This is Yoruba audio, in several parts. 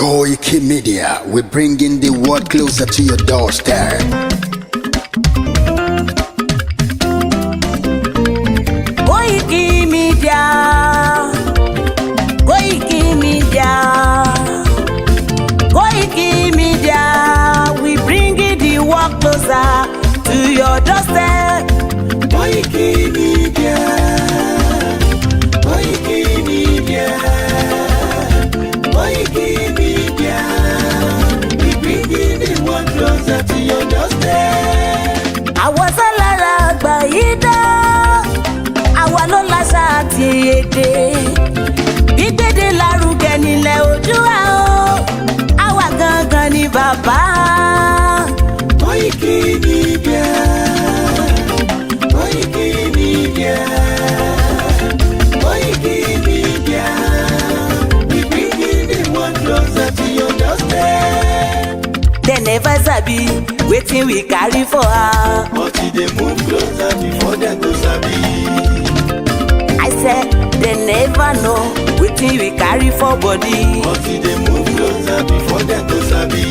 Koiki Media, we're bringing the world closer to your doorstep. Koiki Media, Koiki Media, Koiki Media, we bringing the world closer to your doorstep. Koiki Media, Koiki Media, Koiki Media, we bringing the world closer to your doorstep. Àwọn sálára àgbà yìí dá, àwa ló láṣà àti èdè. Gbígbédè lárugẹ nílẹ̀ Oòduà o, àwa gangan ni bàbá. Koiki Media, Koiki Media, Koiki Media, we bringing the world closer to your doorstep. They never sabi wetin we carry for her. But they move closer before they go sabi. I said they never know wetin we carry for body. But they move closer before they go sabi.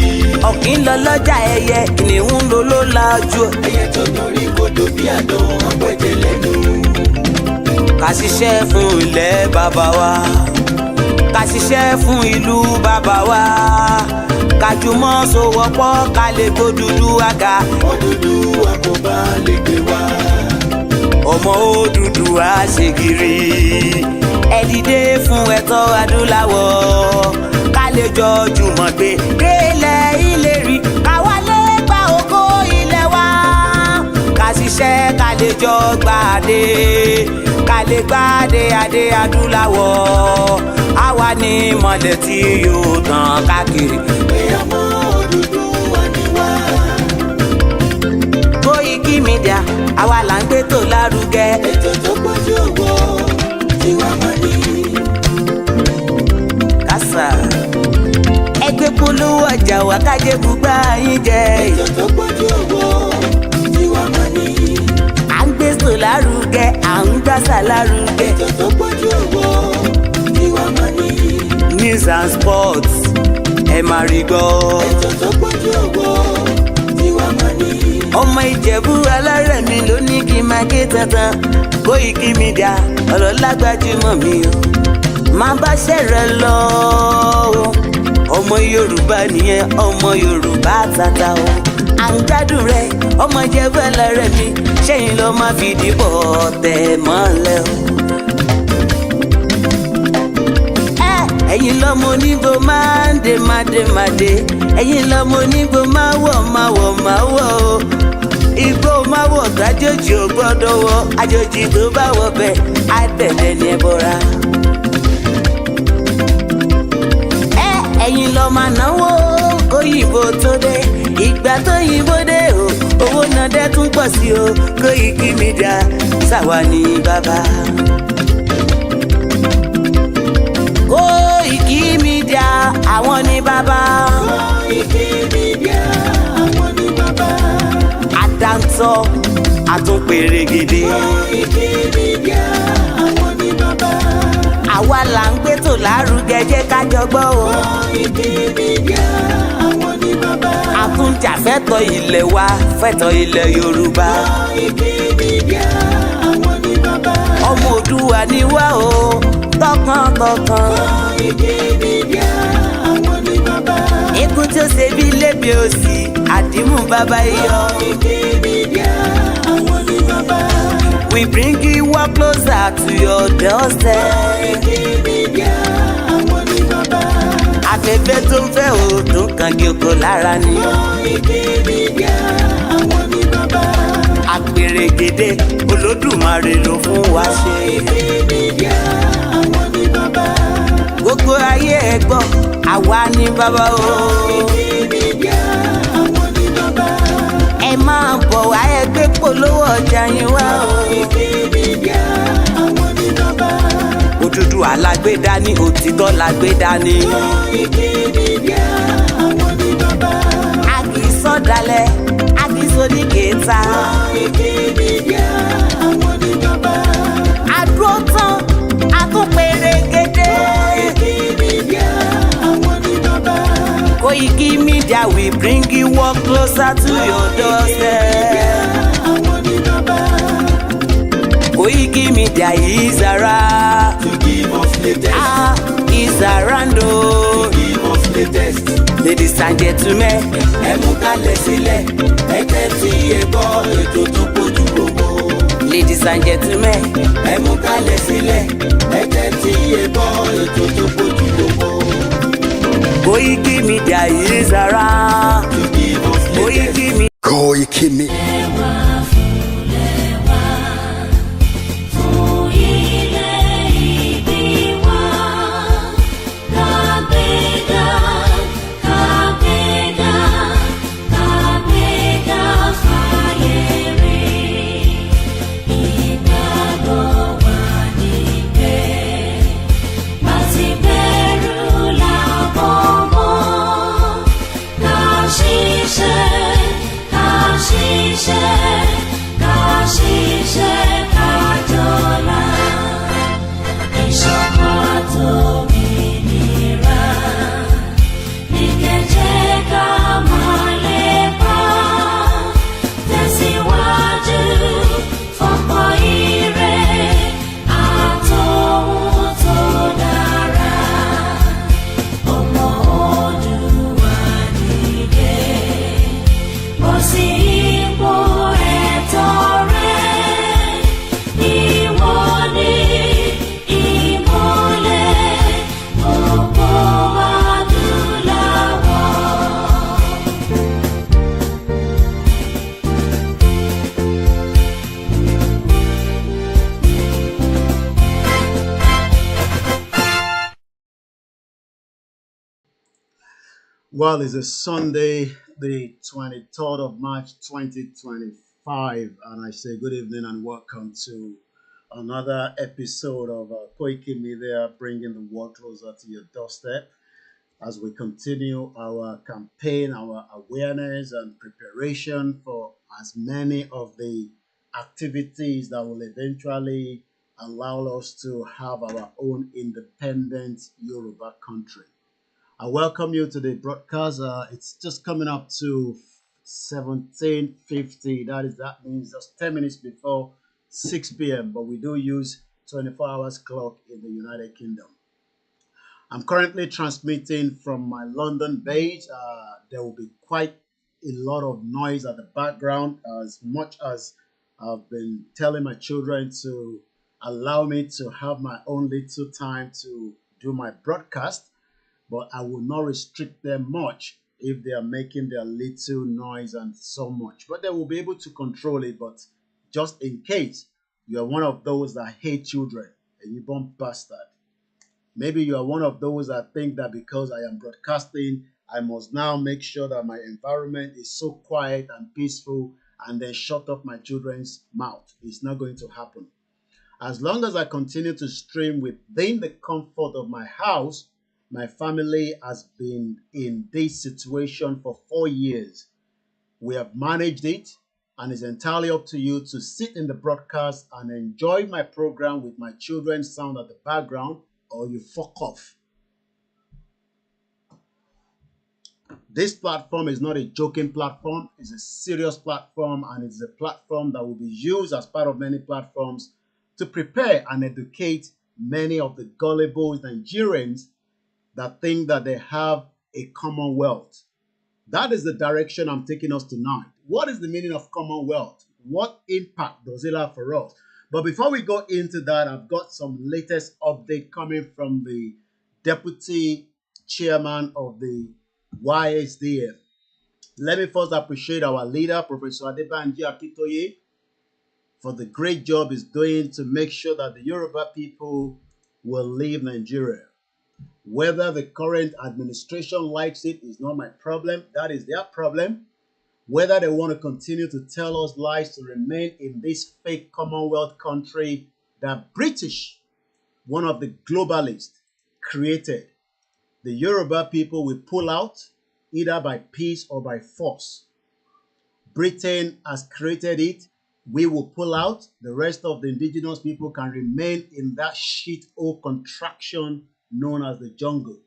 Ọ̀kín lọ lọ́jà ẹyẹ, kìnìún ló ló lajú. Ẹyẹ tó torí kodò bí àdán ọ̀pẹ̀jẹ̀ lẹ́nu. Ká ṣiṣẹ́ fún ilẹ̀ bàbá wa, ká ṣiṣẹ́ fún ìlú bàbá wa, ká jùmọ̀ sowọ́pọ̀ ká lè gbó Odùduwà. Odùduwà kò bá lè gbé wá. Ọmọ Odùduwà ṣe gírí, ẹ dìde fún ẹ̀tọ́ adúláwọ̀, ká lè jọ jùmọ̀ gbé délẹ̀ ìlérí, ká wálé gba ògo ilẹ̀ wa, ká ṣiṣẹ́ ká lè jọ gbàdé, ká lè gbàdé adé adúláwọ̀, àwa ni mọ̀lẹ̀ tí yóò tàn káàkiri. Ọmọ Odùduwà ni wá. Koiki Media, àwa là ń gbé tó lárugẹ. Ètò tó pọ̀jù owó tiwa mọ́ ni. Kásá ẹgbẹ́ polówó ọjà wá kájé bùgbà yín jẹ. Ètò tó pọ̀jù owó tiwa mọ́ ni. À ń gbé tó lárugẹ, à ń gbàsà lárugẹ. Ètò tó pọ̀jù owó tiwa mọ́ ni. News and sports ẹ máa rí gbọ́. Ètò tó pọ̀jù owó tiwa mọ́ ni. Ọmọ Ìjẹ̀bú alárẹ̀mí ló ní kí n máa ké tantan. Koiki Media ọlọ́lá gbajúmọ̀ mi o, máa bá ṣẹ̀rẹ̀ lọ o. Ọmọ Yorùbá nìyẹn, ọmọ Yorùbá tata o. À ń gbádùn rẹ, ọmọ Ìjẹ̀bú alárẹ̀mí, ṣẹ́yìn ló máa fi dìbò tẹ̀ mọ́lẹ̀ o. Ẹ̀yin lọ́mọ onígbò máa ń dé máa dé, ẹ̀yin lọ́mọ onígbò máa wọ̀ o. Igbó máa wọ̀ tó àjòjì ò gbọ́dọ̀ wọ̀, àjòjì tó bá wọ̀ bẹ́ẹ̀ á tẹ̀lé ní ẹbọra. Ẹ̀yin lọ máa náwó kóyìnbó tó dé, ìgbà tó yìnbó dé o, owó náà dẹ́ tún pọ̀ sí o. Koiki Media ṣàwa ní bàbá. Koiki Media àwọn ní bàbá. Koiki Media àwọn ní bàbá. Àdáńtọ́ àtúnpèrègèdè. Koiki Media àwọn ní bàbá. Àwa là ń gbé tò lárugẹ, jẹ́ ká jọ gbọ́ o. Koiki Media àwọn ní bàbá. Àtúnjàfẹ́tọ̀ ilẹ̀ wa, fẹ́tọ̀ ilẹ̀ Yorùbá. Koiki Media àwọn ní bàbá. Ọmọ Oòduà ni wá o, tọkàntọkàn. Koiki Media àwọn ní bàbá. Ikú tí ó ṣe bí lébi òsì, àdìmú bàbá iyọ̀. Koiki Media àwọn ní bàbá. We bring you work closer to your doorstep. Koiki Media àwọn ní bàbá. Afẹ́fẹ́ tó ń fẹ́ o, tó ń kan gígo lára ni. Koiki Media àwọn ní bàbá. Àpèrègèdè Olódùmarè ló fún wa ṣe. Koiki Media àwọn ní bàbá. Gbogbo ayé ẹ gbọ́, àwa ní bàbá o. Koiki Media àwọn ní bàbá. Ẹ máa bọ̀ wá ẹgbẹ́ polówó ọjà yín wá o. Koiki Media àwọn ní bàbá. Odùduwà lágbé dání, òtítọ́ lágbé dání. Koiki Media àwọn ní bàbá. A kì í sọ̀dálẹ̀, a kì í sóníkèéta. Koiki Media àwọn ní bàbá. Àdúró tán, a tún pèrègèdè. Koiki Media àwọn ní bàbá. we bring you work closer to your doorstep. àwọn ní bàbá. Koiki Media is around. To give us latest. Is around To o. give us latest. Ladies and gentlemen, ẹ mú kalẹ̀ sílẹ̀. ẹ tẹ́tí ẹ gbọ́ ètò tó kojú gbogbo. ladies and gentlemen, ẹ mú kalẹ̀ sílẹ̀. ẹ tẹ́tí ẹ gbọ́ ètò tó kojú gbogbo. Koiki Media is around. To give us latest. Koiki Media. Koiki me. Well, it's a Sunday, the 23rd of March 2025, and I say good evening and welcome to another episode of Koiki Media, bringing the world closer to your doorstep as we continue our campaign, our awareness and preparation for as many of the activities that will eventually allow us to have our own independent Yoruba country. I welcome you to the broadcast. It's just coming up to 17:50. That means just 10 minutes before 6 p.m. But we do use 24 hours clock in the United Kingdom. I'm currently transmitting from my London base. There will be quite a lot of noise at the background, as much as I've been telling my children to allow me to have my own little time to do my broadcast. But I will not restrict them much if they are making their little noise and so much. But they will be able to control it. But just in case you are one of those that hate children and you born bastard, maybe you are one of those that think that because I am broadcasting, I must now make sure that my environment is so quiet and peaceful and then shut up my children's mouth. It's not going to happen. As long as I continue to stream within the comfort of my house, my family has been in this situation for 4 years. We have managed it, and it's entirely up to you to sit in the broadcast and enjoy my program with my children's sound at the background, or you fuck off. This platform is not a joking platform. It's a serious platform, and it's a platform that will be used as part of many platforms to prepare and educate many of the gullible Nigerians that think that they have a Commonwealth. That is the direction I'm taking us tonight. What is the meaning of Commonwealth? What impact does it have for us? But before we go into that, I've got some latest update coming from the Deputy Chairman of the YSDF. Let me first appreciate our leader, Professor Adebanji Akitoye, for the great job he's doing to make sure that the Yoruba people will leave Nigeria. Whether the current administration likes it is not my problem. That is their problem. Whether they want to continue to tell us lies to remain in this fake Commonwealth country that British, one of the globalists, created. The Yoruba people will pull out either by peace or by force. Britain has created it. We will pull out. The rest of the indigenous people can remain in that shithole contraction known as the jungle.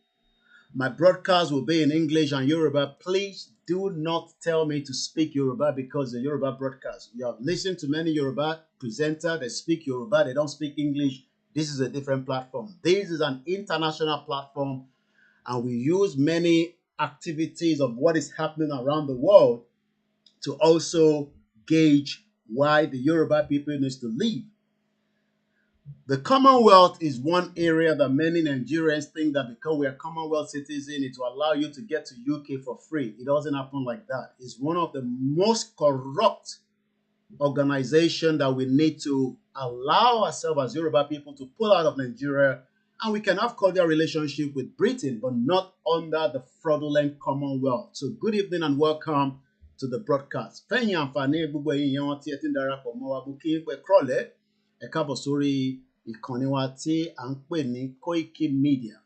My broadcast will be in English and Yoruba. Please do not tell me to speak Yoruba because the Yoruba broadcast. You have listened to many Yoruba presenters that speak Yoruba, they don't speak English. This is a different platform. This is an international platform, and we use many activities of what is happening around the world to also gauge why the Yoruba people need to leave. The Commonwealth is one area that many Nigerians think that because we are Commonwealth citizens, it will allow you to get to UK for free. It doesn't happen like that. It's one of the most corrupt organizations that we need to allow ourselves as Yoruba people to pull out of Nigeria, and we can have cordial relationship with Britain, but not under the fraudulent Commonwealth. So good evening and welcome to the broadcast. Fẹ́yìn àǹfààní gbogbo èèyàn tí ẹ ti ń darapọ̀ mọ́ wa, bó kí n pẹ́ krọ́lẹ̀ ẹ káàbọ̀ sórí ìkànnì wa tí à ń pè ní Koiki Media.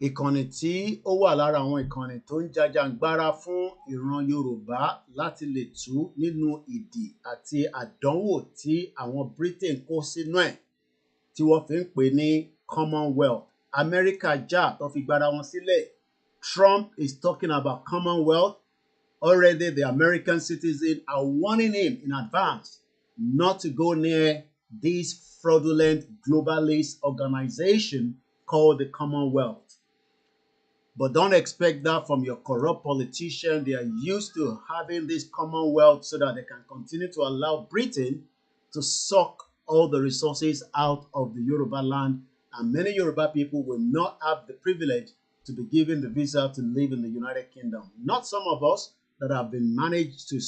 Ìkànnì tí ó wà lára àwọn ìkànnì tó ń jàjàǹgbara fún ìran Yorùbá láti lè tú nínú ìdì àti àdánwò tí àwọn Britain kó sínú ẹ̀ tí wọ́n fi ń pè ní Commonwealth. America jà tó fi gbára wọn sílẹ̀. Trump is talking about Commonwealth. Already the American citizens are warning him in advance not to go near this fraudulent globalist organization called the Commonwealth. But don't expect that from your corrupt politician. They are used to having this Commonwealth so that they can continue to allow Britain to suck all the resources out of the Yoruba land. And many Yoruba people will not have the privilege to be given the visa to live in the United Kingdom. Not some of us that have been managed to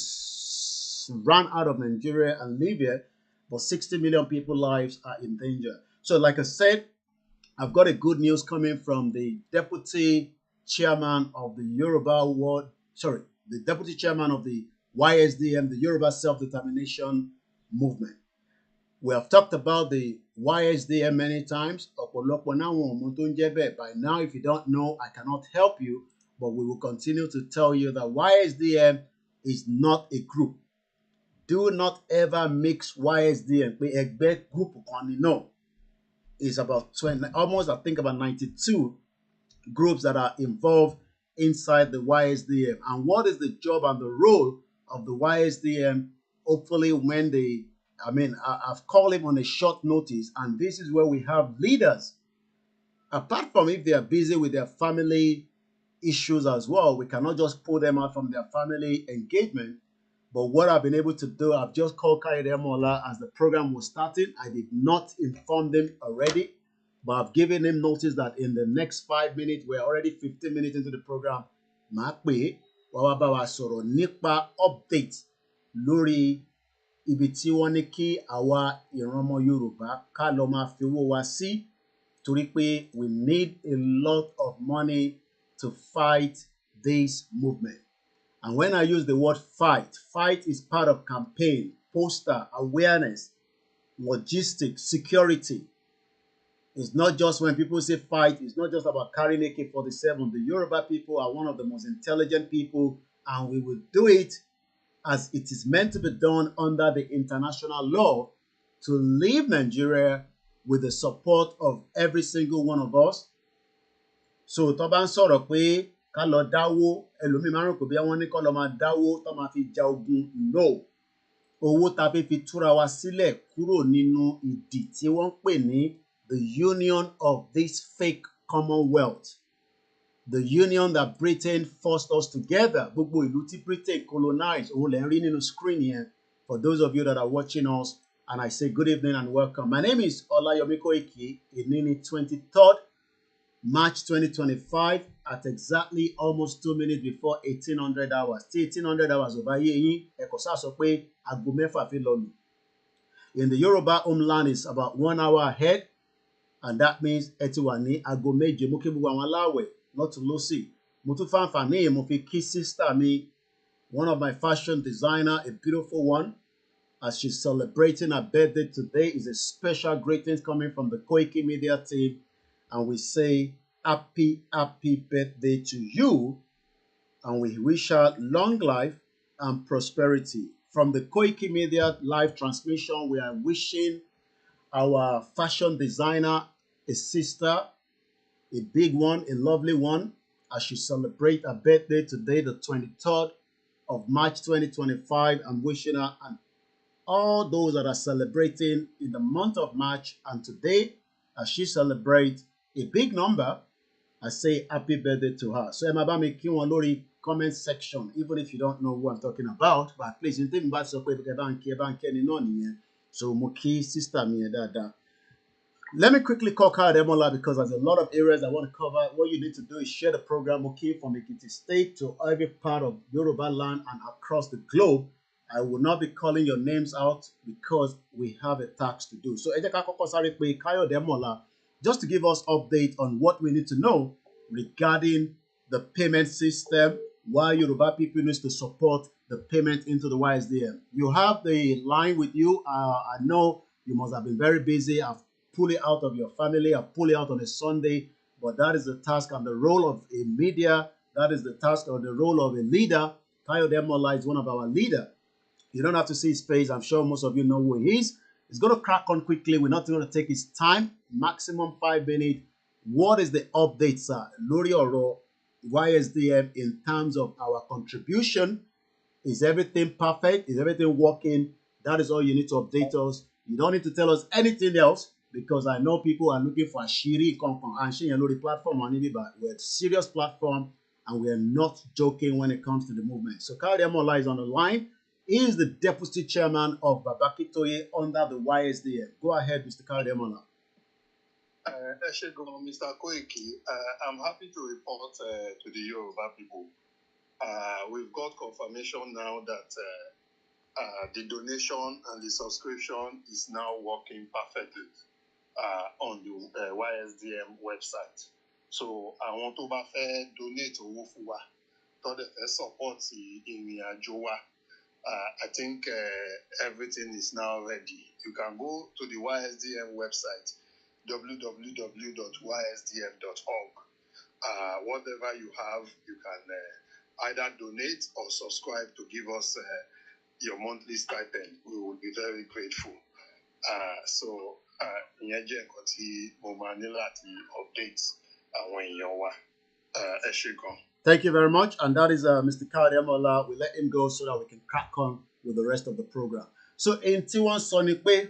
run out of Nigeria and live here, but 60 million people's lives are in danger. So like I said, I've got a good news coming from the deputy chairman of the the deputy chairman of the YSDM, the Yoruba Self-Determination Movement. We have talked about the YSDM many times. By now, if you don't know, I cannot help you, but we will continue to tell you that YSDM is not a group. Do not ever mix YSDM with a group. No. It's about 20, almost I think about 92 groups that are involved inside the YSDM. And what is the job and the role of the YSDM? Hopefully when I've called him on a short notice, and this is where we have leaders. Apart from if they are busy with their family issues as well, we cannot just pull them out from their family engagement. But what I've been able to do, I've just called Kayode Mola as the program was starting. I did not inform them already, but I've given him notice that in the next 5 minutes, we're already 15 minutes into the program. Màá wá bá wa sọ̀rọ̀ nípa update lórí ibi tí wọ́n ní kí àwa ìran ọmọ Yorùbá ká lọ máa fi owó wa sí, torí pé we need a lot of money to fight this movement. And when I use the word fight, fight is part of campaign, poster, awareness, logistics, security. It's not just when people say fight, it's not just about carrying AK-47. The Yoruba people are one of the most intelligent people, and we will do it as it is meant to be done under the international law to leave Nigeria with the support of every single one of us. So, tó bá ń sọ̀rọ̀ pé ká lọ dáwó, ẹlòmíì máa ń rò pé bí wọ́n ní kó lọ máa dáwó tó máa fi ja ogun. No. Owó tá a fi túra wa sílẹ̀ kúrò nínú ìdì tí wọ́n ń pè ní the union of this fake Commonwealth. The union that Britain forced us together. Gbogbo ìlú tí Britain colonized, òun lè ń rí nínú screen here. For those of you that are watching us, and I say good evening and welcome. My name is Olayomi Koiki. Èní 23rd March 2025 at exactly almost 2 minutes before 1800 hours. Tí 1800 hours ò bá yé yín, ẹ kò sá sọ pé aago mẹ́fà fi lọ lù. In the Yoruba homeland is about 1 hour ahead, and that means ẹ ti wà ní aago méje. Mo kí gbogbo àwọn aláwẹ̀ lọ́tùn lósì. Mo tún fàǹfààní mo fi kí sister mi, one of my fashion designer, a beautiful one, as she's celebrating her birthday today. Is a special greetings coming from the Koiki Media team. And we say happy birthday to you, and we wish her long life and prosperity. From the Koiki Media live transmission, we are wishing our fashion designer, a sister, a big one, a lovely one, as you celebrate her birthday today, the 23rd of March 2025. I'm wishing her and all those that are celebrating in the month of March and today, as she celebrates a big number, I say happy birthday to her. So Emma Bami Kiwon Lori comment section, even if you don't know who I'm talking about, but please, you think about so quick so Muki sister me that. Let me quickly call Kyle Demola because there's a lot of areas I want to cover. What you need to do is share the program, okay, from Ekiti State to every part of Yoruba land and across the globe. I will not be calling your names out because we have a task to do. So, Ejeka Koko Sare pe Kyle Demola, just to give us update on what we need to know regarding the payment system, why Yoruba people need to support the payment into the YSDM. You have the line with you. I know you must have been very busy. I've pulled it out of your family. I've pulled it out on a Sunday. But that is the task and the role of a media. That is the task or the role of a leader. Tayo Demola is one of our leaders. You don't have to see his face. I'm sure most of you know who he is. He's going to crack on quickly. We're not going to take his time. Maximum 5 minutes. What is the update, sir? Lori Oro, YSDM in terms of our contribution. Is everything perfect? Is everything working? That is all you need to update us. You don't need to tell us anything else because I know people are looking for a shiri and sharing the platform on it, but we're a serious platform and we're not joking when it comes to the movement. So Kyle Demola is on the line. He is the deputy chairman of Babakitoye under the YSDM. Go ahead, Mr. Kyle Demola. Mr. Koiki, I'm happy to report to the Yoruba people. We've got confirmation now that the donation and the subscription is now working perfectly on the YSDM website. So I want to donate owó fún wa tó dẹ̀ fẹ́ support ìrìn àjò wa. I think everything is now ready. You can go to the YSDM website, www.ysdm.org. Whatever you have, you can either donate or subscribe to give us your monthly stipend. We will be very grateful. So, ìyẹn jẹ́ nǹkan tí mo máa ní láti update àwọn èèyàn wa. Ẹ ṣé gan. Thank you very much. And that is Mr. Kyle Demola. We let him go so that we can crack on with the rest of the program. So in T1 Sonic Way,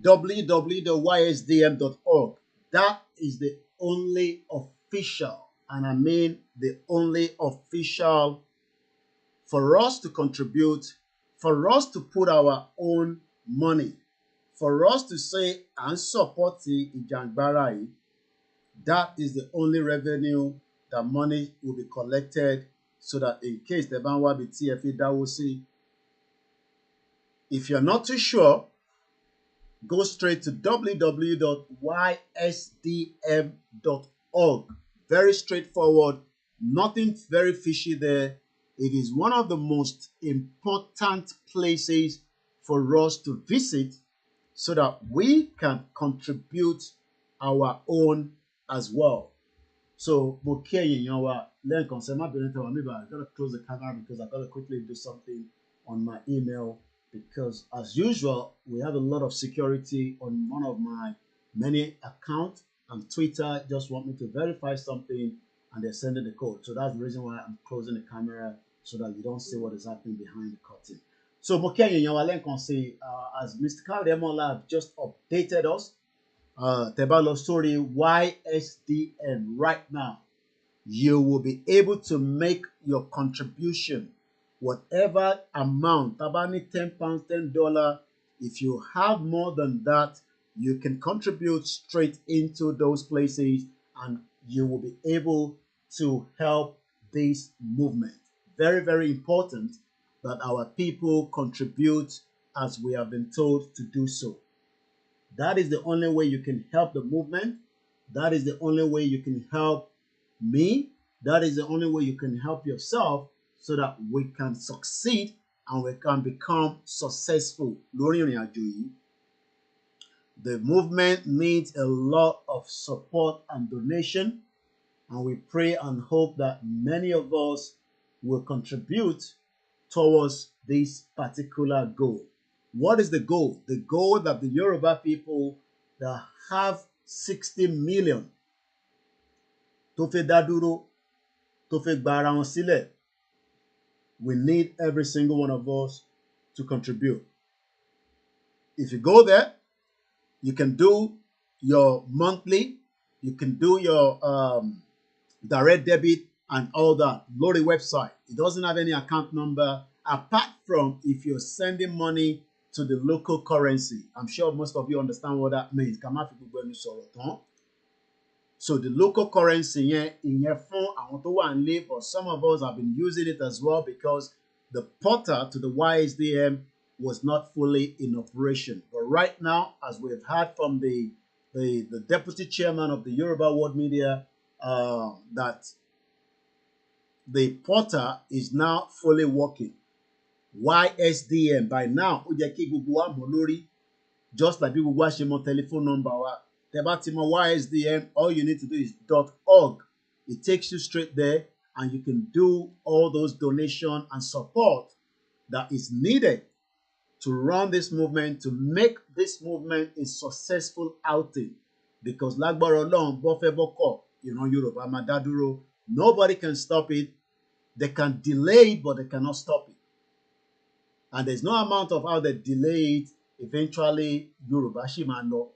www.ysdm.org. That is the only official, and I mean the only official for us to contribute, for us to put our own money, for us to say and support the Ijangbara. That is the only revenue that money will be collected so that in case the banwa be TFE Dawosi. If you're not too sure, go straight to www.ysdm.org. Very straightforward, nothing very fishy there. It is one of the most important places for us to visit so that we can contribute our own as well. So, I gotta close the camera because I gotta quickly do something on my email because as usual, we have a lot of security on one of my many accounts and Twitter just want me to verify something and they're sending the code. So that's the reason why I'm closing the camera so that you don't see what is happening behind the curtain. So, as Mr. Kyle Demola just updated us, Tebalo story YSDM right now, you will be able to make your contribution, whatever amount, tabani £10, $10. If you have more than that, you can contribute straight into those places and you will be able to help this movement. Very, very important that our people contribute as we have been told to do so. That is the only way you can help the movement. That is the only way you can help me. That is the only way you can help yourself so that we can succeed and we can become successful. The movement needs a lot of support and donation, and we pray and hope that many of us will contribute towards this particular goal. What is the goal? The goal that the Yoruba people that have 60 million Tofedaduro tó fẹ́ gba ara wọn sílẹ̀. We need every single one of us to contribute. If you go there, you can do your monthly, you can do your direct debit and all that. Load the website. It doesn't have any account number apart from if you're sending money to the local currency. I'm sure most of you understand what that means. So the local currency, but some of us have been using it as well because the portal to the YSDM was not fully in operation. But right now, as we've heard from the deputy chairman of the Yoruba World Media, that the portal is now fully working. YSDM by now, just like people watching my telephone number. YSDM, all you need to do is .org. It takes you straight there, and you can do all those donation and support that is needed to run this movement, to make this movement a successful outing. Because lágbára Ọlọ́run bó fẹ́ bó kọ̀, Yorùbá máa dá dúró. Nobody can stop it. They can delay it, but they cannot stop it. And there's no amount of how they delay it. Eventually, Yoruba ṣì máa lọ.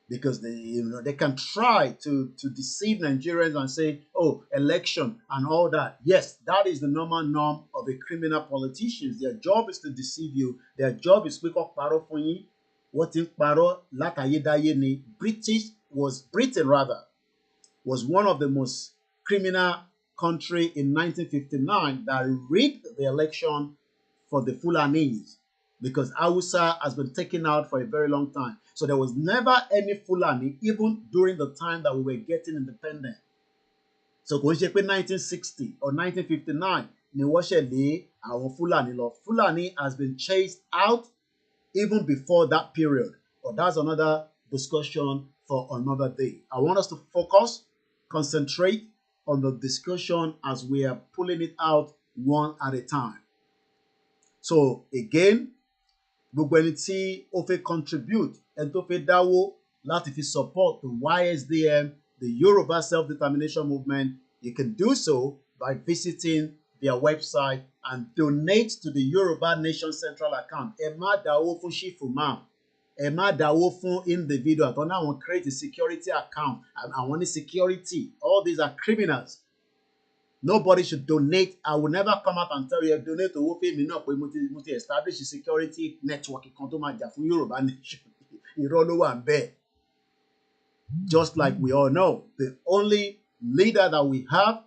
Because they can try to deceive Nigerians and say, oh, election and all that. Yes, that is the normal norm of a criminal politicians. Their job is to deceive you. Their job is to pick up paro fún yín. What in paro látayédáyé ni. Britain was one of the most criminal country in 1959 that rigged the election for the Fulanese, because Hausa has been taken out for a very long time. So there was never any Fulani, even during the time that we were getting independent. So kò ń ṣe pé 1960 or 1959 ni wọ́n ṣẹ̀ lé àwọn Fulani lọ. Fulani has been chased out even before that period. But that's another discussion for another day. I want us to concentrate on the discussion as we are pulling it out one at a time. So again, gbogbo ẹni tí ó fẹ́ contribute, ẹni tó fẹ́ dáwó láti fi support the YSDM, the Yoruba Self-Determination Movement, you can do so by visiting their website and donate to the Yoruba Nation Central account. Ẹ má dáwó fún ṣífù máa, ẹ má dáwó fún individual tó náà wọ́n create a security account and àwọn ní security. All these are criminals. Nobody should donate. I will never come out and tell you donate owó fún mi náà pé mo ti establish a security network kan tó máa jà fún Yoruba Nation. Irọ́ ló wà ńbẹ̀. Just like we all know, the only leader that we have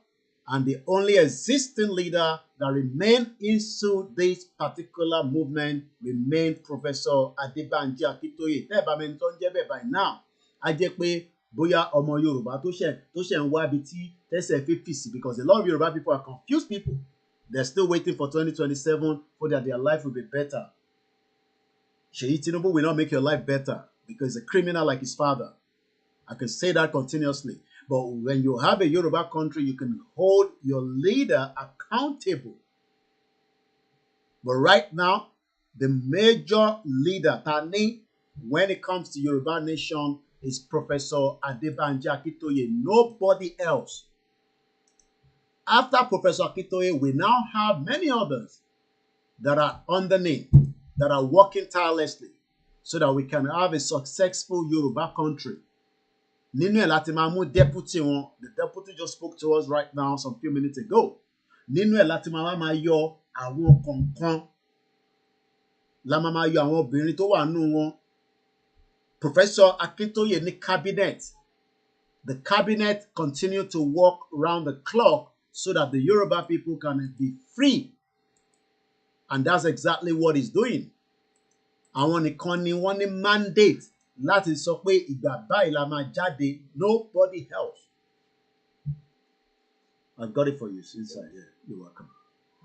and the only existing leader that remain into this particular movement remain Professor Adebanji Akintoye. Tẹ́ ẹ bá mẹ́ni tó ń jẹ́ bẹ́ẹ̀ by now, á jẹ́ pé bóyá ọmọ Yorùbá tó ṣẹ̀ ń wá ibi tí tẹ́sẹ̀ fi fìsì, because a lot of Yoruba people are confused people. They're still waiting for 2027 so that their life will be better. Seyi Tinubu will not make your life better because he's a criminal like his father. I can say that continuously. But when you have a Yoruba country, you can hold your leader accountable. But right now, the major leader, Tani, when it comes to Yoruba Nation, is Professor Adebanji Akintoye. Nobody else. After Professor Akintoye, we now have many others that are underneath, that are working tirelessly so that we can have a successful Yoruba country. Nínú ẹ̀ láti máa mú deputy wọn. The deputy just spoke to us right now some few minutes ago. Nínú ẹ̀ láti máa yọ àwọn kọ̀ọ̀kan. La máa yọ àwọn obìnrin tó wà nínú wọn. Professor Akintoye ní cabinet. The cabinet continue to work round the clock so that the Yoruba people can be free. And that's exactly what he's doing. Àwọn nìkan ni wọ́n ní mandate láti sọ pé ìgbà báyìí la máa jáde. Nobody else. I've got it for you inside here. You're welcome.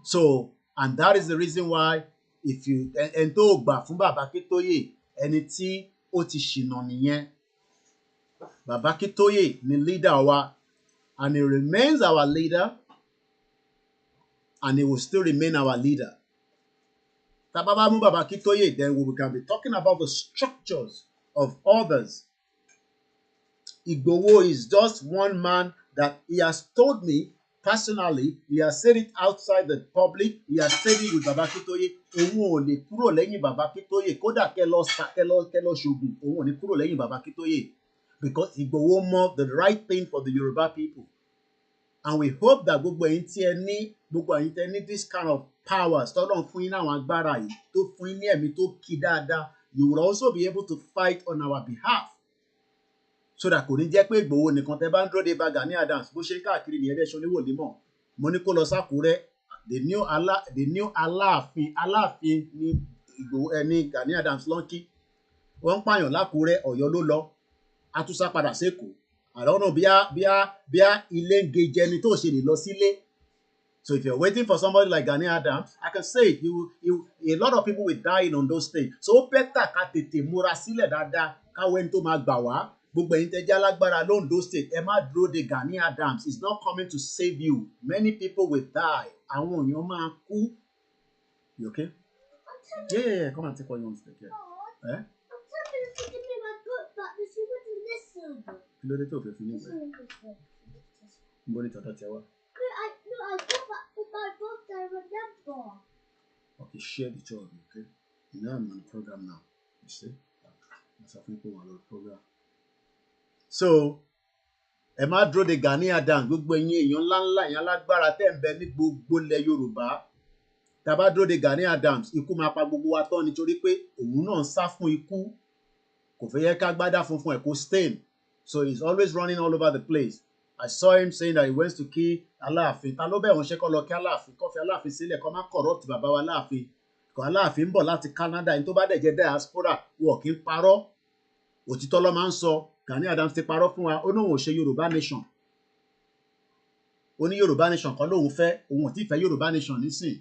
So, and that is the reason why if you ẹni tó gbà fún Bàbá Akintoye, ẹni tí ó ti ṣìnà nìyẹn. Bàbá Akintoye ni leader wa, and he remains our leader, and he will still remain our leader. Tababa mú Bàbá Akintoye, then we can be talking about the structures of others. Igboho is just one man that he has told me personally, he has said it outside the public. He has said it with Baba Akintoye. Òun ò lè kúrò lẹ́yìn Baba Akintoye. Kódà kẹ́ lọ ṣògùn. Òun ò ní kúrò lẹ́yìn Baba Akintoye. Because Igboho mọ the right thing for the Yoruba people. And we hope that gbogbo ẹ̀yin tí ẹ ní this kind of powers tọ́lọ́run fún yín náà agbára yìí tó fún yín ní ẹ̀mí tó kí dáadáa, you will also be able to fight on our behalf. So that kò ní jẹ́ pé Ìgbòho nìkan tẹ́ bá ń dúró de bá Gani Adams bó ṣe káàkiri nìyẹn bẹ́ẹ̀ ṣe oníwòlímọ̀. Mo ní kó lọ sákúrẹ́, the new Aláàfin ní Ìgbòho ní Gani Adams lọ́nkí. Wọ́n ń pààyàn lákúrẹ́, Ọ̀yọ́ ló lọ. A tún sá padà sékòó. I don't know bíá ilé ń gejẹ ẹni tó ṣe lè lọ sílé. So if you're waiting for somebody like Gani Adams, I can say a lot of people will die in Ondo State. So better ká tètè múra sílẹ̀ dáadáa káwé ní tó máa gbà wá. Gbogbo ẹ̀yin tẹ́ jẹ́ alágbára l'Ondo State, ẹ má dúró de Gani Adams. It's not coming to save you. Many people will die. Àwọn èèyàn máa kú. You okay? Yeah. Come and take what you want to take. Eh? I'm telling you to give me my book back, but she wouldn't listen. Kí ló dé tó fẹ́ fi ní ìwé? Níbo ni tọ̀dọ̀ tiẹ̀ wá? I go back with my book, I remember. Okay, share the job, okay? You know I'm on the program now. You see? That's a people on the program. So, ẹ má dúró de Gani Adams, gbogbo ẹ̀yin èèyàn ńláńlá èèyàn alágbára tẹ́ ń bẹ ní gbogbo ilẹ̀ Yorùbá. Tá a bá dúró de Gani Adams, ikú máa pa gbogbo wa tán nítorí pé òun náà ń sá fún ikú. Kò fẹ́ yẹ ká gbádá funfun ẹ̀ kó stain. So he's always running all over the place. I saw him saying that he wants to kill Aláàfin. Ta ló bẹ̀ wọ́n ṣe kọ́ lọ kí Aláàfin? Kọ́ fi Aláàfin sílẹ̀ kọ́ má corrupt bàbá wa Aláàfin. Kọ́ Aláàfin ń bọ̀ láti Canada, ẹni tó bá dẹ̀ jẹ́ diaspora, wọ́n kì í parọ́. Òtítọ́ ló máa ń sọ. Gani Adams ti parọ́ fún wa. Ó ní òun ò ṣe Yorùbá nation. Ó ní Yorùbá nation kan lóun fẹ́. Òun ò tí ì fẹ́ Yorùbá nation nísìn.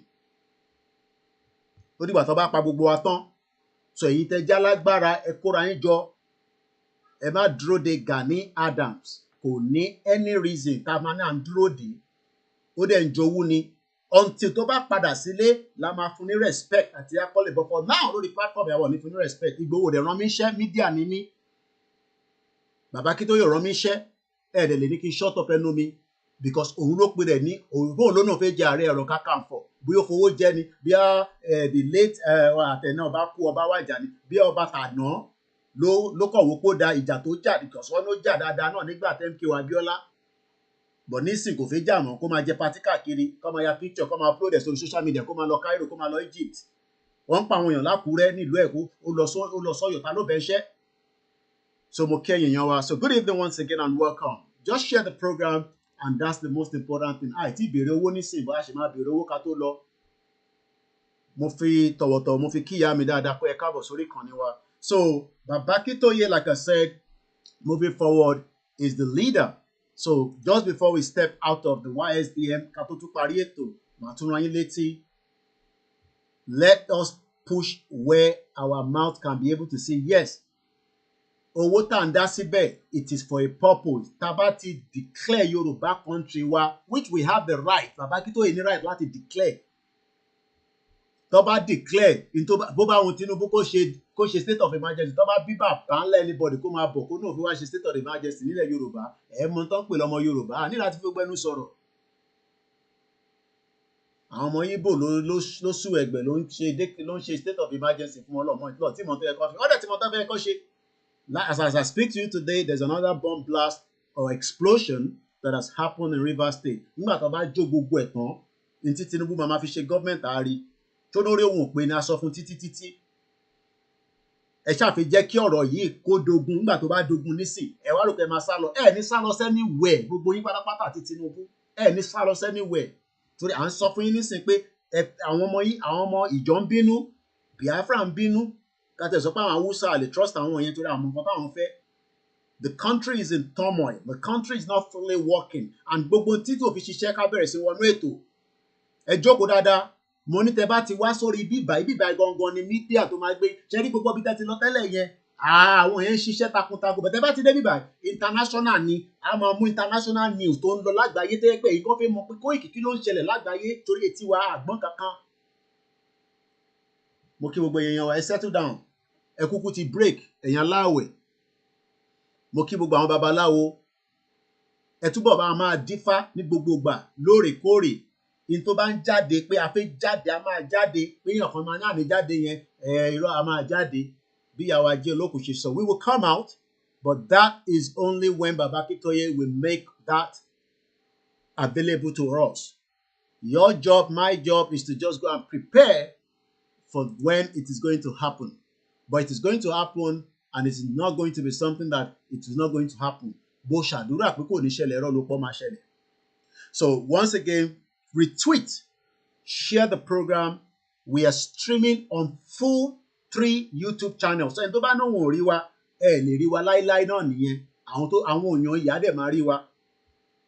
Ó dìgbà tó bá pa gbogbo wa tán. So èyí tẹ́ jẹ́ alágbára ẹ kóra yín jọ. Ẹ má dúró de Gani Adams. Kò ní any reason tá a máa ní à ń dúró dè. Ó dẹ̀ ń jowú ni. Until tó bá padà sílé la máa fún ní respect àti akọ́lé. But for now lórí platform ìyàwó ní fún ní respect. Ìgbòho rẹ̀ rán mi iṣẹ́ mídíà ní mí. Bàbá Akintoye rán mi iṣẹ́. Ẹ̀ẹ́dẹ̀ lè ní kí n shut up ẹnu mi. Because òun ló pe rẹ̀ ní òun ló náà fẹ́ jẹ Ààrẹ Ọ̀nà Kakanfò. Bóyá ó fowó jẹ ni. Bí the late àtẹ̀nà ọba kú ọba wájà ni. Bí ọba tàná ló kọ̀wé kó da ìjà tó jà because wọ́n ló jà dáadáa náà nígbà MKO Abiola. But nísìn kò fẹ́ jà mọ́ kó máa jẹ pati káàkiri kó máa ya picture kó máa upload ẹ̀ sórí social media kó máa lọ Cairo kó máa lọ Egypt. Wọ́n ń pa àwọn èèyàn lákùúrẹ́ nílùú Èkó ó lọ sọ́yọ̀ ta ló bẹ́ ṣẹ́. So mo kí ẹ̀yin èèyàn wa. So good evening once again and welcome. Just share the program and that's the most important thing. Àìtí ìbéèrè owó nísìn bóyá ṣe máa béèrè owó ká tó lọ. Mo fi tọ̀wọ̀tọ̀wọ̀ mo fi kíyà mi dáadáa pé ẹ káàbọ̀ sórí ìkànnì wa. So Baba Akintoye, like I said, moving forward is the leader. So just before we step out of the YSDM, Katotu Parieto, Matunrayin Leti, let us push where our mouth can be able to say, yes, owó tá ń dá síbẹ̀, it is for a purpose. Tabati declare Yoruba country wa, which we have the right. Baba Akintoye ní right láti declare. Tó bá declare, bó bá wọn Tinubu kó ṣe state of emergency, tó bá bí bàbá ńlá anybody kó máa bọ̀ kó náà fi wá ṣe state of emergency nílẹ̀ Yorùbá. Mọ tán pè lọ́mọ Yorùbá, ní láti fi gbẹ́nu sọ̀rọ̀. Àwọn ọmọ Igbo ló sú ẹgbẹ́ ló ń ṣe state of emergency fún ọlọ́mọ ìlọ tí mo tó yẹ kó fi. Ọ̀dẹ̀ tí mo tó fẹ́ kó ṣe. As I speak to you today, there's another bomb blast or explosion that has happened in Rivers State. Nígbà tó bá jó gbogbo ẹ̀ tán, ní tí Tinubu máa fi ṣe government àárí. Tó lórí òun pé ní a sọ fún títí. Ẹ ṣáà fi jẹ́ kí ọ̀rọ̀ yìí kó dogun nígbà tó bá dogun nísìn. Ẹ wá rò pé máa sá lọ. Ẹ ní sá lọ anywhere. Gbogbo yín pátápátá àti Tinubu. Ẹ ní sá lọ anywhere. Torí à ń sọ fún yín nísìn pé àwọn ọmọ ìjọ ń bínú, Biafra ń bínú. Ká tẹ̀ sọ pé àwọn Hausa lè trust àwọn yẹn torí àwọn nǹkan táwọn fẹ́. The country is in turmoil. The country is not fully working. And gbogbo títí òfin ṣiṣẹ́ ká bẹ̀rẹ̀ sí wọnú ètò. Ẹ jókòó dáadáa. Mo ní tẹ bá ti wá sórí bíbá gangan ni mídíà tó máa gbé. Ṣé rí gbogbo bí tẹ́ ti lọ tẹ́lẹ̀ yẹn? Àwọn yẹn ń ṣiṣẹ́ takuntakun. Bẹ̀tẹ̀ bá ti dé bíbá international ni. A máa mú international news tó ń lọ lágbàáyé tẹ́ pé ìkọ́ fẹ́ mọ̀ pé Koiki ló ń ṣẹlẹ̀ lágbàáyé torí etí wa àgbọ̀n kankan. Mo kí gbogbo èèyàn wa ẹ settle down. Ẹ kúkú ti break èèyàn láàwẹ̀. Mo kí gbogbo àwọn babaláwo. ẹ túbọ̀ bá máa dífá ní gbogbo ìgbà lóòrèkóòrè in tó bá ń jáde pé a fẹ́ jáde a máa jáde pé èèyàn kan máa ní àní jáde yẹn irọ́ a máa jáde bí ìyàwó ajé olókùn ṣe sọ we will come out but that is only when Baba Akintoye will make that available to us. Your job, my job is to just go and prepare for when it is going to happen. But it is going to happen and it is not going to be something that it is not going to happen. Bó ṣàdúrà pé kò ní ṣẹlẹ̀ irọ́ ló pọ̀ máa ṣẹlẹ̀. So once again, retweet, share the program. We are streaming on full 3 YouTube channels. So ẹni tó bá náà wọ́n rí wa, ẹ lè rí wa láíláí náà nìyẹn. Àwọn èèyàn ìyá dẹ̀ máa rí wa.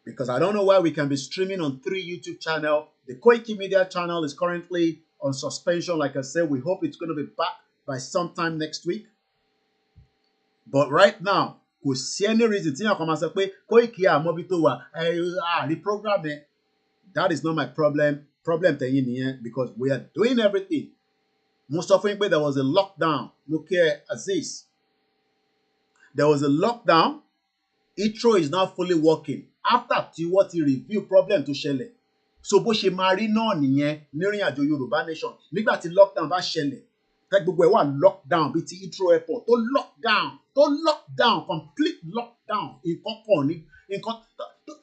Because I don't know why we can be streaming on 3 YouTube channels. The Koiki Media channel is currently on suspension. Like I said, we hope it's going to be back by sometime next week. But right now, kò sí any reason tí yàn kan máa sọ pé Koiki àmọ́bí tó wà àrí program ẹ̀. That is not my problem. Problem tẹ̀yìn nìyẹn because we are doing everything. Mo sọ fún yín pé there was a lockdown. Mo kí ẹ Aziz. There was a lockdown. Intro is now fully working. After tí wọ́n ti review problem tó ṣẹlẹ̀. So bó ṣe máa rí náà nìyẹn nírìn àjò Yorùbá Nation. Nígbà tí lockdown bá ṣẹlẹ̀, tẹ́ gbogbo ẹ̀ wà lockdown bíi ti Heathrow airport tó lockdown, complete lockdown.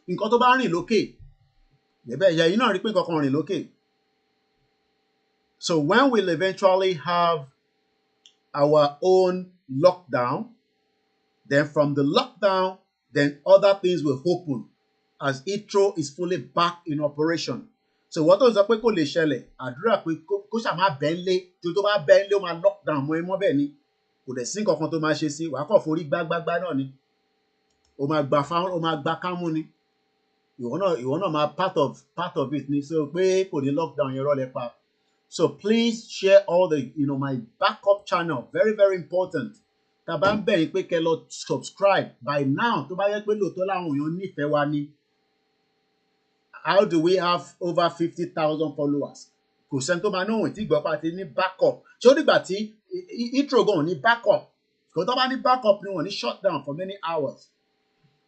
Nǹkan tó bá rìn lókè. Ẹ̀yà yìí náà rí pé nǹkan kan rìn lókè. So when we'll eventually have our own lockdown, then from the lockdown, then other things will open as Heathrow is fully back in operation. So what tó ń sọ pé kò lè ṣẹlẹ̀, àdúrà pé kó ṣà máa bẹ́ẹ̀ lé, tó bá bẹ́ẹ̀ lé ó máa lockdown mọ́ ẹ mọ́ bẹ́ẹ̀ ni. Kò dẹ̀ sí nǹkan kan tó máa ṣe sí, wàá kàn forí gbágbágbá náà ni. Ó máa gbá kámú ni. Ìwọ náà máa part of it ni. So pé kò ní lockdown yẹn rọ́lẹ̀ pa. So please share all the, my backup channel. Very, very important. Tá bá ń bẹ̀ yín pé kẹ́ lọ subscribe by now tó bá yẹ pé lóòótọ́ láwọn èèyàn nífẹ̀ẹ́ wa ni. How do we have over 50,000 followers? Kò sẹ́ni tó máa náwó tí ìgbọ́pá ti ní backup. Ṣé ó dìgbà tí Heathrow gan ní backup? Kò tó bá ní backup ni wọ́n ní shut down for many hours.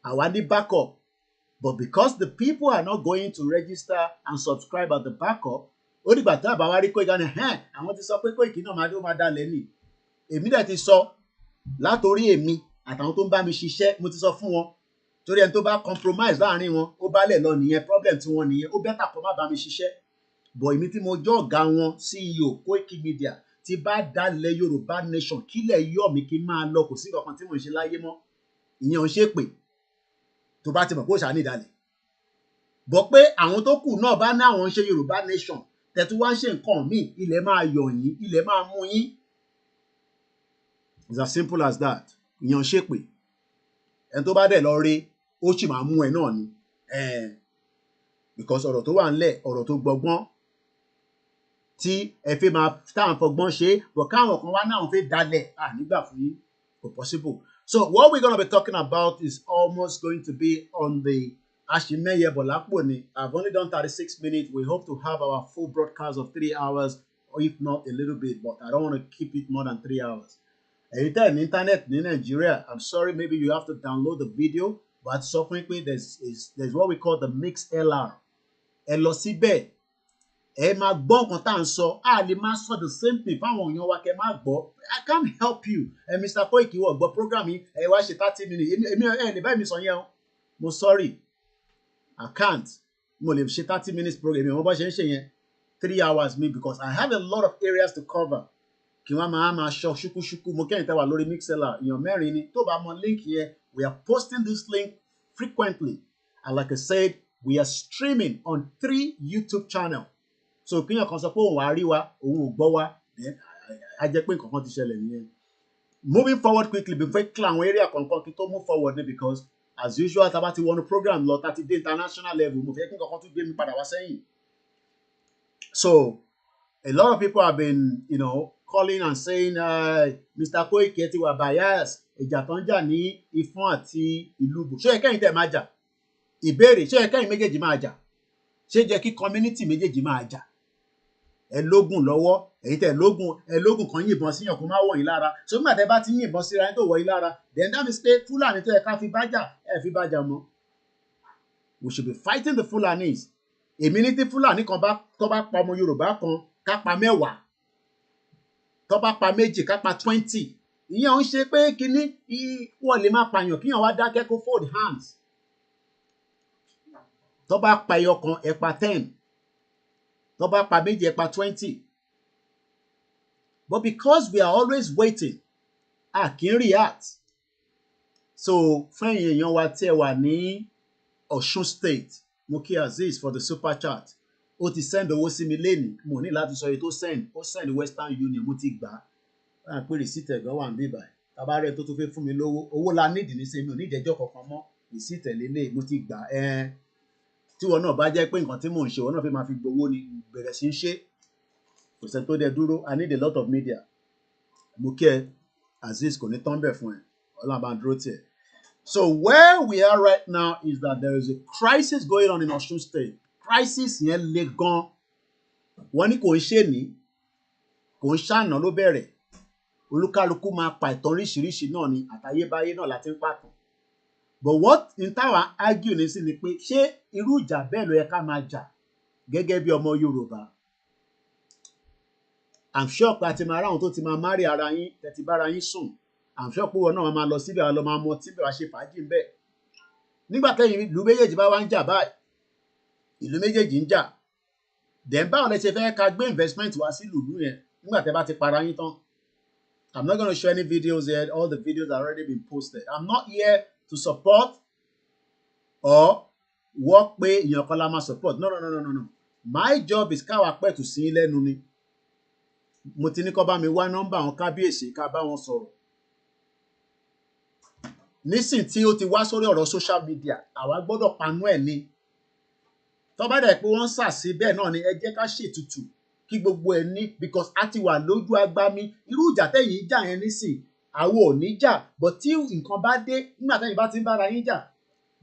Àwa ní backup. But because the people are not going to register and subscribe at the backup, ó dìgbà tí àbá wa rí Koiki ní àwọn ti sọ pé Koiki náà máa dalẹ̀ ni. Èmi dẹ̀ ti sọ látorí èmi àtàwọn tó ń bá mi ṣiṣẹ́ mo ti sọ fún wọn torí ẹni tó bá compromise láàrin wọn ó bá lẹ̀ lọ nìyẹn problem tí wọ́n nìyẹn ó bẹ́tà kó má bá mi ṣiṣẹ́ bọ̀ èmi tí mo jọ́ ọ̀gá wọn CEO Koiki Media ti bá dalẹ̀ Yorùbá Nation kílẹ̀ yọ̀ mí kí n máa lọ kò sí kankan tí mo ń ṣe láyé mọ́ ìyẹn ò ń ṣe pé tó bá ti mọ̀ pé ó ṣàní ìdálẹ̀ bọ̀ pé àwọn tó kù náà bá ní àwọn ń ṣe Yorùbá Nation tẹ̀tú wá ń ṣe nǹkan míì ilẹ̀ máa yọ̀ yín ilẹ̀ máa mú yín. It's as simple as that. Ìyẹn ṣe pé ẹni tó bá dẹ̀ lọ rí ó sì máa mú ẹ náà ni because ọ̀rọ̀ tó wà ńlẹ̀ ọ̀rọ̀ tó gbọgbọ́n tí ẹ fẹ́ máa táwọn fọgbọ́n ṣe bọ̀ káwọn kan wá náà fẹ́ dalẹ̀ nígbà fún yín kò possible. So what we're gonna be talking about is almost going to be on the Ashimeye Bolapo ni. I've only done 36 minutes. We hope to have our full broadcast of 3 hours or if not a little bit, but I don't want to keep it more than 3 hours. Anytime internet in Nigeria, I'm sorry, maybe you have to download the video, but suffering there's what we call the mix LR. Ẹ lọ síbẹ̀, ẹ máa gbọ́ nǹkan tá à ń sọ, a lè máa sọ the same thing fáwọn èèyàn wa kẹ́ máa gbọ́. I can't help you. Mr. Koiki wọ̀ gbọ́ program yìí, ẹ wá ṣe 30 minutes. Èmi ẹ lè bá mi sọ yẹn o. Mo sorry, I can't. Mo lè ṣe 30 minutes program yẹn, mo bá ṣe ń ṣe yẹn 3 hours me because I have a lot of areas to cover. Kí wọ́n máa ṣọ ṣúkúṣúkú mo kẹ́yìn tẹ́wà lórí mixlr èèyàn mẹ́rin ni tó bá mọ link yẹn we are posting this link frequently and like I said we are streaming on 3 YouTube channels so kíyàn kan sọ pé òun wà á rí wa òun ò gbọ́ wa á jẹ́ pé nǹkan kan ti ṣẹlẹ̀ nìyẹn. Moving forward quickly before clear àwọn area kankan kí tó move forward ni because as usual tá bá ti wọnú program lọ tá ti dé international level mo fẹ́ kí nǹkan kan tún gbé mi padà wá sẹ́yìn. So a lot of people have been calling and saying Mr. Koiki ti wà bias ìjà tó ń jà ní Ifọ̀n àti Ìlúbù ṣé ẹ kẹ́yìn tẹ̀ máa jà ìbéèrè ṣé ẹ kẹ́yìn méjèèjì máa jà ṣé jẹ́ kí community méjèèjì máa jà ẹ lógún lọ́wọ́ èyí tẹ̀ lógún kan yìnbọn síyàn kó má wọ̀ yín lára so nígbà tẹ́ bá ti yìnbọn síra yín tó wọ̀ yín lára then that means pé Fúlàní tó yẹ ká fi bá jà ẹ fi bá jà mọ́ We should be fighting the Fulanis. Èmi ní tí Fúlàní kan tó bá pa ọmọ Yorùbá kan ká pa mẹ́wàá, tó bá pa méjì ká pa 20. Ìyẹn ò ń ṣe pé kíní wọ́n lè máa pààyàn kíyàn wá dákẹ́ kó fold hands. Tó bá pa ẹyọ kan ẹ pa 10, tó bá pa méjì ẹ pa 20. But because we are always waiting, a kì í react. So fún ẹ̀yin èèyàn wa tí ẹ wà ní Ọ̀ṣun State, mo kí Azeez for the super chat. Ó ti send owó sí mi lénìí, mo ní láti sọ èyí tó send. Ó send Western Union, mo ti gbà á. Báyà pé receipt ẹ̀gán wà níbí báyìí. Tàbá rẹ̀ tó tún fẹ́ fún mi lówó. Owó la need ní sẹ́mi, ò ní ìjẹ́jọ́ kankan mọ́. Receipt lélẹ̀, mo ti gbà á. Tí wọn náà bá jẹ́ pé nǹkan tí mò ń ṣe, wọn náà fẹ́ máa fi gbowó ni bẹ̀rẹ̀ sí ń ṣe. Kò sẹ́ni tó dẹ dúró. I need a lot of media. Mo kí ẹ, Azeez kò ní tán bẹ̀ fún ẹ. Ọlọ́run bá ń dúró tiẹ̀. So where we are right now is that there is a crisis going on in Osun State. Crisis yẹn le gan. Wọ́n ní kò ń ṣe ní, kò ń ṣàná ló bẹ̀rẹ̀. Olúkálukú máa pa ìtàn oríṣiríṣi náà ni, àtayébáyé náà láti ń pàtàn. But what in táwa argue ní sí ni pé ṣé irú ìjà bẹ́ẹ̀ ló yẹ ká máa jà gẹ́gẹ́ bí ọmọ Yorùbá? I'm sure pé àti máa ráhùn tó ti máa marry ara yín, tẹ̀tí bára yín sùn. I'm sure pé wọn náà máa lọ síbẹ̀, lọ máa mọ tí bẹ̀ wá ṣe fàájì ń bẹ̀. Nígbà tẹ́yìn ìlú méjèèjì bá wá ń jà báyìí, ìlú méjèèjì ń jà. Then báwo lẹ ṣe fẹ́ ká gbé investment wá sí ìlú yẹn nígbà tẹ́ bá ti para yín tán? I'm not going to show any videos here. All the videos have already been posted. I'm not here to support or work pé èèyàn kan la máa support. No. My job is káwa pẹ̀tù sí lẹ́nu ni. Mo ti ní kó bá mi wá nọ́mbà àwọn kábíyèsí ká bá wọn sọ̀rọ̀. Nísìn tí ó ti wá sórí ọ̀rọ̀ social media, àwa gbọ́dọ̀ panú ẹ̀ ni. Tó bá dẹ̀ pé wọ́n sàsí bẹ́ẹ̀ náà ni ẹ jẹ́ ká ṣètùtù kí gbogbo ẹ̀ ní, because a ti wà lójú agbami. Irú ìjà tẹ́yìn jà yẹn nísìn, àwọn ò ní jà, but tí nǹkan bá dé, nígbà tẹ́yìn bá ti ń bára yín jà,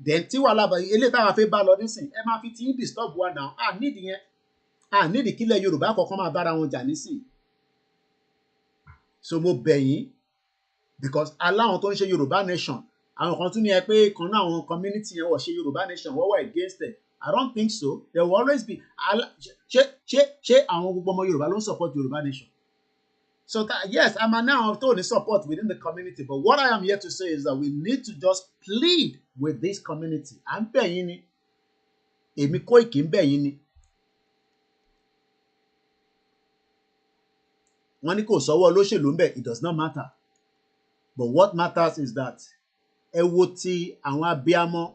then tí wàhálà bá eléyìí táwa fẹ́ bá lọ nísìn, ẹ máa fi tí ń disturb wa náà. À nídìí yẹn, à nídìí kílẹ̀ Yorùbá kọ̀ọ̀kan máa bára wọn jà nísìn. So mo bẹ̀ yín, because aláwọn tó ń ṣe Yorùbá nation, àwọn kan tún ní ẹ pé kan náà àwọn community yẹn wọ̀ ṣe Yorùbá nation, wọ́n wà against it. I don't think so. There will always be. Ṣé àwọn gbogbo ọmọ Yorùbá ló ń support Yorùbá nation? So that, yes, I'm now told the support within the community. But what I am here to say is that we need to just plead with this community. À ń bẹ̀ yín ni. Èmi Koiki ń bẹ̀ yín ni. Wọ́n ní kò sọ́wọ́ olóṣèlú ń bẹ̀. It does not matter. But what matters is that ẹ wo ti àwọn abiyamọ,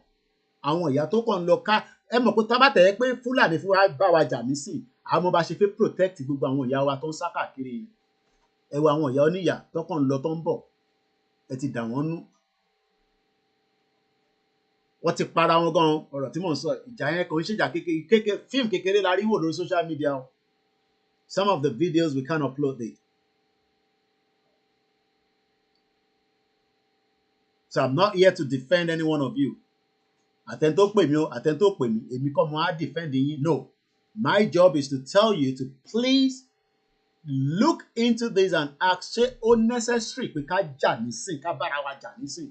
àwọn ìyá tó kàn ń lọ ká. Ẹ mọ̀ pé tá bá tẹ̀ ẹ́ pé Fúlàní fún wa bá wa jà nísìn, àwọn bá ṣe fẹ́ protect gbogbo àwọn ìyá wa tó ń sá káàkiri yìí. Ẹ wo àwọn ìyá oníyà tó kàn ń lọ tó ń bọ̀. Ẹ ti dà wọ́n nú. Wọ́n ti para wọn gan. Ọ̀rọ̀ tí mò ń sọ, ìjà yẹn kò ń ṣèjà kékeré, fíìmù kékeré la rí wò lórí social media. Some of the videos we can upload it. So I'm not here to defend any one of you. Àtẹn tó pè mí o, àtẹn tó pè mí, èmi kọ́ mo á defend yín. No. My job is to tell you to please look into this and ask, ṣé ó necessary pé ká jà nísìn, ká bára wa jà nísìn?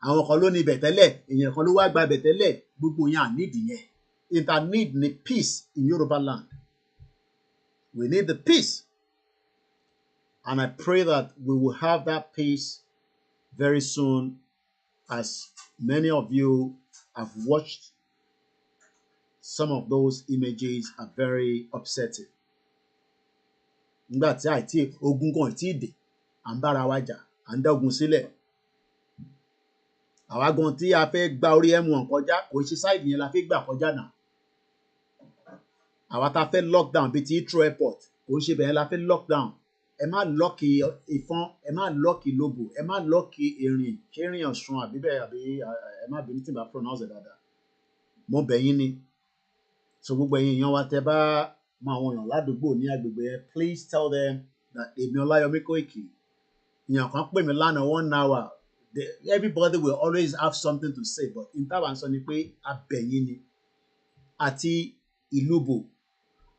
Àwọn kan ló ní ibẹ̀ tẹ́lẹ̀, èèyàn kan ló wá gba ibẹ̀ tẹ́lẹ̀, gbogbo yẹn à need yẹn. Inter need ni peace in Yoruba land. We need the peace. And I pray that we will have that peace very soon, as many of you have watched. Some of those images are very upsetting. Nígbà tí àìtí ogun kan tí dé, à ń bára wa jà, à ń dá ogun sílẹ̀. Àwa gan tí a fẹ́ gba orí M1 kọjá, kò ṣe side yẹn la fẹ́ gbà kọjá náà. Àwa tá fẹ́ lockdown bíi ti Heathrow airport, kò ṣe bẹ́ẹ̀ la fẹ́ lockdown. Ẹ má lọ́ọ̀kì Ìfọ̀n, ẹ má lọ́ọ̀kì Lóbò, ẹ má lọ́ọ̀kì Ìrìn, ṣé Ìrìn Ọ̀ṣun àbí bẹ́ẹ̀ àbí ẹ má bínú tí n bá pronounce dáadáa. Mo bẹ̀ yín ni. So gbogbo ẹ̀yin èèyàn wa tẹ́ bá mọ àwọn èèyàn ládùúgbò ní agbègbè yẹn, please tell them that èmi Ọláyọmí Koiki. Èèyàn kan pè mí lánàá 1 hour. Everybody will always have something to say, but in táwa ń sọ ni pé a bẹ̀ yín ni. Àti Ìlúbò,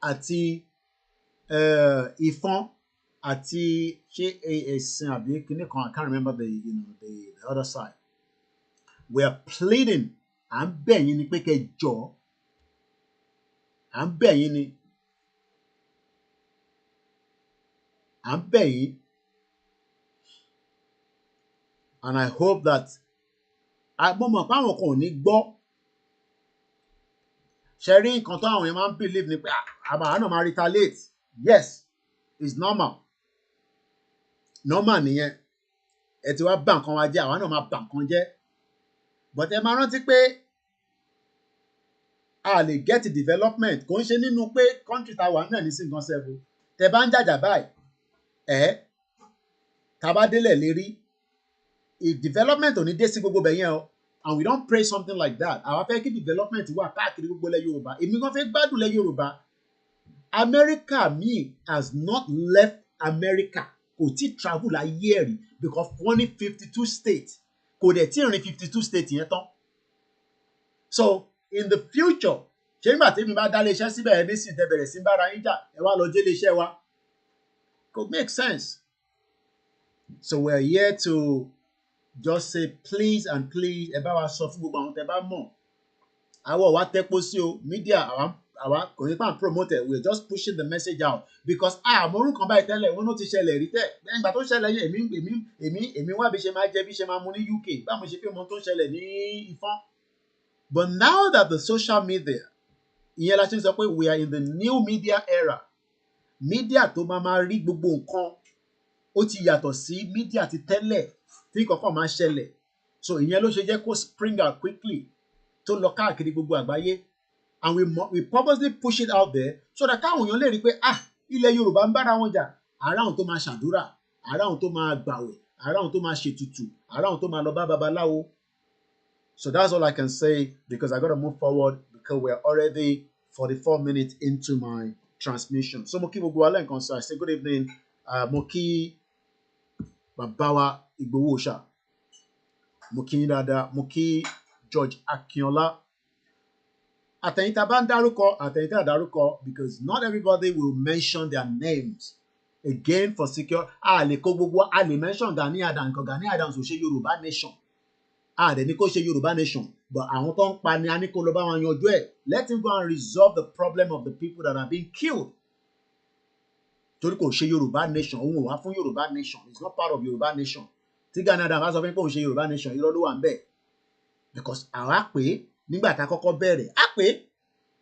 àti Ìfọ̀n, àti ṣé ẹ̀sìn àbí kíní kan, I can't remember the other side. we are pleading. À ń bẹ̀ yín ni pé kẹ́ jọ̀ọ́. À ń bẹ̀ yín ni. À ń bẹ̀ yín. And I hope that mo mọ̀ pé àwọn kan ò ní gbọ́. Ṣé rí nǹkan tó àwọn yẹn máa ń believe ni pé àwa náà máa retaliate. Yes, it's normal. Normal nìyẹn. Ẹ ti wá bà nǹkan wa jẹ́, àwa náà máa bà nǹkan jẹ́. But ẹ máa rántí pé a lè get development kò ń ṣe nínú pé country ta wà náà ní sí nǹkan sẹ́fù. Tẹ bá ń jàjà báyìí, tá bá délẹ̀ lérí, development ò ní dé sí gbogbo bẹ̀yẹn o. And we don't pray something like that. Àwa fẹ́ kí development wà káàkiri gbogbo ilẹ̀ Yorùbá. Èmi kan fẹ́ gbádùn ilẹ̀ Yorùbá. America mi has not left America. Kò tí travel ayé ẹ̀rí because wọ́n ní 52 states. Kò dẹ̀ tí rìn 52 states yẹn tán. So in the future, ṣé nígbà tí mi bá dá iléeṣẹ́ síbẹ̀ ẹ̀ nísìnyí tẹ́ bẹ̀rẹ̀ sí bára yín jà ẹ wá lọ jẹ́ iléeṣẹ́ wa. Could make sense. So we're here to just say please and please ẹ bá wa sọ fún gbogbo àwọn tẹ́ bá mọ̀. Àwọ̀ wa tẹ́pọ̀ sí o media àwa kò ní pa promote it. We're just pushing the message out because àmọ́ orúkọ báyìí tẹ́lẹ̀ wọ́n ló ti ṣẹlẹ̀ rí tẹ́ nígbà tó ṣẹlẹ̀ yẹn èmi wá bí ṣe máa jẹ bí ṣe máa mu ní UK báwo ṣe fi mọ tó ń ṣẹlẹ̀ ní Ifọ̀n. But now that the social media ìyẹn la ṣe ń sọ pé we are in the new media era. Media tó máa rí gbogbo nǹkan ó ti yàtọ̀ sí media ti tẹ́lẹ̀ tí kọ̀ọ̀kan máa ṣẹlẹ̀. So ìyẹn ló ṣe jẹ́ kó spring out quickly tó lọ káàkiri gbogbo àgbáyé. And we purposely push it out there so that káwọn èèyàn lè rí i pé ilẹ̀ Yorùbá ń bára wọn jà. Àrà àwọn tó máa ṣàdúrà, àrà àwọn tó máa gbàwẹ̀, àrà àwọn tó máa ṣètùtù, àrà àwọn tó máa lọ bá babaláwo. So that's all I can say because I got to move forward because we're already 44 minutes into my transmission. So mo kí gbogbo wa lẹ́ẹ̀kan sọ I say good evening. Mo kí bàbá wa Ìgbòho Òòṣà. Mo kí yín dáadáa. Mo kí George Akínọlá. Àtẹ̀yìn tá bá ń dárúkọ, àtẹ̀yìn tá dárúkọ because not everybody will mention their names. Again for secure, a lè kó gbogbo a lè mention Gani Adams because Gani Adams ò ṣe Yorùbá nation. A dẹ̀ ní kó ṣe Yorùbá nation but àwọn tó ń pa ni a ní kó lọ bá wọn yanjú ẹ̀. Let him go and resolve the problem of the people that are being killed. Torí kò ṣe Yorùbá nation, òun ò wá fún Yorùbá nation. It's not part of Yorùbá nation. Tí Gani Adams bá sọ fún pé òun ṣe Yorùbá nation, irọ́ ló wà ń bẹ̀. Because àwa pé nígbà tá a kọ́kọ́ bẹ̀rẹ̀, á pé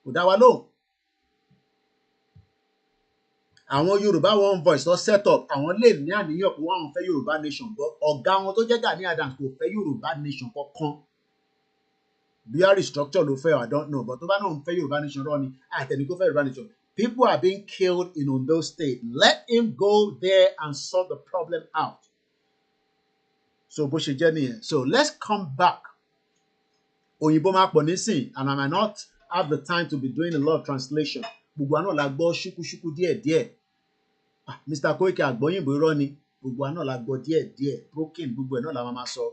kò dá wa lóhùn. Àwọn Yorùbá One Voice lọ set up, àwọn lè ní àníyàn pé wọ́n fẹ́ Yorùbá nation but ọ̀gá wọn tó jẹ́ Gani Adams kò fẹ́ Yorùbá nation kankan. Bí a restructure ló fẹ́ I don't know but tó bá náà ń fẹ́ Yorùbá nation rọ́ ni àtẹ̀ní kó fẹ́ Yorùbá nation. People are being killed in Ondo State. Let him go there and sort the problem out. So bó ṣe jẹ́ nìyẹn. So let's come back. Òyìnbó máa pọ̀ nísìn and I might not have the time to be doing a lot of translation. Gbogbo àná la gbọ́ ṣúkúṣúkú díẹ̀díẹ̀. Mr. Koiki àgbọ́yìnbó irọ́ ni. Gbogbo àná la gbọ́ díẹ̀díẹ̀. Broken gbogbo ẹ̀ náà la máa sọ.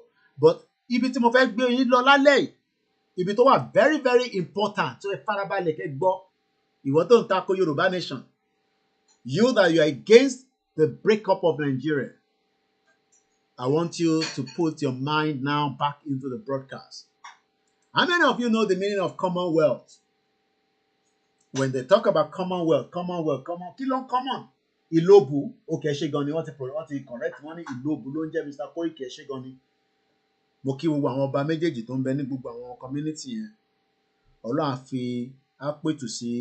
But ibi tí mo fẹ́ gbé yín lọ lálẹ́ yìí, ibi tó wà very very important tó ẹ farabalẹ̀ kẹ́ gbọ́. Ìwọ tó ń tako Yorùbá nation. You that you are against the breakup of Nigeria. I want you to put your mind now back into the broadcast. How many of you know the meaning of Commonwealth? When they talk about Commonwealth, kí ló ń common? Ìlóbù, okay, ṣé gan ni wọ́n ti correct wọ́n ní Ìlóbù ló ń jẹ́ Mr. Koiki ṣé gan ni. Mo kí gbogbo àwọn ọba méjèèjì tó ń bẹ ní gbogbo àwọn community yẹn. Ọlọ́run á fi á pètù sí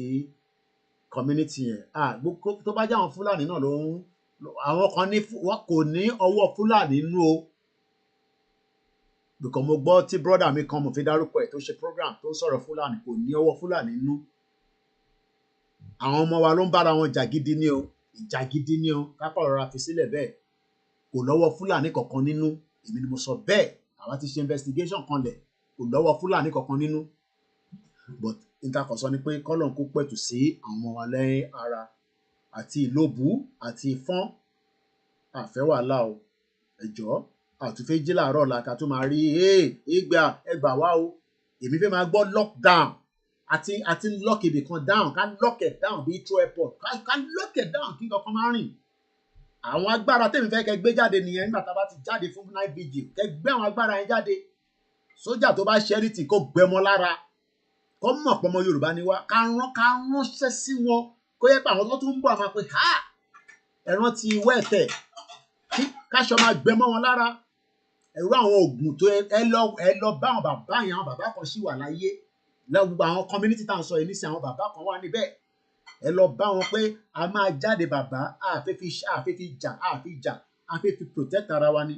community yẹn. Tó bá jẹ́ àwọn Fúlàní náà àwọn kan ní wọn kò ní ọwọ́ Fúlàní nínú o. Because mo gbọ́ tí brother mi kan mo fi dárúkọ ẹ̀ tó ṣe program tó ń sọ̀rọ̀ Fúlàní kò ní ọwọ́ Fúlàní nínú. Àwọn ọmọ wa ló ń bára wọn jà gidi ni o. Ìjà gidi ni o. Kápá ọ̀rọ̀ fi sílẹ̀ bẹ́ẹ̀. Kò lọ́wọ́ Fúlàní kankan nínú. Èmi ni mo sọ bẹ́ẹ̀. Àwa ti ṣe investigation kan lẹ̀. Kò lọ́wọ́ Fúlàní kankan nínú. But ìtakọ̀sọ ni pé kọ́lọ̀ kó pẹ̀tù sí àwọn ọmọ wa lẹ́yìn ara àti Ìlóbù àti Ìfọ̀n. Àfẹ́ wàhálà o. Ẹ jọ̀ọ́ àtúnfẹ́ jí láàárọ̀ ọ̀la ká tó máa rí ẹgbà wá o. Èmi fẹ́ máa gbọ́ lockdown àti lock ibì kan down ká lock it down bí Heathrow airport ká lock it down kí kankan máa rìn. Àwọn agbára tèmi fẹ́ kẹ́ gbé jáde nìyẹn nígbà tá a bá ti jáde fún night vigil kẹ́ gbé àwọn agbára yẹn jáde. sójà tó bá ṣẹ́rí tí kò gbẹmọ lára kó mọ̀ pé ọmọ Yorùbá ni wá ká ránṣẹ́ sí wọn kó yẹ pé àwọn tó tún ń bọ̀ àmọ́ pé ha ẹ̀ràn ti wẹ́ẹ̀tẹ̀ kí káṣọ máa gbẹmọ wọn lára ẹ̀rọ àwọn oògùn tó ẹ lọ bá àwọn bàbá yẹn àwọn bàbá kan sì wà láyé gbogbo àwọn community tá à ń sọ yìí nísìnyí àwọn bàbá kan wà níbẹ̀ ẹ lọ bá wọn pé a máa jáde bàbá àfẹ́ fi jà àfẹ́ fi protect ara wa ni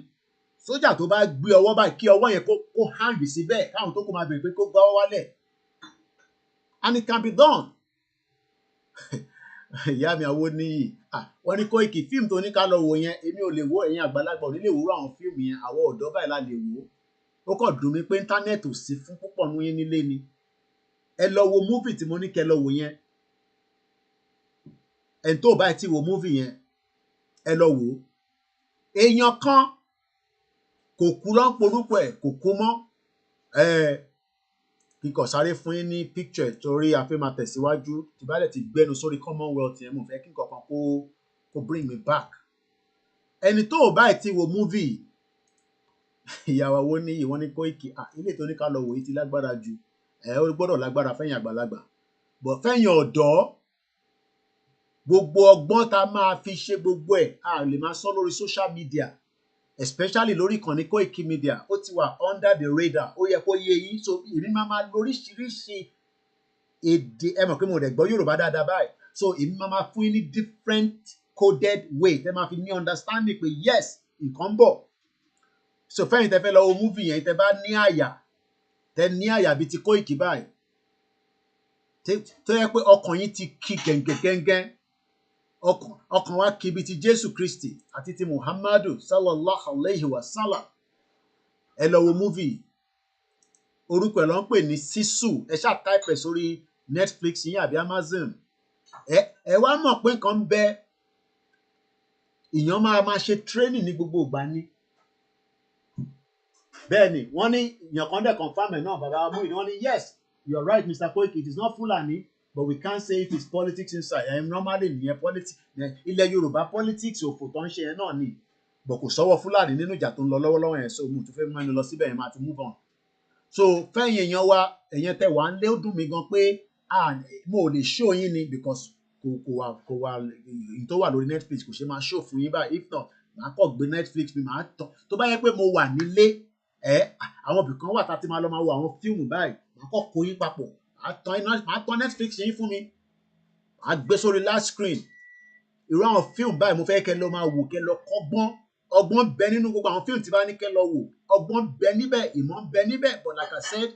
sójà tó bá gbé ọwọ́ báyìí kí ọwọ́ yẹn kó hang síbẹ̀ káwọn tó kó máa bèrè pé kó gbá ọwọ́ wálẹ̀ and it can be done ìyá mi àwo níyì wọ́n ní Koiki fíìmù tó ní ká lọ wò yẹn èmi ò lè wo ẹ̀yin àgbàlagbà ò ní lè wúrọ̀ àwọn fíìmù yẹn àwọn ọ̀dọ́ báyìí la lè wò ó kàn dùn mí pé íńtánẹ́ẹ̀tì ò sí fún púpọ̀ nú yín nílé ni ẹ lọ wo múfì tí mo ní kẹ́ lọ wò yẹn ẹ̀ tó báyìí ti wo múfì yẹn ẹ lọ wò ó èèyàn kan kò kú lọ́n porúkọ ẹ̀ kò kú mọ́ kíkọ̀ sáré fún yín ní picture torí a fẹ́ máa tẹ̀síwájú tí bá dẹ̀ ti gbẹ́nu sórí Commonwealth yẹn mo fẹ́ kí nǹkan kan kó bring me back ẹni tó ò báyìí ti wo movie ìyàwó wo ní ìwọ́n ní Koiki ilé tó ní ká lọ wò yìí ti lágbára ju ó gbọ́dọ̀ lágbára fẹ́yìn àgbàlagbà bọ̀ fẹ́yìn ọ̀dọ́ gbogbo ọgbọ́n tá a máa fi ṣe gbogbo ẹ̀ a lè máa sọ lórí social media especially lórí ìkànnì Koiki Media ó ti wà under the radar ó yẹ kó yé yín so èmi máa lóríṣiríṣi èdè ẹ mọ̀ pé mo rẹ̀ gbọ́ Yorùbá dáadáa báyìí so èmi máa fún yín ní different coded way tẹ́ máa fi ní understanding pé yes nǹkan bọ̀ so fẹ́yìn tẹ́ fẹ́ lọ wo movie yẹn tẹ́ bá ní àyà bíi ti Koiki báyìí tó yẹ pé ọkàn yín ti kí gẹ̀ǹgẹ̀gẹ̀ǹgẹ̀ ọkàn wa kí bíi ti Jésù Kristi àti ti Muhammadu sallallahu alayhi wa sallam ẹ lọ wo movie orúkọ ẹ̀ ló ń pè ní Sisu ẹ ṣáà type ẹ̀ sórí Netflix yín àbí Amazon ẹ wá mọ̀ pé nǹkan ń bẹ ìyàn máa ṣe training ní gbogbo ìgbà ni bẹ́ẹ̀ ni wọ́n ní ìyàn kan dẹ̀ confam ẹ̀ náà bàbá wa mú ìdí wọ́n ní yes you are right Mr. Koiki it is not Fulani but we can't say if it's politics inside normally nìyẹn politics ilẹ̀ Yorùbá politics òfò tó ń ṣe yẹn náà ni but kò sọ́wọ́ Fúlàní nínú ìjà tó ń lọ lọ́wọ́lọ́wọ́ yẹn so mo tún fẹ́ mẹ́nu lọ síbẹ̀ yẹn máa ti move on so fẹ́yìn èèyàn wa èèyàn tẹ wà ń lé ó dùn mí gan pé mo ò lè show yín ni because kò wà èyí tó wà lórí Netflix kò ṣe máa show fún yín báyìí if not màá kọ́ gbé Netflix mi màá tán tó bá yẹ pé mo wà nílé àwọn ibìkan wà tá a ti máa lọ máa wo àwọn fíìmù báyìí màá kọ́ kó yín papọ̀ màá tán Netflix yín fún mi màá gbé sórí large screen irú àwọn fíìmù báyìí mo fẹ́ kẹ́ lọ máa wò kẹ́ lọ kọ́gbọ́n ọgbọ́n bẹ nínú gbogbo àwọn fíìmù tí bá ní kẹ́ lọ wò ọgbọ́n bẹ níbẹ̀ ìmọ̀ bẹ níbẹ̀ but like I said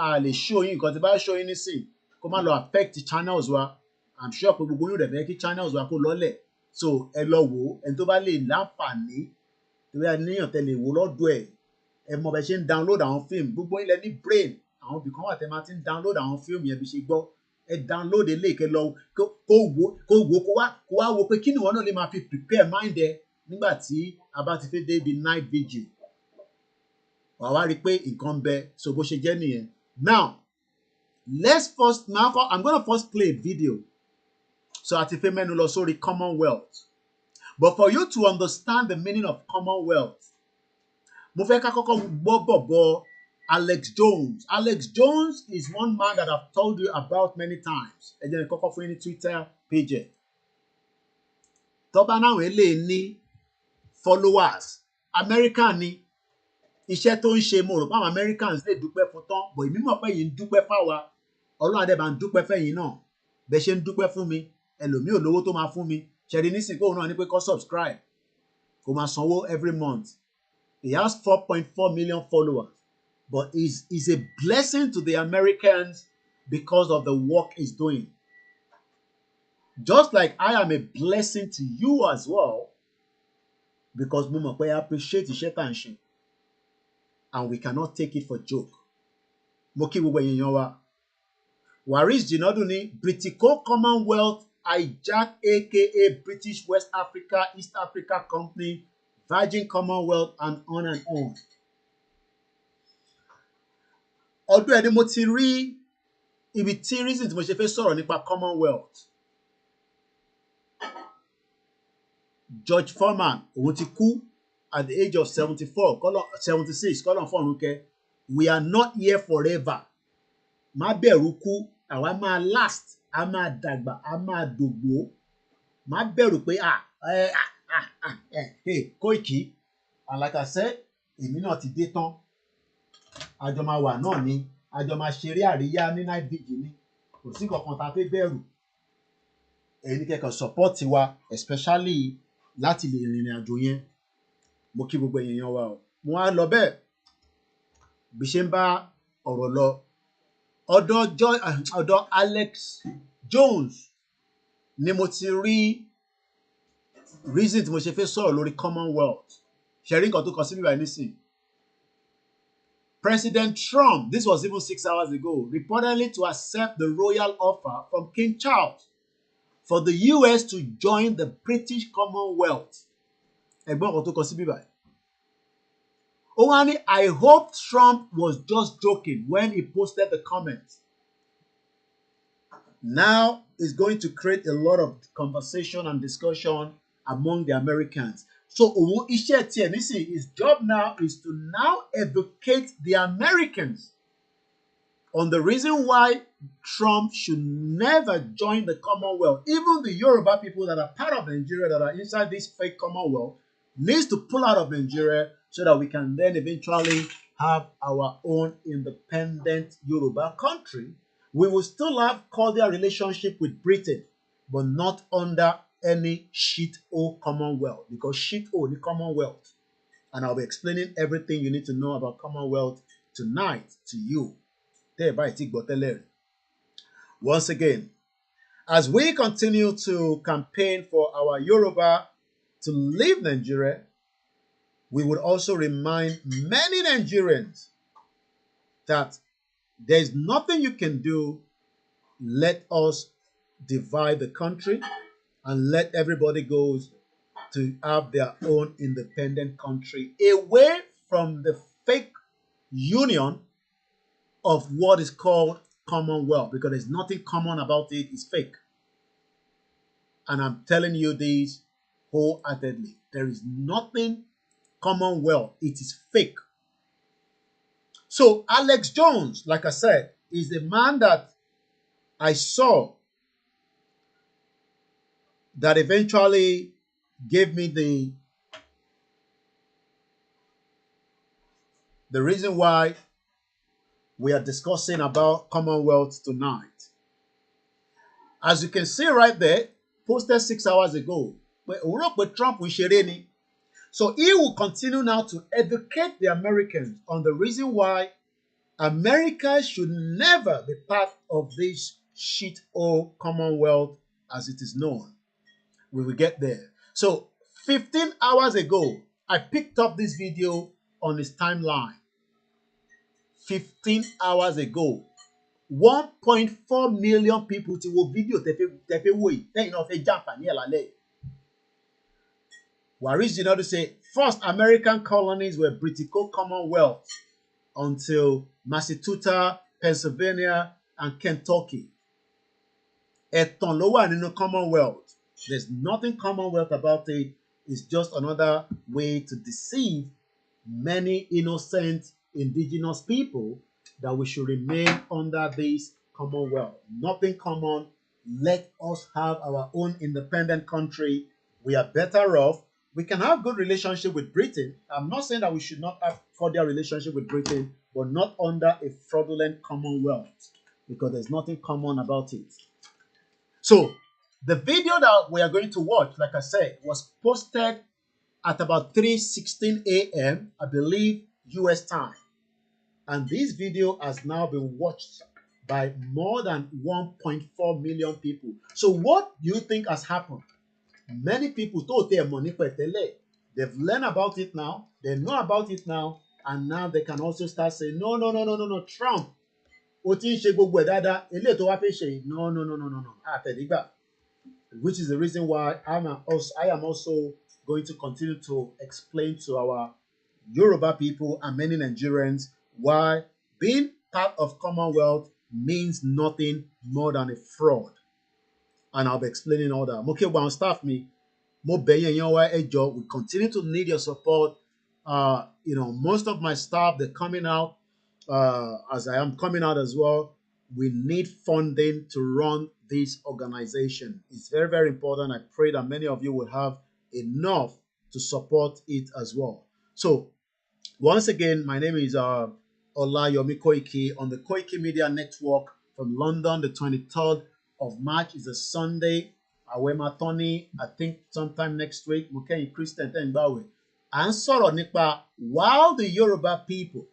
a lè show yín nǹkan tí bá show yín nísìn kó má lọ affect channels wa I'm sure pé gbogbo yín rẹ̀ fẹ́ kí channels wa kó lọ́lẹ̀ so ẹ lọ wò ó ẹni tó bá lè láǹfààní torí àníyàn tẹ lè wò lọ́dọ̀ ẹ mọ̀ bẹ́ ṣe ń download àwọn fíìmù gbogbo ilẹ̀ ní brain àwọn ibìkan wà tẹ́ máa ti ń download àwọn fíìmù yẹn bí ṣe gbọ́ ẹ download eléyìí kẹ́ lọ kó wá wo pé kí ni wọn náà lè máa fi prepare mind ẹ nígbà tí a bá ti fẹ́ dé ibi night vigil wà wá rí i pé nǹkan bẹ so bó ṣe jẹ́ nìyẹn now let's first I'm gonna first play a video so àti fẹ́ mẹ́nu lọ sórí Commonwealth but for you to understand the meaning of Commonwealth mo fẹ́ ká kọ́kọ́ gbọ́ bọ̀bọ̀ Alex Jones is one man that I've told you about many times ẹ jẹ́ ní kọ́kọ́ fún yín ní Twitter page ẹ̀ tọ́ba náà eléyìí ní followers American ni iṣẹ́ tó ń ṣe mo rò pé àwọn Americans lè dúpẹ́ fún tán bọ̀ èmi mọ̀ pé yìí ń dúpẹ́ fáwa Ọlọ́run àdẹ́bà ń dúpẹ́ fẹ́yìn náà bẹ́ẹ̀ ṣe ń dúpẹ́ fún mi ẹlòmíì ò lówó tó máa fún mi ṣẹ̀rí nísìnyí kóun náà ní pé kó subscribe kó máa sanwó every month he has 4.4 million followers but is a blessing to the Americans because of the work he's doing just like I am a blessing to you as well because mo mọ̀ pé I appreciate iṣẹ́ tá à ń ṣe and we cannot take it for joke mo kí gbogbo èèyàn wa Waris Jinadu ní Britico Commonwealth hijack aka British West Africa East Africa Company Virgin Commonwealth and on ọdún ẹni mo ti rí ibi tí reason tí mo ṣe fẹ́ sọ̀rọ̀ nípa Commonwealth George Foreman òun ti kú at the age of 76 kọ́lọ̀ fọ́ọ̀rùn kẹ́ We are not here forever. Má bẹ̀rù kú, àwa máa last, a máa dàgbà, a máa dògbò. Má bẹ̀rù pé Koiki. And like I said, èmi náà ti dé tán. Àjọ máa wà náà ni, àjọ máa ṣeré àríyá ní night vigil ni. Kò sí kankan tá a fẹ́ bẹ̀rù. Èyí ni kẹ́kọ̀ọ́ support wa, especially láti lè rìnrìn àjò yẹn. Mo kí gbogbo èèyàn wa o. Mo á lọ bẹ́ẹ̀ bí ṣe ń bá ọ̀rọ̀ lọ. Ọ̀dọ̀ Alex Jones ni mo ti rí reason tí mo ṣe fẹ́ sọ̀rọ̀ lórí Commonwealth. Ṣe rí nǹkan tó kọ sí bíbá nísìn. President Trump, this was even 6 hours ago, reportedly to accept the royal offer from King Charles for the US to join the British Commonwealth. Ẹ̀gbọ́n nǹkan tó kọ sí bíbá. Ó wá ní, I hope Trump was just joking when he posted the comment. Now it's going to create a lot of conversation and discussion among the Americans. So òun iṣẹ́ tiẹ̀ nísìnyí, his job now is to now educate the Americans on the reason why Trump should never join the Commonwealth. Even the Yoruba people that are part of Nigeria that are inside this fake Commonwealth needs to pull out of Nigeria so that we can then eventually have our own independent Yoruba country. We will still have cordial relationship with Britain, but not under any shit-o Commonwealth, because shit-o the Commonwealth. And I'll be explaining everything you need to know about Commonwealth tonight to you. Once again, as we continue to campaign for our Yoruba to leave Nigeria, we would also remind many Nigerians that there's nothing you can do. Let us divide the country and let everybody go to have their own independent country away from the fake union of what is called Commonwealth, because there's nothing common about it. It's fake. And I'm telling you this wholeheartedly. There is nothing Commonwealth. It is fake. So Alex Jones, like I said, is the man that I saw that eventually gave me the reason why we are discussing about Commonwealth tonight. As you can see right there, posted 6 hours ago, with Trump with Shereni. So he will continue now to educate the Americans on the reason why America should never be part of this shit-o Commonwealth as it is known. We will get there. So 15 hours ago, I picked up this video on his timeline. 15 hours ago, 1.4 million people ti wo video tefe wo yi tẹ́yìn náà fẹ́ jàǹfààní ẹ̀ lálẹ́. Waris did not say first American colonies were British Commonwealth until Massachusetts, Pennsylvania, and Kentucky. Ẹ̀tàn ló wà nínú Commonwealth. There's nothing Commonwealth about it. It's just another way to deceive many innocent indigenous people that we should remain under this Commonwealth. Nothing common. Let us have our own independent country. We are better off. We can have good relationship with Britain. I'm not saying that we should not have cordial relationship with Britain, but not under a fraudulent Commonwealth, because there's nothing common about it. So the video that we are going to watch, like I said, was posted at about 3:16 a.m., I believe, US time. And this video has now been watched by more than 1.4 million people. So what do you think has happened? Many people thought they money per tele. They've learned about it now. They know about it now. And now they can also start saying, no, Trump. No. Which is the reason why I am also going to continue to explain to our Yoruba people and many Nigerians why being part of Commonwealth means nothing more than a fraud. And I'll be explaining all that. Okay, well, staff me. We continue to need your support. Most of my staff, they're coming out as I am coming out as well, we need funding to run this organization. It's very, very important. I pray that many of you will have enough to support it as well. So, once again, my name is Olayomi Koiki on the Koiki Media Network from London. The 23rd of March is a Sunday. Awema Tony, I think sometime next week. Mukeyi Christian Tengbawe. And sọ̀rọ̀ nípa while the Yoruba people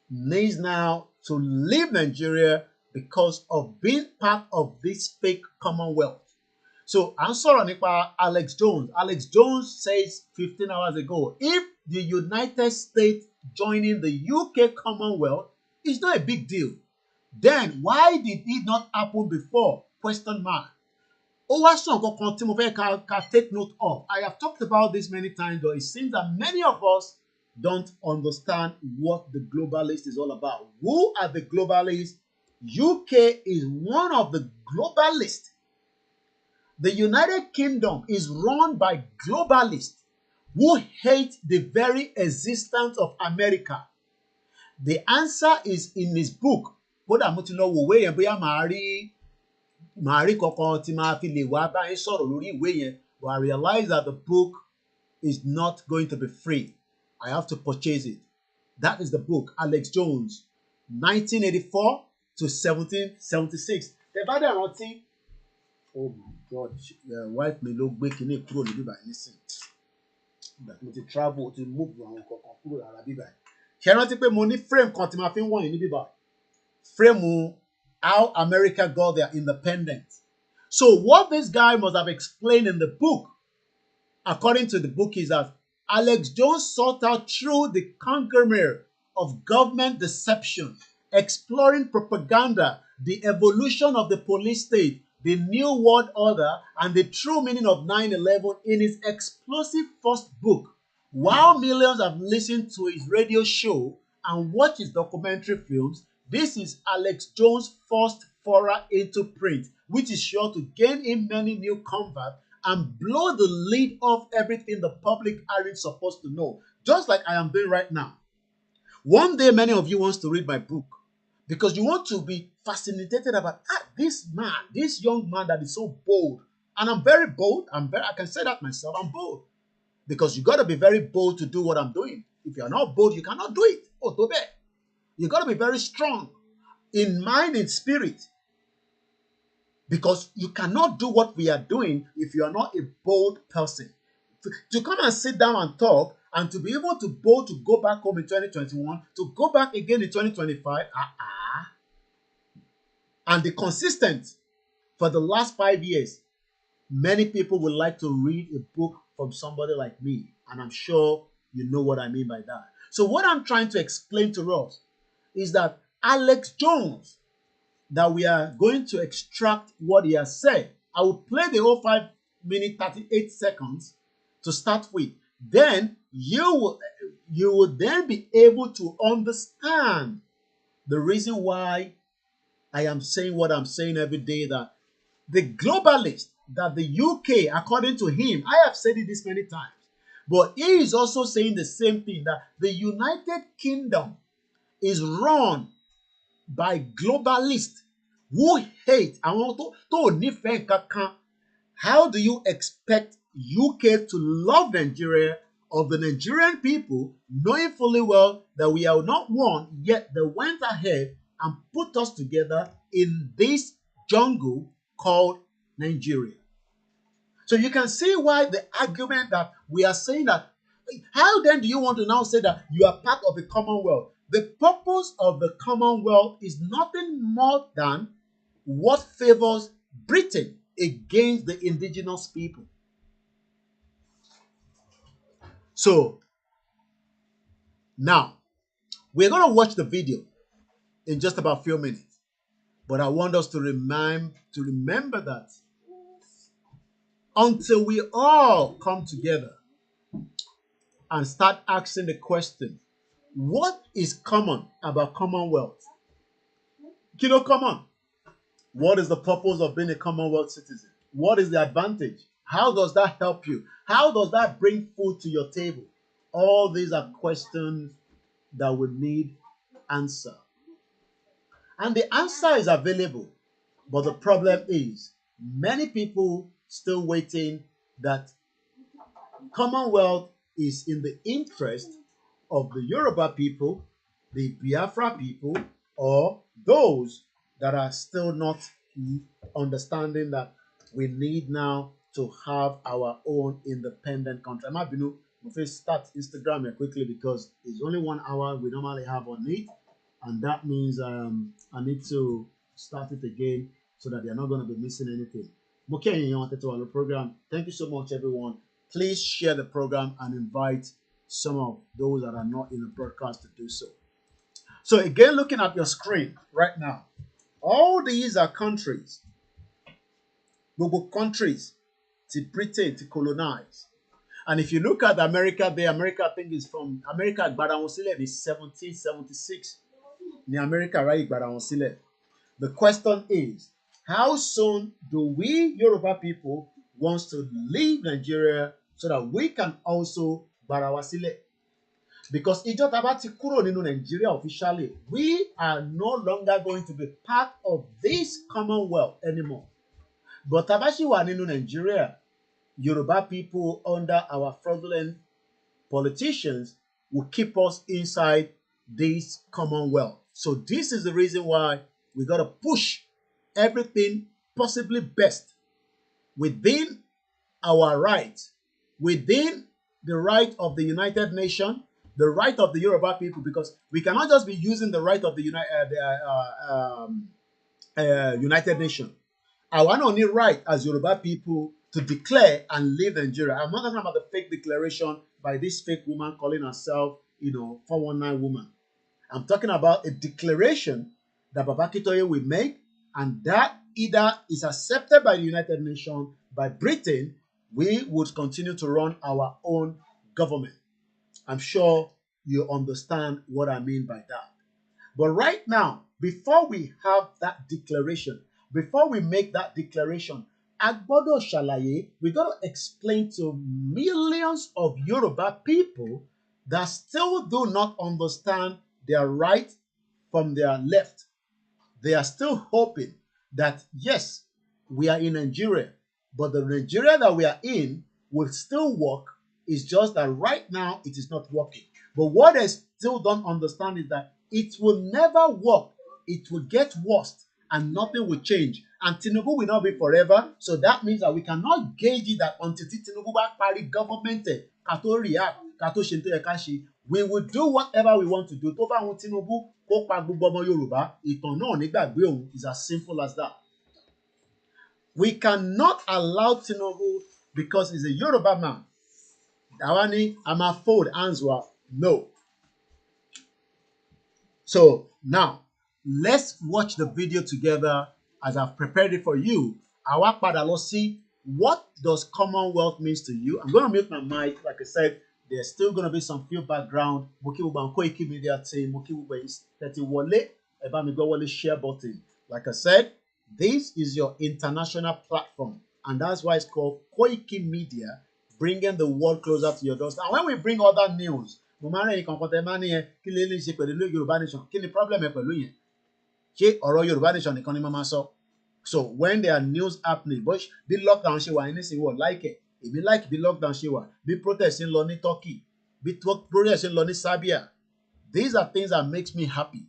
needs now to leave Nigeria because of being part of this fake Commonwealth. So, I'm sorry nípa Alex Jones. Alex Jones says 15 hours ago, if the United States joining the UK Commonwealth is not a big deal, then why did it not happen before? Question mark. Ó wá sọ nǹkan kan tí mo fẹ́ ká take note of. I have talked about this many times, but it seems that many of us don't understand what the globalist is all about. Who are the globalists? UK is one of the globalists. The United Kingdom is run by globalists who hate the very existence of America. The answer is in his book. Kódà mo ti lọ wo ìwé yẹn bóyá màá rí kankan tí màá fi lè wá báyìí sọ̀rọ̀ lórí ìwé yẹn, but I realize that the book is not going to be free. I have to purchase it. That is the book, Alex Jones, 1984 to 1776. Tẹ́ bá dẹ̀ rántí, oh my God, wife mi ló gbé kinní kúrò ní bíbá nísìn. Ìgbà tí mo ti travel, ti move àwọn kankan kúrò lára bíbá. Ṣé rántí pé mo ní frame kan tí màá fi ń wọ̀nyí ní bíbá? Frame how America got their independence. So what this guy must have explained in the book, according to the book, is that Alex Jones sought out through the conglomerate of government deception, exploring propaganda, the evolution of the police state, the New World Order, and the true meaning of 9/11 in his explosive first book. While millions have listened to his radio show and watched his documentary films, this is Alex Jones' first foray into print, which is sure to gain him many new converts and blow the lid off everything the public aren't supposed to know, just like I am doing right now. One day, many of you want to read my book because you want to be fascinated about this man, this young man that is so bold. And I'm very bold. I can say that myself. I'm bold. Because you got to be very bold to do what I'm doing. If you're not bold, you cannot do it. Oh, Tobe. You got to be very strong in mind and spirit. Because you cannot do what we are doing if you are not a bold person. To come and sit down and talk and to be able to bold to go back home in 2021, to go back again in 2025, and the consistent for the last 5 years, many people would like to read a book from somebody like me. And I'm sure you know what I mean by that. So what I'm trying to explain to us is that Alex Jones, that we are going to extract what he has said. I will play the whole 5 minutes 38 seconds to start with. Then you will then be able to understand the reason why I am saying what I'm saying every day, that the globalist, that the UK, according to him, I have said it this many times, but he is also saying the same thing, that the United Kingdom is run by globalists who hate àwọn tó nífẹ̀ẹ́ kankan. How do you expect UK to love Nigeria, of the Nigerian people, knowing fully well that we are not one, yet they went ahead and put us together in this jungle called Nigeria? So you can see why the argument that we are saying that, how then do you want to now say that you are part of the Commonwealth? The purpose of the Commonwealth is nothing more than what favors Britain against the indigenous people. So now we're going to watch the video in just about a few minutes, but I want us to remember that until we all come together and start asking the question, what is common about Commonwealth? Kilo common. What is the purpose of being a Commonwealth citizen? What is the advantage? How does that help you? How does that bring food to your table? All these are questions that we need answer. And the answer is available. But the problem is, many people still waiting that Commonwealth is in the interest of the Yoruba people, the Biafra people, or those that are still not understanding that we need now to have our own independent country. I'm happy to start Instagram here quickly because it's only 1 hour we normally have on it, and that means I need to start it again so that they're not going to be missing anything. Program. Thank you so much, everyone. Please share the program and invite some of those that are not in the broadcast to do so. So again, looking at your screen right now, all these are countries, global countries, to Britain to colonize. And if you look at America there, America I think is from America, Gbadawonsile is 1776. In America, right, Gbadawonsile. The question is, how soon do we Yoruba people want to leave Nigeria so that we can also Gbadawonsile? Because Ijo Tabati Kuro nínú Nigeria officially, we are no longer going to be part of this Commonwealth anymore. But Tabashi wa nínú Nigeria, Yoruba people under our fraudulent politicians will keep us inside this Commonwealth. So this is the reason why we got to push everything possibly best within our rights, within the right of the United Nations, the right of the Yoruba people, because we cannot just be using the right of the United Nations. I want only right as Yoruba people to declare and leave Nigeria. I'm not talking about the fake declaration by this fake woman calling herself, 419 woman. I'm talking about a declaration that Baba Akintoye will make, and that either is accepted by the United Nations, by Britain, we would continue to run our own government. I'm sure you understand what I mean by that. But right now, before we have that declaration, before we make that declaration, Agbodo Shalaye, we got to explain to millions of Yoruba people that still do not understand their right from their left. They are still hoping that, yes, we are in Nigeria, but the Nigeria that we are in will still work. It's just that right now it is not working. But what they still don't understand is that it will never work. It will get worse and nothing will change. And Tinubu will not be forever. So that means that we cannot gauge it that until Tinubu back party government, kato react, kato shinte ekashi, we will do whatever we want to do. Tó bá wọn Tinubu kó pa gbogbo ọmọ Yorùbá, ìtàn náà nígbàgbé òun is as simple as that. We cannot allow Tinubu because he's a Yoruba man. Dawani, I'm a fold answer. No. So now, let's watch the video together as I've prepared it for you. Àwa padà lọ sí, what does Commonwealth means to you? I'm going to mute my mic. Like I said, there's still going to be some few background. Mo kí gbogbo àwọn Koiki Media team, mo kí gbogbo yín tẹ́tí wọlé, ẹ bá mi gbọ́ wọlé share button. Like I said, this is your international platform, and that's why it's called Koiki Media, bringing the world closer to your doorstep. And when we bring other news, mo máa ń rẹ̀ nǹkan kan tẹ́ máa ní yẹn kí lè ṣe pẹ̀lú Yorùbá Nation, kí ni problem ẹ pẹ̀lú yẹn? Ṣé ọ̀rọ̀ Yorùbá Nation nìkan ni mo máa sọ? So when there are news happening, but bí lockdown ṣe wà ní nísìnyí wọ̀ láìkẹ̀, èmi like bí lockdown ṣe wà, bí protest ń lọ ní Turkey, bí protest ń lọ ní Serbia. These are things that makes me happy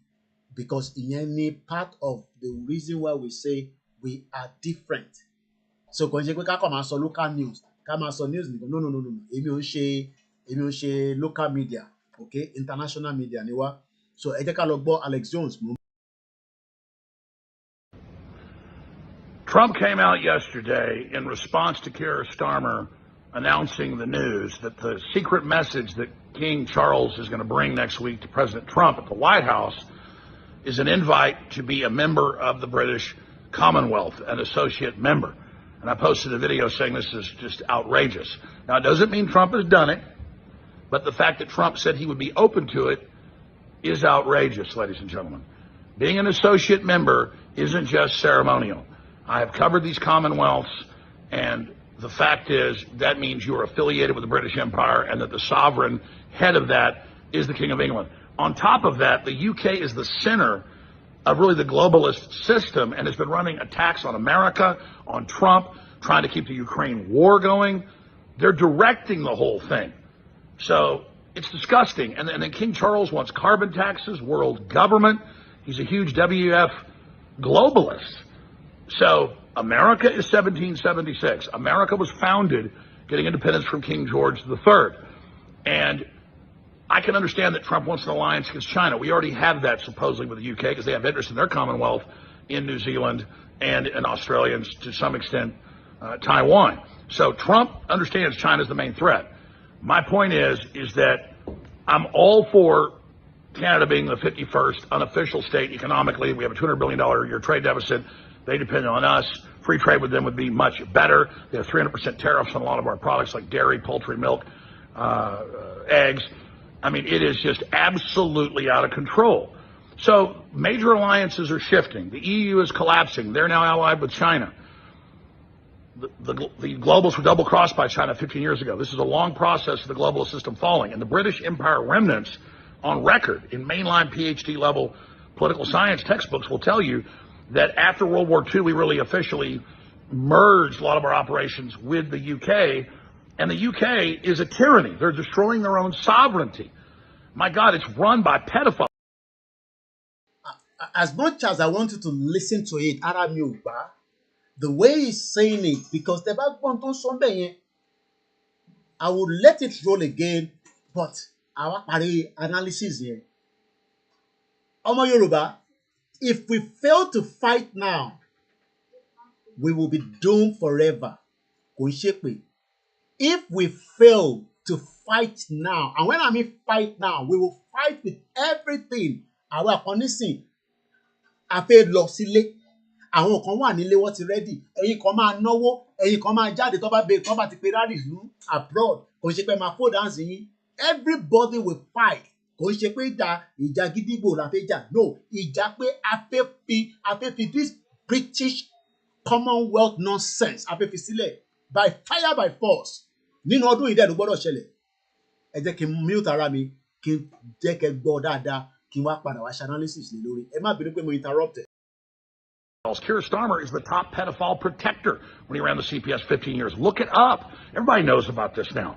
because ìyẹn ni part of the reason why we say we are different. So kò ń ṣe pé ká kàn máa sọ local news, ká máa sọ news nìkan. No. Èmi ò ń ṣe local media, okay? International media ni wá. So ẹ jẹ́ ká lọ gbọ́ Alex Jones. Trump came out yesterday in response to Keir Starmer announcing the news that the secret message that King Charles is going to bring next week to President Trump at the White House is an invite to be a member of the British Commonwealth, an associate member. And I posted a video saying this is just outrageous. Now, it doesn't mean Trump has done it, but the fact that Trump said he would be open to it is outrageous, ladies and gentlemen. Being an associate member isn't just ceremonial. I have covered these commonwealths, and the fact is that means you are affiliated with the British Empire and that the sovereign head of that is the King of England. On top of that, the UK is the center of really the globalist system and has been running attacks on America, on Trump, trying to keep the Ukraine war going. They're directing the whole thing. So it's disgusting. And then King Charles wants carbon taxes, world government. He's a huge WF globalist. So America is 1776. America was founded getting independence from King George III. And I can understand that Trump wants an alliance against China. We already have that supposedly with the UK because they have interest in their Commonwealth in New Zealand and in Australia and to some extent Taiwan. So Trump understands China is the main threat. My point is that I'm all for Canada being the 51st unofficial state economically. We have a $200 billion a year trade deficit. They depend on us. Free trade with them would be much better. They have 300% tariffs on a lot of our products like dairy, poultry, milk, eggs. I mean, it is just absolutely out of control. So major alliances are shifting. The EU is collapsing. They're now allied with China. The globalists were double-crossed by China 15 years ago. This is a long process of the globalist system falling. And the British Empire remnants on record in mainline PhD level political science textbooks will tell you that after World War II, we really officially merged a lot of our operations with the UK. And the UK is a tyranny. They're destroying their own sovereignty. My God, it's run by pedophiles. As much as I wanted to listen to it, ara mi ò gbà. The way he's saying it, because the backbone tó ń sọ bẹ́ẹ̀ yẹn, I would let it roll again, but àwa parí analysis yẹn. Ọmọ Yorùbá, if we fail to fight now, we will be doomed forever. Kò ń ṣépè. If we fail to fight now, and when I mean fight now, we will fight with everything. Àwa kan nísìn, a fẹ́ lọ sílé. Àwọn kan wà nílé wọ́n ti ready. Ẹ̀yin kan máa náwó, ẹ̀yin kan máa jáde tó bá ti pe rallies ní abroad. Kò ń ṣe pé máa fold hands yín. Everybody will fight. Kò ń ṣe pé ìjà gídígbò la fẹ́ jà. No, ìjà pé a fẹ́ fi this British Commonwealth nonsense a fẹ́ fi sílẹ̀ by fire by force. Nínú ọdún yìí dẹ̀ ló gbọ́dọ̀ ṣẹlẹ̀. Ẹ jẹ́ kí n mute ara mi, kí n jẹ́ kẹ́ gbọ́ dáadáa, kí n wá padà wá ṣe analysis lé lórí. Ẹ má bínú pé mo interrupt ẹ. Keir Starmer is the top pedophile protector when he ran the CPS 15 years. Look it up. Everybody knows about this now.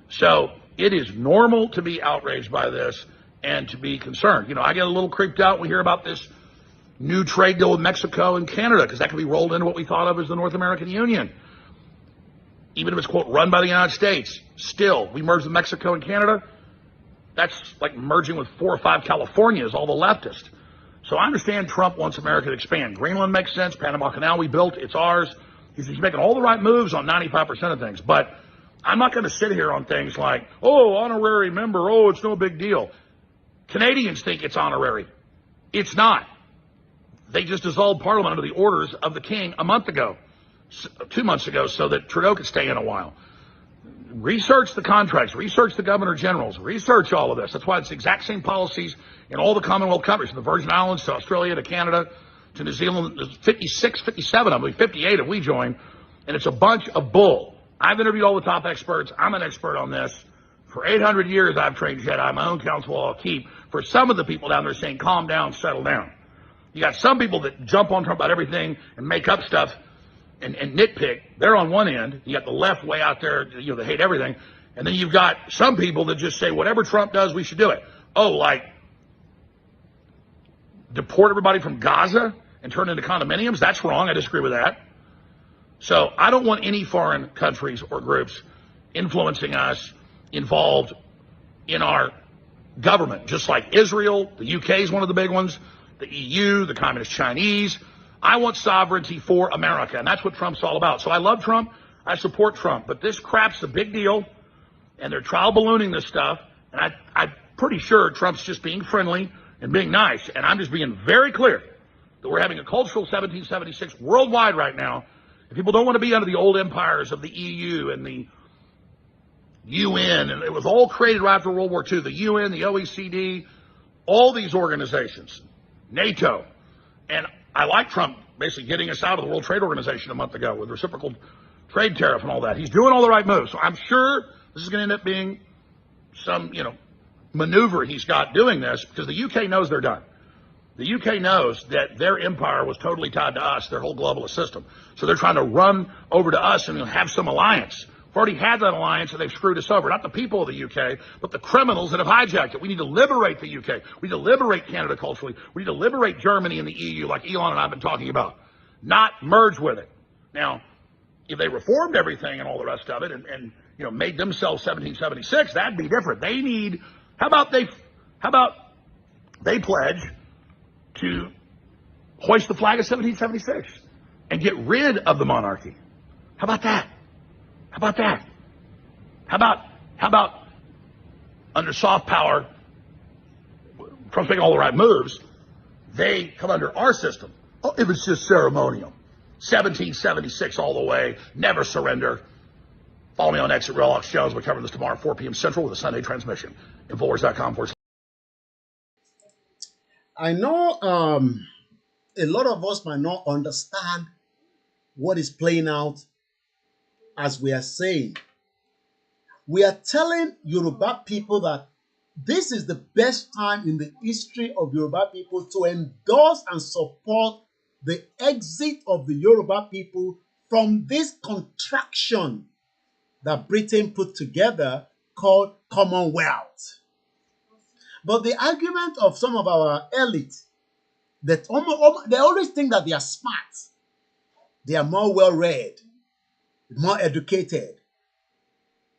So it is normal to be outraged by this and to be concerned. You know, I get a little creeped out when we hear about this new trade deal with Mexico and Canada because that could be rolled into what we thought of as the North American Union. Even if it's, quote, run by the United States, still, we merged with Mexico and Canada. That's like merging with 4 or 5 Californias, all the leftists. So I understand Trump wants America to expand. Greenland makes sense. Panama Canal we built. It's ours. He's making all the right moves on 95% of things. But I'm not going to sit here on things like, oh, honorary member. Oh, it's no big deal. Canadians think it's honorary. It's not. They just dissolved Parliament under the orders of the King a month ago, 2 months ago, so that Trudeau could stay in a while. Research the contracts, research the governor generals, research all of this. That's why it's the exact same policies in all the Commonwealth countries, from the Virgin Islands to Australia to Canada to New Zealand. There's 56, 57 of them, 58 if we join, and it's a bunch of bull. I've interviewed all the top experts. I'm an expert on this. For 800 years, I've trained Jedi. My own counsel I'll keep. For some of the people down there saying, calm down, settle down. You got some people that jump on Trump about everything and make up stuff and nitpick. They're on one end. You got the left way out there, you know, they hate everything. And then you've got some people that just say, whatever Trump does, we should do it. Oh, like deport everybody from Gaza and turn into condominiums? That's wrong. I disagree with that. So I don't want any foreign countries or groups influencing us, involved in our government, just like Israel. The UK is one of the big ones. The EU, the Communist Chinese. I want sovereignty for America, and that's what Trump's all about. So I love Trump. I support Trump. But this crap's a big deal, and they're trial ballooning this stuff. And I'm pretty sure Trump's just being friendly and being nice. And I'm just being very clear that we're having a cultural 1776 worldwide right now. And people don't want to be under the old empires of the EU and the UN. And it was all created right after World War II. The UN, the OECD, all these organizations, NATO. And I like Trump basically getting us out of the World Trade Organization a month ago with reciprocal trade tariff and all that. He's doing all the right moves. So I'm sure this is going to end up being some, maneuver he's got doing this, because the UK knows they're done. The UK knows that their empire was totally tied to us, their whole globalist system. So they're trying to run over to us and have some alliance. We've already had that alliance and they've screwed us over. Not the people of the UK, but the criminals that have hijacked it. We need to liberate the UK. We need to liberate Canada culturally. We need to liberate Germany and the EU like Elon and I have been talking about. Not merge with it. Now, if they reformed everything and all the rest of it and made themselves 1776, that'd be different. They need, how about they pledge to hoist the flag of 1776 and get rid of the monarchy. How about that? How about that? How about under soft power, Trump's making all the right moves, they come under our system. Oh, if it's just ceremonial. 1776 all the way, never surrender. Follow me on X at Relox Jones. We'll cover this tomorrow at 4 p.m. Central with a Sunday transmission. Infowars.com. I know a lot of us might not understand what is playing out as we are saying. We are telling Yoruba people that this is the best time in the history of Yoruba people to endorse and support the exit of the Yoruba people from this contraction that Britain put together called Commonwealth. But the argument of some of our elite, that they always think that they are smart, they are more well-read, more educated,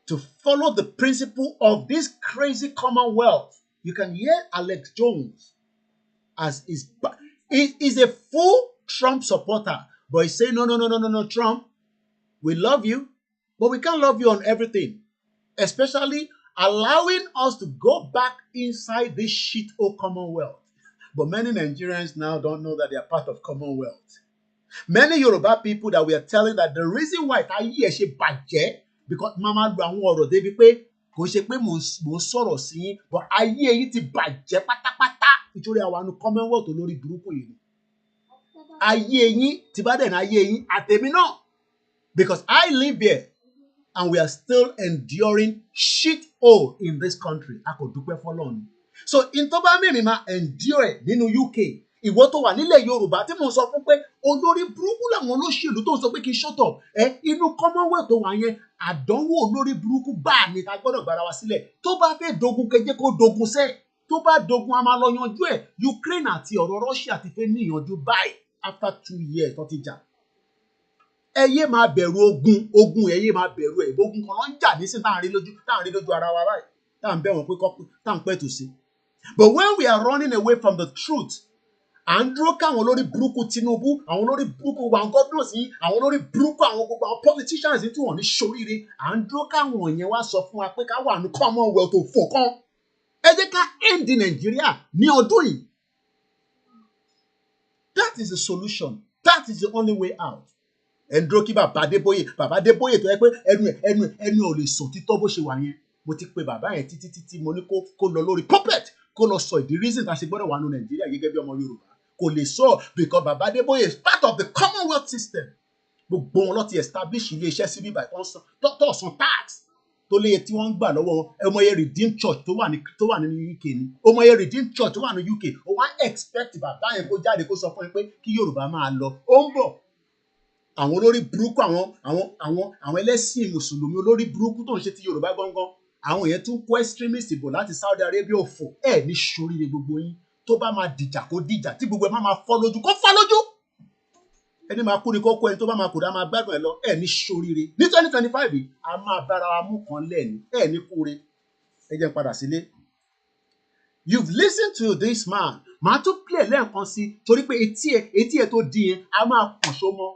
to follow the principle of this crazy Commonwealth. You can hear Alex Jones as is a full Trump supporter, but he's saying, no, Trump, we love you, but we can't love you on everything, especially allowing us to go back inside this shithole Commonwealth. But many Nigerians now don't know that they are part of Commonwealth. Many Yoruba people that we are telling that the reason why because Mama Brown they be kò ṣe pé mo sọ̀rọ̀ sí yín, but ayé yín ti bàjẹ́ pátápátá nítorí àwọn Commonwealth olórí burúkú yìí. Ayé yín ti bá dẹ̀ ní ayé yín àtèmi náà, because I live here and we are still enduring shit hole in this country. A kò dúpẹ́ fọ́lọ́run. So in tó bá mímì máa endure nínú UK, ìwọ tó wà nílẹ̀ Yorùbá tí mo sọ fún pé olórí burúkú làwọn olóṣèlú tó sọ pé kí n shut up, inú Commonwealth tó wà yẹn àdánwò olórí burúkú bá ní ká gbọ́dọ̀ gbára wa sílẹ̀. Tó bá fẹ́ dogun kẹjẹ kó dogun sẹ́, tó bá dogun a máa lọ yanjú ẹ̀. Ukraine àti ọ̀rọ̀ Russia ti fẹ́ níyanjú báyìí after 2 years tó ti jà. Ẹ yé máa bẹ̀rù ogun ẹ yé máa bẹ̀rù ẹ̀. Ogun kan ló ń jà nísìn tá à ń rí lójú ara wa báyìí, tá à ń bẹ̀ wọ́n pé tá à ń pẹ́ tù sí. But when we are running away from the truth, à ń dúró káwọn olórí burúkú Tinubu, àwọn olórí burúkú àwọn governors yìí, àwọn olórí burúkú àwọn gbogbo àwọn politicians yìí tí wọ́n ní ṣoríire, à ń dúró káwọn yẹn wá sọ fún wa pé ká wà ní Commonwealth tó fò kan. Ẹ jẹ́ ká end Nàìjíríà ní ọdún yìí. That is the solution. That is the only way out. Ẹ ń dúró kí bàbá Adébóyè tó yẹ pé ẹnu ò lè sọ títọ́ bó ṣe wà yẹn. Mo ti pe bàbá yẹn títí mo ní kó lọ lórí puppet kó lọ sọ ìdí reason tá a ṣe gbọ́dọ̀ wà ní Nàìjíríà gẹ́gẹ́ bí ọmọ Yorùbá. Kò lè sọ because bàbá Adébóyè is part of the Commonwealth system. Gbogbo wọn ló ti establish ilé iṣẹ́ síbí báyìí tó san tax tó léye tí wọ́n ń gbà lọ́wọ́ wọn. Ọmọye Redeemed Church tó wà ní UK ni. Ọmọye Redeemed Church tó wà ní UK. Ó wá expect bàbá yẹn kó jáde kó sọ fún yín pé kí Yorùbá máa lọ. Ó ń bọ̀. Àwọn olórí burúkú àwọn ẹlẹ́sìn Mùsùlùmí olórí burúkú tó ń ṣe ti Yorùbá gangan. Àwọn yẹn tún kó extremist bò láti Saudi Arabia òfò. Ẹ ní ṣoríire gbogbo yín. Tó bá máa dìjà kó dìjà, tí gbogbo ẹ máa fọ́ lójú kó fọ́ lójú. Ẹni máa kú ni kó kó ẹni tó bá máa kú dá máa gbádùn ẹ lọ. Ẹ ní ṣoríire. Ní 2025 yìí, a máa bára wa mú kan lẹ́ni. Ẹ ní kúre. Ẹ jẹ́ n padà sílé. You've listened to this man. Màá tún play lẹ́ẹ̀kan sí torí pé etí ẹ tó di yẹn, a máa pọ̀n ṣó mọ́.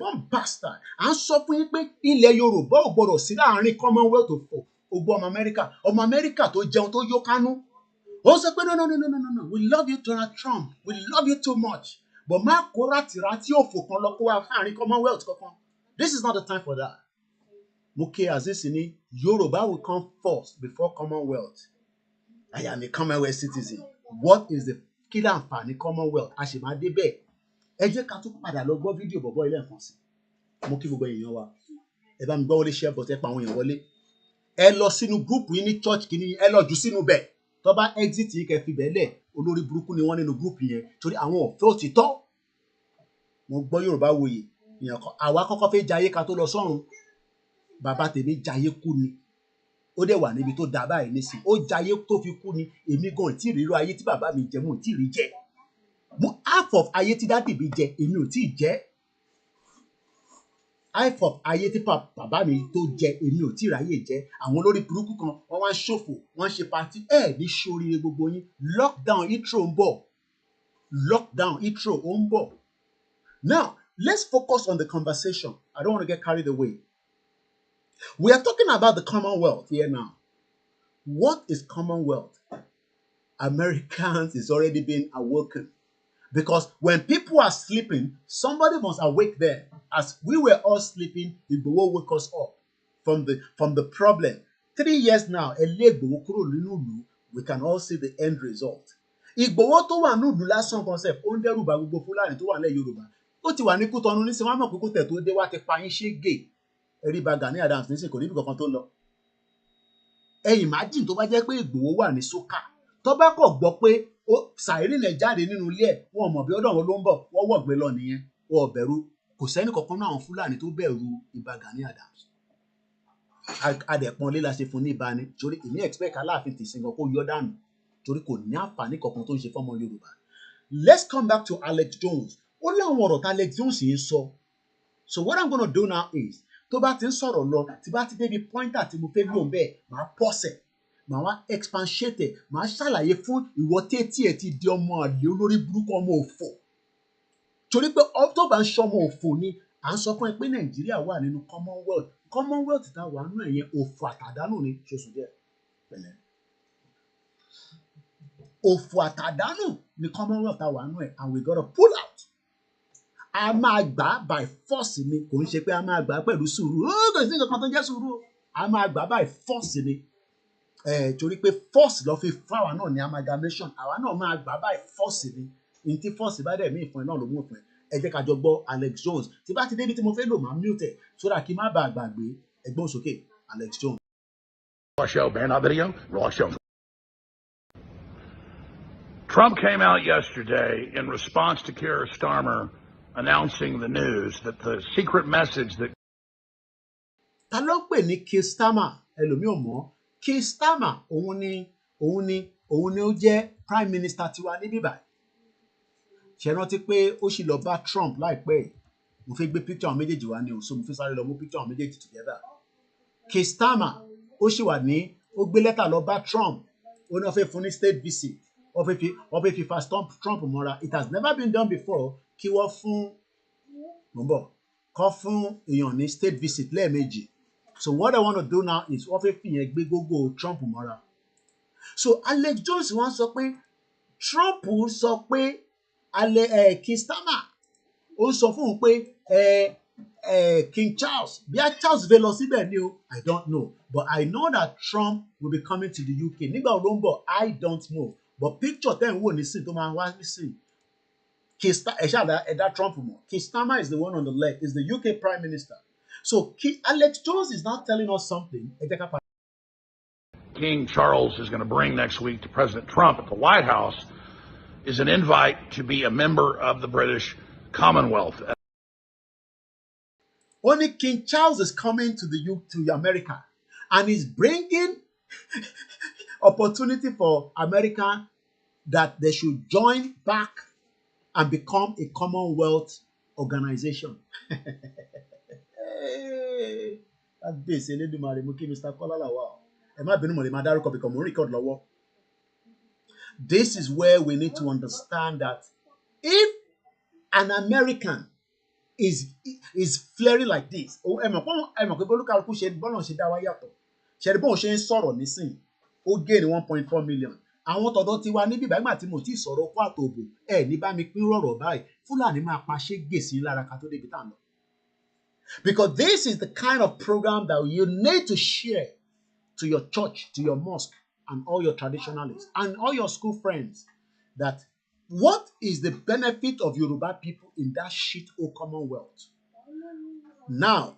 One bastard. À ń sọ fún yín pé ilẹ̀ Yorùbá ò gbọdọ̀ sí láàrin Commonwealth tó fò. Ogbó ọmọ Amẹ́ríkà tó jẹun tó yó kánú. Ó sọ pé no, we love you Donald Trump, we love you too much. But má kó rátìrátì òfò kan lọ kó wá fáàrin Commonwealth kankan. This is not the time for that. Mo ké Aziz ní Yorùbá will come first before Commonwealth. I am a Commonwealth citizen. What is the killer àǹfààní Commonwealth? A ṣì máa dé bẹ́ẹ̀. Ẹ jẹ́ ká tún padà lọ gbọ́ fídíò bọ̀bọ́ ilé ẹ̀kan sí. Mo kí gbogbo èèyàn wa. Ẹ bá mi gbọ́ wọlé share button, ẹ pa àwọn èèyàn wọlé. Ẹ lọ sínú group yìí ní church kìíní, ẹ lọ jù sínú bẹ́ẹ̀. tó bá exit yìí kẹ́ fi bẹ́lẹ̀ olórí burúkú ni wọ́n nínú group yẹn torí àwọn ò fẹ́ òtítọ́. Mo gbọ́ Yorùbá wòye ìyàn kan àwa kọ́kọ́ fẹ́ jayé ká tó lọ sọ́run. Bàbá tèmi jayé kú ni ó dẹ̀ wà níbi tó dá báyìí nísìn ó jayé tó fi kú ni èmi gan tí ìrírú ayé tí bàbá mi jẹ mo tí ì rí jẹ mo half of ayé tí dádì mi jẹ èmi ò tí ì jẹ half of ayé tí bàbá mi tó jẹ èmi ò tí ì ráyè jẹ. Àwọn olórí burúkú kan wọ́n wá ń ṣòfò wọ́n ń ṣe party ní ṣoríire gbogbo yín. Lockdown intro ń bọ̀ lockdown intro ó ń bọ̀. Now let's focus on the conversation. I don't want to get carried away. We are talking about the Commonwealth here now. What is Commonwealth? Americans is already being awoken. Because when people are sleeping, somebody must awake them. As we were all sleeping, Igboho woke us up from the problem. 3 years now, we can all see the end result. Igboho tó wà nùdù lásán concept, ó ń dẹ́rù bà gbogbo Fúlàní tó wà nílẹ̀ Yorùbá. Ó ti wà ní Kútọ́nù nísìnyí, wọ́n mọ̀ pé kó tẹ̀ tó dé wá ti pa yín ṣégè. Ẹ̀rí bá Gani Adams nísìnyí kò níbi kankan tó lọ. Ẹ imagine tó bá jẹ́ pé Ìgbòho wà ní sókà tó bá kọ̀ gbọ́ pé Sàírì lẹ̀ jáde nínú ilé ẹ̀ wọ́n mọ̀ bí ọ̀dọ̀ wọn ló ń bọ̀ wọ́n wọ̀ gbé lọ nìyẹn wọ́n bẹ̀rù kò sẹ́ni kankan náà àwọn Fúlàní tó bẹ̀rù Ìbà Gani Adams. Adẹ̀pọ̀n lé la ṣe fún ní ìbáni torí èmi expect Aláàfin tìsín gan kó yọ dànù torí kò ní àǹfààní kankan tó ń ṣe fọ́mọ Yorùbá. Let's come back to Alex Jones. Ó láwọn ọ̀rọ̀ tí Alex Jones yìí ń sọ. So what I'm gonna do now is tó bá ti ń sọ̀rọ̀ lọ tí bá ti débi pointer tí mo fẹ́ lò ń bẹ́ẹ̀ máa pọ́sẹ̀ màá wá expatiate màá ṣàlàyé fún ìwọ tétí ẹ̀ ti di ọmọ àlè olórí burúkú ọmọ òfò torí pé tó bá ń ṣọmọ òfò ni à ń sọ fún ẹ pé Nàìjíríà wà nínú Commonwealth tá a wà nínú ẹ̀yẹn òfò àtàdánù ni ṣoṣù díẹ̀ pẹ̀lẹ́ òfò àtàdánù ni Commonwealth tá a wà nínú ẹ̀ and we gotta pull out. A máa gbà by force ni kò ń ṣe pé a máa gbà pẹ̀lú sùúrù kò sí nǹkan tó ń jẹ́ sùúrù a máa gbà by force ni torí pé force lọ fi fáwa náà ní amalgamation àwa náà máa gbà by force ni ní tí force bá dẹ̀ mí ìfún ẹ náà ló mú ìfún ẹ ẹ jẹ́ ká jọ gbọ́ Alex Jones tí bá ti débi tí mo fẹ́ lò máa mute ẹ̀ sódà kí n má bàa gbàgbé ẹgbọ́n sókè Alex Jones. Trump came out yesterday in response to Keir Starmer announcing the news that the secret message that ta ló ń pè ní Keir Starmer ẹlòmíì ò mọ̀ Keir Starmer òun ni ó jẹ́ prime minister tiwa ní bíbá ṣe rántí pé ó sì lọ bá Trump láìpẹ́ mo fẹ́ gbé picture àwọn méjèèjì wá ní o so mo fẹ́ sáré lọ mú picture àwọn méjèèjì together Keir Starmer ó sì wà ní ó gbé lẹ́tà lọ bá Trump ó ní wọ́n fẹ́ fún ní state visit wọ́n fẹ́ fi fa Trump mọ́ra it has never been done before kí wọ́n fún èèyàn ní state visit lẹ́ẹ̀mejì so what I want to do now is wọ́n fẹ́ fi yẹn gbé gógó Trump mọ́ra so Alex Jones wọ́n sọ pé Trump sọ pé Keir Starmer ó sọ fún un pé King Charles bí a Charles fẹ́ lọ síbẹ̀ ni o I don't know but I know that Trump will be coming to the UK nígbà wo ló ń bọ̀ I don't know but picture tẹ́ ń wò nísìn tó máa wá nísìn ẹ̀dá Trump mọ̀ Keir Starmer is the one on the left is the UK Prime Minister so Alex Jones is now telling us something. King Charles is going to bring next week to President Trump at the White House is an invite to be a member of the British Commonwealth. Only King Charles is coming to America and is bringing opportunity for America that they should join back and become a Commonwealth organization. This is where we need to understand that if an American is flaring like this, ó gain 1.4 million. Àwọn tọ̀dọ̀ ti wá níbí báyìí tí mo ti sọ̀rọ̀ kó àtòbò ní bá mi pín rọ̀rọ̀ báyìí Fúlàní máa pa ṣégè sí lára ká tó débi tá ń lọ. Because this is the kind of program that you need to share to your church, to your mosque, and all your traditionalists, and all your school friends, that what is the benefit of Yoruba people in that shithole Commonwealth? Now,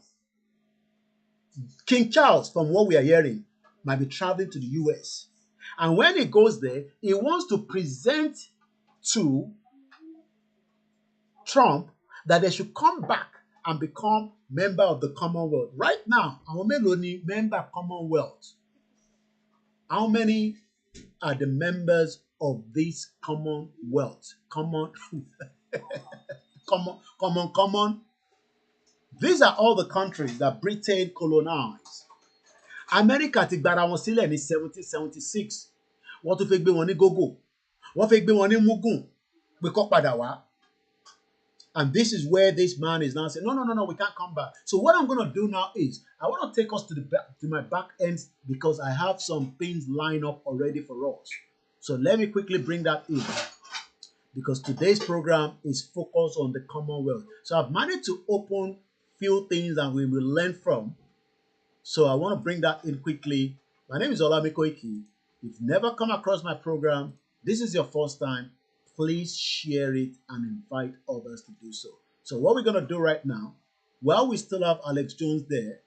King Charles, from what we are hearing, might be traveling to the US. And when he goes there, he wants to present to Trump that they should come back and become member of the Commonwealth. Right now, àwọn mélòó ni member Commonwealth? How many are the members of this Commonwealth? Common. These are all the countries that Britain colonized. America ti gbara wọn sílẹ̀ ní 1776. Wọ́n tún fẹ́ gbé wọn ní gógó. Wọ́n fẹ́ gbé wọn ní mugun. Pé kó padà wá. And this is where this man is now saying, no, we can't come back. So what I'm going to do now is, I want to take us to my back end because I have some things lined up already for us. So let me quickly bring that in because today's program is focused on the Commonwealth. So I've managed to open few things that we will learn from. So I want to bring that in quickly. My name is Olamiko Iki. If you've never come across my program, this is your first time, please share it and invite others to do so. So what we're going to do right now, while we still have Alex Jones there,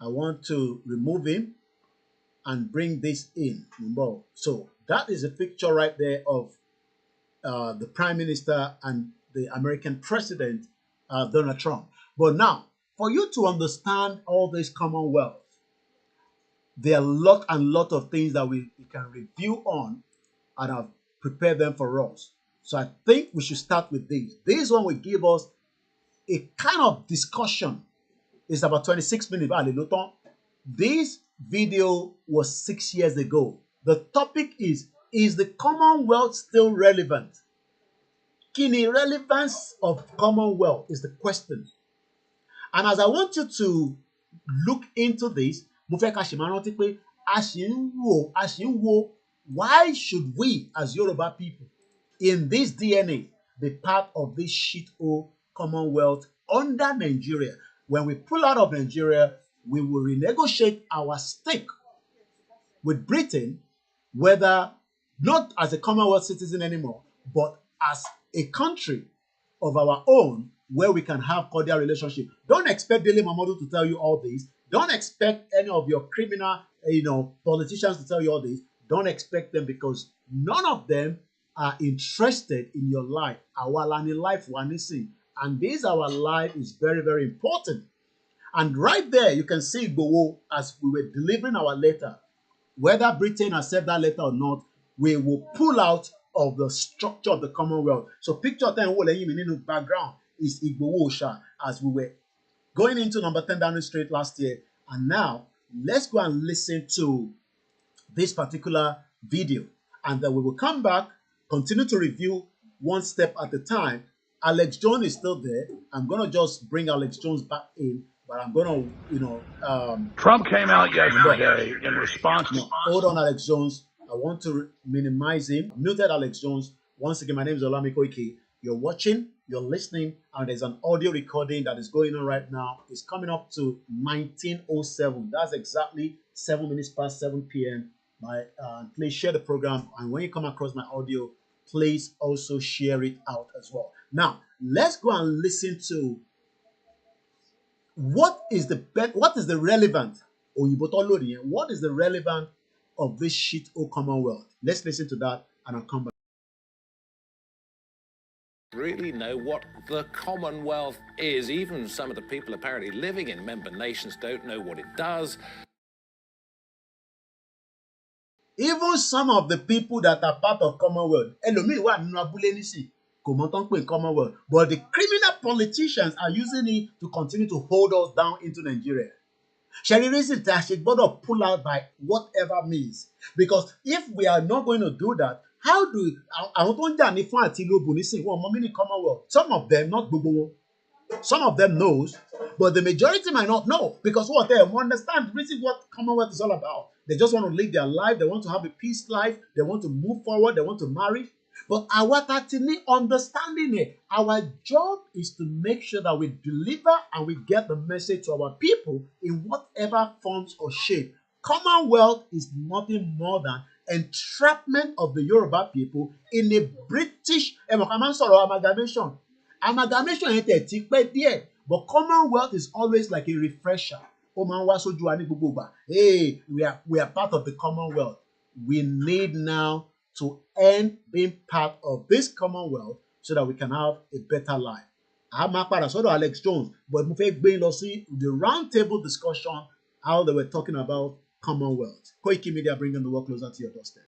I want to remove him and bring this in. So that is a picture right there of the Prime Minister and the American President, Donald Trump. But now, for you to understand all this Commonwealth, there are a lot of things that we can review on, and I've prepared them for us. So I think we should start with this. This one will give us a kind of discussion. It's about 26 minutes. This video was 6 years ago. The topic is the Commonwealth still relevant? Kini relevance of Commonwealth is the question. And as I want you to look into this, why should we as Yoruba people in this DNA be part of this shit-hole Commonwealth under Nigeria? When we pull out of Nigeria, we will renegotiate our stake with Britain, whether not as a Commonwealth citizen anymore, but as a country of our own where we can have cordial relationship. Don't expect Dele Momodu to tell you all this. Don't expect any of your criminal, politicians to tell you all this. Don't expect them because none of them are interested in your life. Our life, and this our life is very, very important. And right there, you can see Igboho as we were delivering our letter. Whether Britain accept that letter or not, we will pull out of the structure of the Commonwealth. So picture 10 in background is Igboho as we were going into number 10 Downing Street last year. And now, let's go and listen to this particular video. And then we will come back, continue to review one step at a time. Alex Jones is still there. I'm going to just bring Alex Jones back in. But I'm going to, Trump came out yesterday in response to... Hold on, Alex Jones. I want to minimize him. Muted Alex Jones. Once again, my name is Olamiko Iki. You're watching, you're listening, and there's an audio recording that is going on right now. It's coming up to 19:07. That's exactly 7 minutes past 7 p.m. Please share the program. And when you come across my audio, please also share it out as well. Now, let's go and listen to what is the relevant what is the relevance of this shit or Commonwealth? Let's listen to that and I'll come back. Really know what the Commonwealth is. Even some of the people apparently living in member nations don't know what it does. Even some of the people that are part of Commonwealth, Commonwealth, but the criminal politicians are using it to continue to hold us down into Nigeria. Shall reason that she got pull out by whatever means? Because if we are not going to do that, how do Commonwealth? Some of them, not Google, some of them knows, but the majority might not know because what they understand really what Commonwealth is all about. They just want to live their life, they want to have a peace life, they want to move forward, they want to marry. But our understanding it, our job is to make sure that we deliver and we get the message to our people in whatever forms or shape. Commonwealth is nothing more than entrapment of the Yoruba people in a British amalgamation. Amalgamation ain't a tick there, but Commonwealth is always like a refresher. Hey, we are part of the Commonwealth. we need now to end being part of this Commonwealth so that we can have a better life. A máa padà sọ́dọ̀ Alex Jones, but mo fẹ́ gbé lọ sí the round table discussion how they were talking about Commonwealth. Koiki Media bringing the world closer to your doorstep.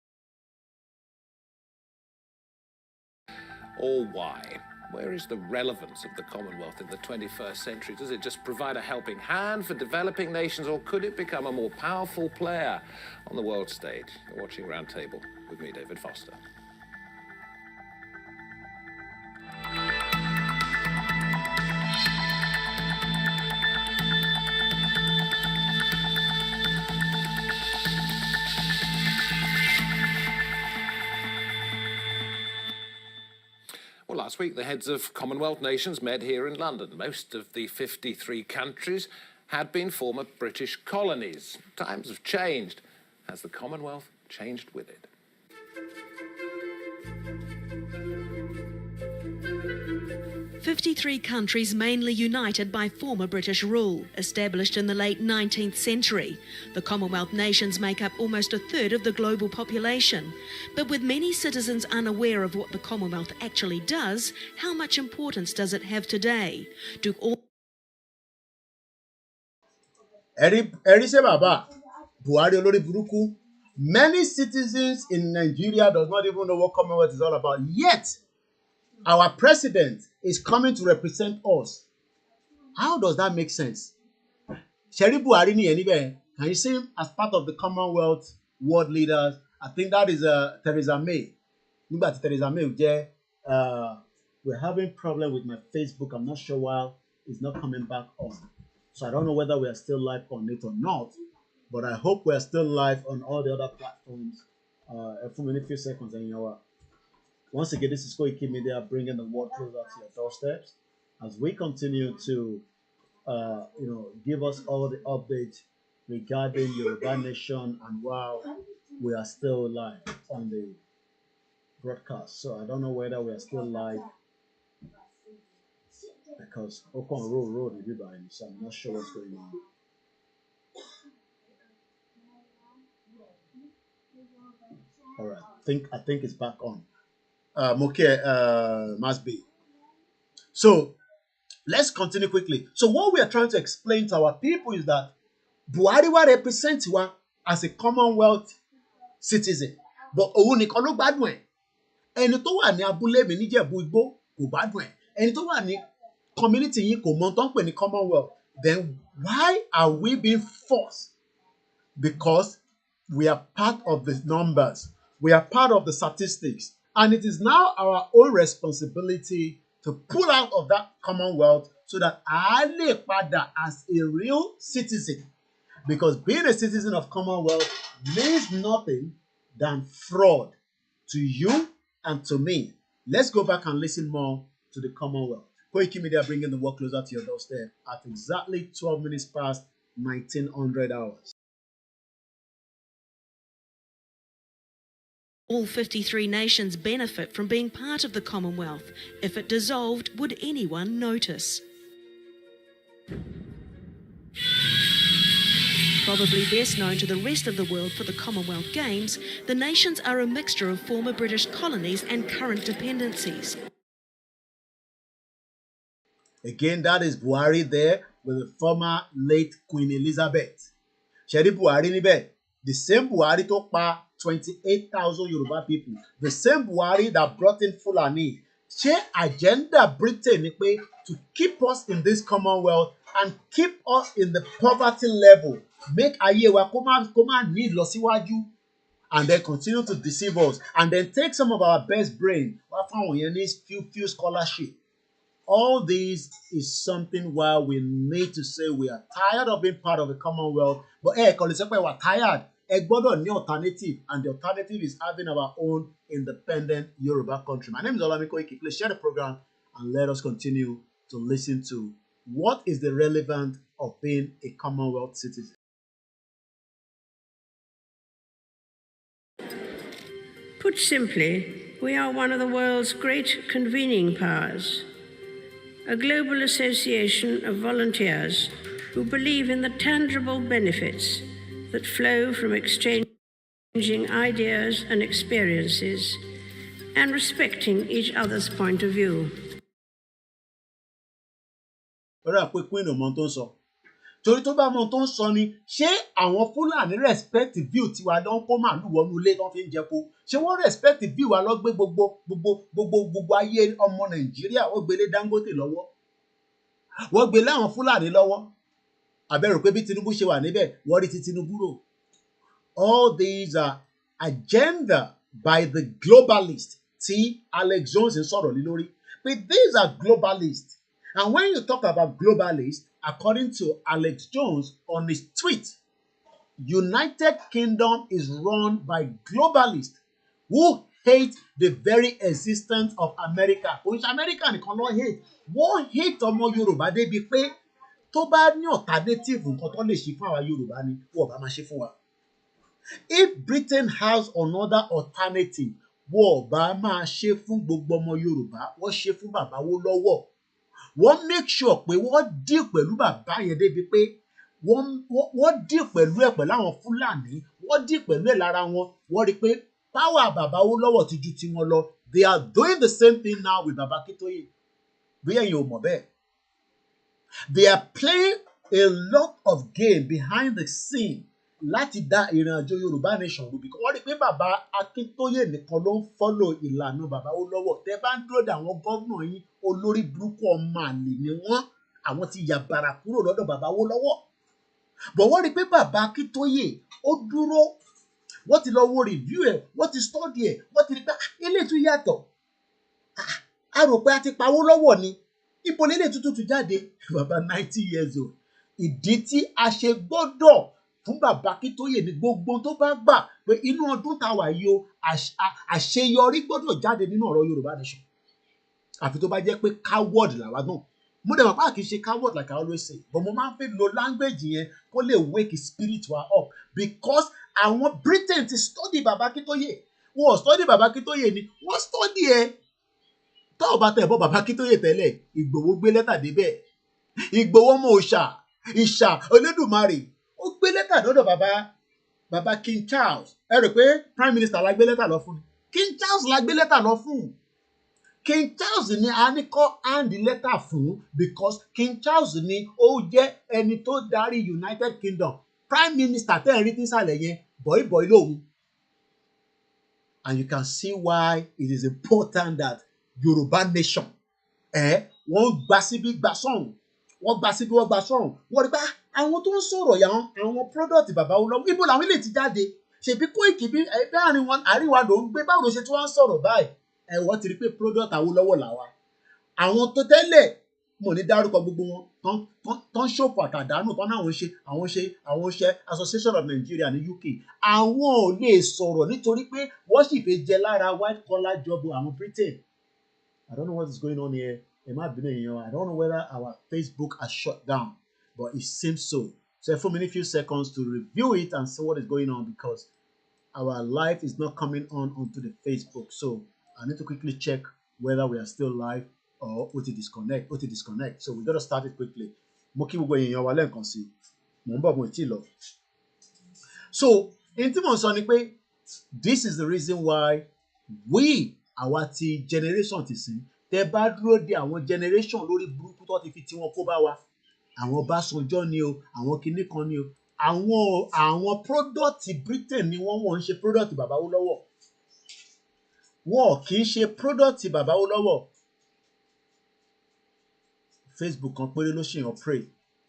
Or why? Where is the relevance of the Commonwealth in the 21st century? Does it just provide a helping hand for developing nations, or could it become a more powerful player on the world stage? You're watching Roundtable with me, David Foster. Well, last week, the heads of Commonwealth nations met here in London. Most of the 53 countries had been former British colonies. Times have changed. Has the Commonwealth changed with it? 53 countries mainly united by former British rule, established in the late 19th century. The Commonwealth nations make up almost a third of the global population. But with many citizens unaware of what the Commonwealth actually does, how much importance does it have today? Do all Ẹ̀rí ṣe bàbá Buhari olórí burúkú. Many citizens in Nigeria does not even know what Commonwealth is all about. Yet, our president is coming to represent us. How does that make sense? Ṣẹ̀rí Buhari ni ẹni bẹ́ẹ̀. Can you see him as part of the Commonwealth world leaders? I think that is Theresa May. Nígbà tí Theresa May jẹ́, we're having problem with my Facebook. I'm not sure why it's not coming back on. So I don't know whether we are still live on it or not, but I hope we are still live on all the other platforms. For a few seconds, and you know what? Once again, this is Koiki Media bringing the world closer to your doorsteps as we continue to, give us all the updates regarding Yoruba Nation and while we are still live on the broadcast. So I don't know whether we are still live because Okon Road is by so I'm not sure what's going on. All right, I think it's back on. Must be. So let's continue quickly. So what we are trying to explain to our people is that Buhari wa represent wa as a Commonwealth citizen, but òun nìkan ló gbádùn ẹ̀. Ẹni tó wà ní abúlé mi níjẹ̀bú Igbó kò gbádùn ẹ̀. Ẹni tó wà ní community yìí kò mọ tó ń pè ní Commonwealth. Then why are we being forced? Because we are part of the numbers. We are part of the statistics. And it is now our own responsibility to pull out of that Commonwealth so that I lè padà as a real citizen. Because being a citizen of Commonwealth means nothing than fraud to you and to me. Let's go back and listen more to the Commonwealth. Koiki Media bringing the work closer to your doorstep at exactly 12 minutes past 1900 hours. All 53 nations benefit from being part of the Commonwealth. If it dissolved, would anyone notice? Probably best known to the rest of the world for the Commonwealth Games, the nations are a mixture of former British colonies and current dependencies. Again, that is Buhari there with the former late Queen Elizabeth. Ṣẹ̀rí Buhari níbẹ̀, the same Buhari tó pa 28,000 Yoruba people, the same Buhari that brought in Fulani. Ṣé agenda Britain ni pé to keep us in this Commonwealth and keep us in the poverty level, make ayé wa kó má ní ìlọsíwájú, and then continue to deceive us, and then take some of our best brain wá fáwọn yẹn ní few scholarship. All this is something where we need to say we are tired of being part of the Commonwealth, but kò lè sọ pé we're tired. Ẹ gbọ́dọ̀ ní alternative, and the alternative is having our own independent Yoruba country. My name is Olami Koiki. Please share the program and let us continue to listen to what is the relevance of being a Commonwealth citizen. Put simply, we are one of the world's great convening powers, a global association of volunteers who believe in the tangible benefits that flow from exchange exchanging ideas and experiences, and respecting each other's point of view. Ọ̀rẹ́ àpò ìpín ìmọ̀ tó ń sọ. Torí tó bá mọ tó ń sọ ni, ṣé àwọn Fúlàní respect view tiwa ló ń kó màálù wọnú ilé tó fi ń jẹko? Ṣé wọ́n respect view wa ló gbé gbogbo ayé ọmọ Nàìjíríà wọ́n gbélé Dangote lọ́wọ́? Wọ́n gbélé àwọn Fúlàní lọ́wọ́? Àbẹ̀rù pé bí Tinubu ṣe wà níbẹ̀, wọ́n rí ti Tinubu rò. All these are agenda by the globalist tí Alex Jones ń sọ̀rọ̀ lé lórí. But these are globalists. And when you talk about globalists, according to Alex Jones on his tweet, United Kingdom is run by globalists who hate the very existence of America. Which America nìkan ló hate. Wọ́n hate ọmọ Yorùbá débi pé tó bá ní alternative nǹkan tó lè ṣe fún àwa Yorùbá ni wọ́n bá máa ṣe fún wa. If Britain has another alternative, wọ́n bá máa ṣe fún gbogbo ọmọ Yorùbá, wọ́n ṣe fún bàbá Awólọ́wọ̀. Wọ́n make sure pé wọ́n deal pẹ̀lú bàbá yẹn débi pé wọ́n deal pẹ̀lú ẹ̀ pẹ̀lú àwọn Fúlàní, wọ́n deal pẹ̀lú ẹ̀ lára wọn, wọ́n rí pé power bàbá Awólọ́wọ̀ ti ju tiwọn lọ. They are doing the same thing now with Baba Akintoye. Bí ẹ̀yin ò mọ̀ bẹ́ẹ̀. They are playing a lot of game behind the scene láti dá ìrìn àjò Yorùbá nation rú, because wọ́n rí pé bàbá Akíntóyè nìkan ló ń follow ìlànà bàbá Awólọ́wọ̀. Tẹ́ bá ń dúró de àwọn gómìnà yín, olórí burúkú ọmọ àlè ni wọ́n. Àwọn ti yà bàrà kúrò lọ́dọ̀ bàbá Awólọ́wọ̀. But wọ́n rí pé bàbá Akíntóyè ó dúró, wọ́n ti lọ wo review ẹ̀, wọ́n ti study ẹ̀, wọ́n ti rí pé ilé tún yàtọ̀. A rò pé a ti pa Awólọ́wọ̀ ni. Ibo lélẹ̀ tuntun tún jáde. Bàbá 90 years old. Ìdí tí a ṣe gbọ́dọ̀ fún bàbá Akíntóyè ní gbogbo tó bá gbà pé inú ọdún tá a wà yìí o, àṣeyọrí gbọ́dọ̀ jáde nínú ọ̀rọ̀ Yorùbá nation. Àfi tó bá jẹ́ pé coward làwa náà. Mo dẹ̀ mọ̀ pé a kì í ṣe coward like I always say, but mo máa ń fẹ́ lo language yẹn kó lè wake spirit wa up, because àwọn Britain ti study bàbá Akíntóyè. Wọ́n study bàbá Akíntóyè ni, wọ́n study ẹ̀. Tó o bá tẹ̀ bọ́ bàbá Akíntóyè tẹ́lẹ̀, Ìgbòho gbé lẹ́tà débẹ̀. Ìgbòho mọ òòṣà, ìṣà Olódùmarè. Ó gbé lẹ́tà lọ́dọ̀ bàbá King Charles. Ẹ rò pé Prime Minister la gbé lẹ́tà lọ fún ni? King Charles la gbé lẹ́tà lọ fún. King Charles ni a ní kọ́ hand lẹ́tà fún, because King Charles ni ó jẹ́ ẹni tó darí United Kingdom. Prime Minister tẹ́ ẹ̀ rí nísàlẹ̀ yẹn, bọ̀ìbọ̀ì lòun. And you can see why it is important that Yorùbá nation, wọ́n gba síbí gba sọ́hùn, wọ́n gba síbí wọ́n gba sọ́hùn. Wọ́n rí pé àwọn tó ń sọ̀rọ̀ yà àwọn product bàbá Awólọ́wọ̀, ibo làwọn ilé ti jáde. Ṣèbí Kóìkì bí àríwá ló ń gbé, báwo ló ṣe tí wọ́n ń sọ̀rọ̀ báyìí? Wọ́n ti rí pé product Awólọ́wọ̀ làwa. Àwọn tó tẹ́lẹ̀, mo ní dárúkọ gbogbo wọn tán ṣòfò àtàdánù tán náà àwọn ṣe Association of Nigeria ní UK. Àwọn ò lè sọ̀rọ̀ nítorí pé wọ́n sì fẹ́ jẹ lára white collar job àwọn Britain. I don't know what is going on here. I don't know whether our Facebook has shut down, but it seems so. So for me, a few seconds to review it and see what is going on, because our live is not coming onto the Facebook. So I need to quickly check whether we are still live or to disconnect. So we got to start it quickly. So in tí this is the reason why àwa ti generation ti sìn, tẹ bá dúró de àwọn generation lórí burúkú tó ti fi tiwọn kó bá wa, àwọn Ọbásanjọ́ ni o, àwọn kinní kan ni o, àwọn product Britain ni wọ́n ń ṣe product bàbá Awólọ́wọ̀. Wọ́n kì í ṣe product bàbá Awólọ́wọ̀. Facebook kan péré ló ṣì ń operate,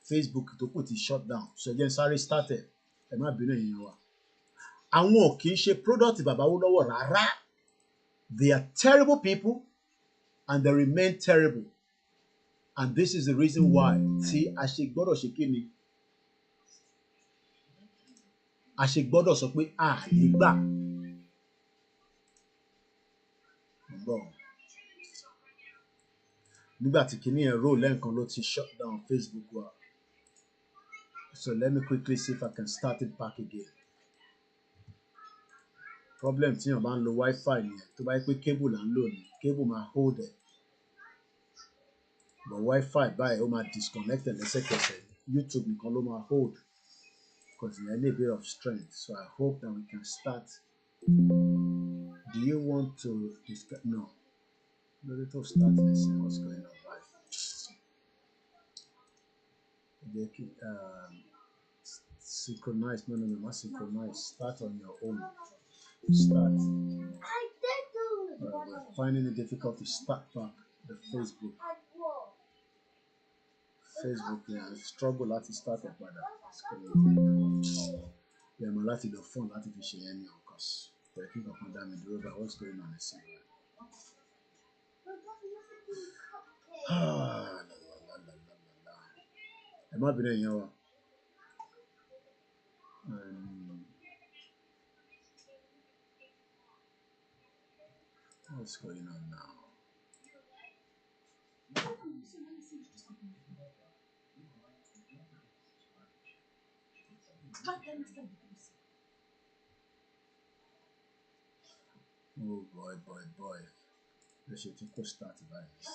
Facebook tó kù ti shut down. So again, sorry started. Ẹ má bínú èèyàn wa. Àwọn kì í ṣe product bàbá Awólọ́wọ̀ rárá. They are terrible people and they remain terrible. And this is the reason why tí a ṣe gbọ́dọ̀ ṣe kí ni? A ṣe gbọ́dọ̀ sọ pé a lè gbà. Nígbà tí kinní ẹ̀ roll lẹ́ẹ̀kan ló ti shut down Facebook wa. So let me quickly see if I can start it back again. Problem tí yàn bá ń lo Wi-Fi ni, tó bá yẹ pé cable là ń lò ní, cable máa hold ẹ̀. But Wi-Fi báyìí ó máa disconnect ẹ̀ lẹ́sẹ̀kẹsẹ̀. YouTube nìkan ló máa hold. because we need a bit of strength. So I hope that we can start. Do you want to discuss? No. No, let us start and see what's going on live. Synchronize. No, not synchronize. Start on your own. Start. We're finding it difficult to start back the Facebook. Yeah, I struggle to start up by that. Yeah, I'm allowed to the phone, láti fi ṣe yẹn ni o, because I think of Madam Yoruba, what's going on this year? Ẹ má bínú ẹ̀yin wa. What's going on now? Oh boy. Let's see if we start by this.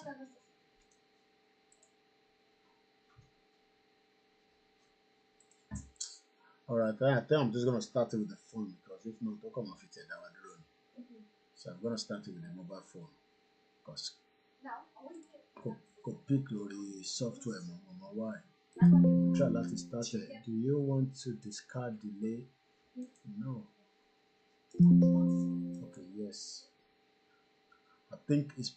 Alright, I think I'm just gonna start it with the phone because if not, don't come off it at our drone. So I'm gonna start it with the mobile phone because pick the software on my why. Try to start it. Do you want to discard delay? No. Okay, yes. I think it's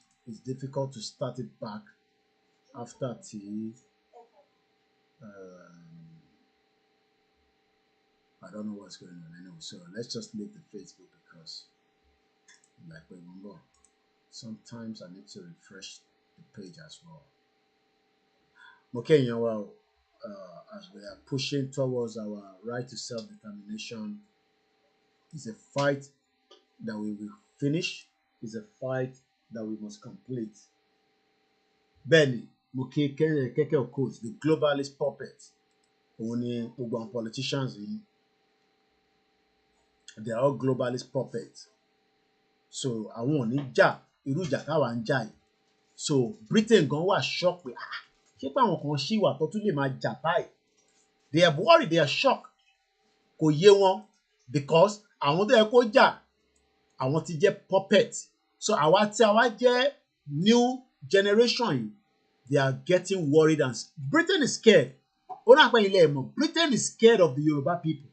difficult to start it back after I don't know what's going on anyway. So let's just leave the Facebook because, like, remember, sometimes I need to refresh the page as well. Okay, well, as we are pushing towards our right to self-determination, it's a fight that we will finish. It's a fight that we must complete. Benny, Keke of course, the globalist puppet. Only politicians they are all globalist puppets. So I want jà irú ìjà táwa ń jà yìí. So Britain gan wà shocked pé ṣé pé àwọn kan ṣì wà tó tún lè máa jà báyìí. They are worried, they are shocked. Kò yé wọn because àwọn tó yẹ kó jà àwọn ti jẹ́ puppet. So àwa tí àwa jẹ́ new generation yìí, they are getting worried and Britain is scared. Britain is scared of the Yoruba people.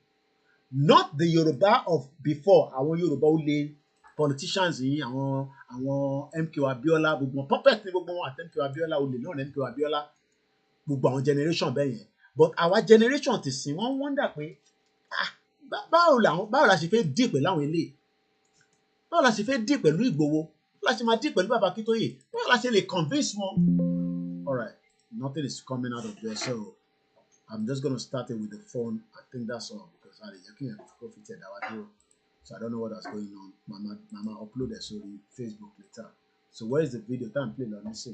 Not the Yoruba of before. Àwọn Yoruba ó lé politicians yìí, àwọn MK Abiola, gbogbo puppet ní gbogbo wọn àti MK Abiola ó lè náà MK Abiola, gbogbo àwọn generation bẹ́ẹ̀ yẹn. But our generation ti sìn wọ́n wonder pé báwo la ṣe fẹ́ dì pẹ̀lú àwọn eléyìí? Báwo la ṣe fẹ́ dì pẹ̀lú Ìgbòho? Báwo la ṣe máa dì pẹ̀lú Bàbá Akíntóyè? Báwo la ṣe lè convince wọn? All right, nothing is coming out of there, so I'm just going to start it with the phone. I think that's all because I can't profit that. So I don't know what is going on. Mama upload it on Facebook later. So where is the video? Time play on this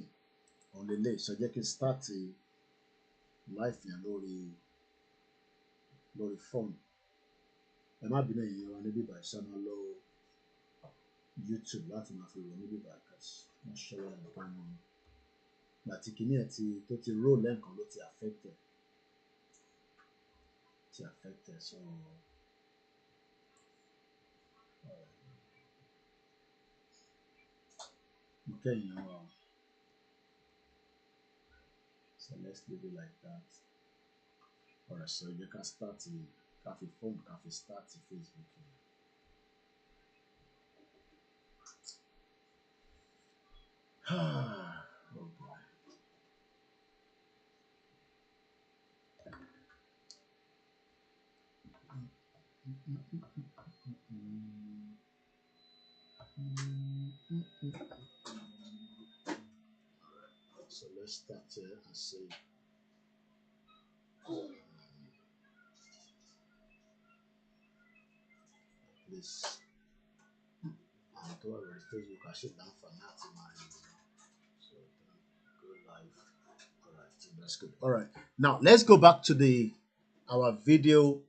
on the list. So you can start the live and lórí phone. Ẹ má bínú ẹ̀yin wa níbí báyìí ṣá máa lọ YouTube láti máa fi wò níbí báyìí because wọ́n ṣọwọ́ ẹ̀ nǹkan mọ́ láti kíní ẹ̀ tó ti roll lẹ́ǹkan ló ti affected. So okay, you know, so let's leave it like that. All right, so you can start the coffee phone, coffee start the Facebook. Oh boy. So let's start here and see. Please, I'm doing Facebook. I should down for nothing, man. So go live. All right, so that's good. All right, now let's go back to our video.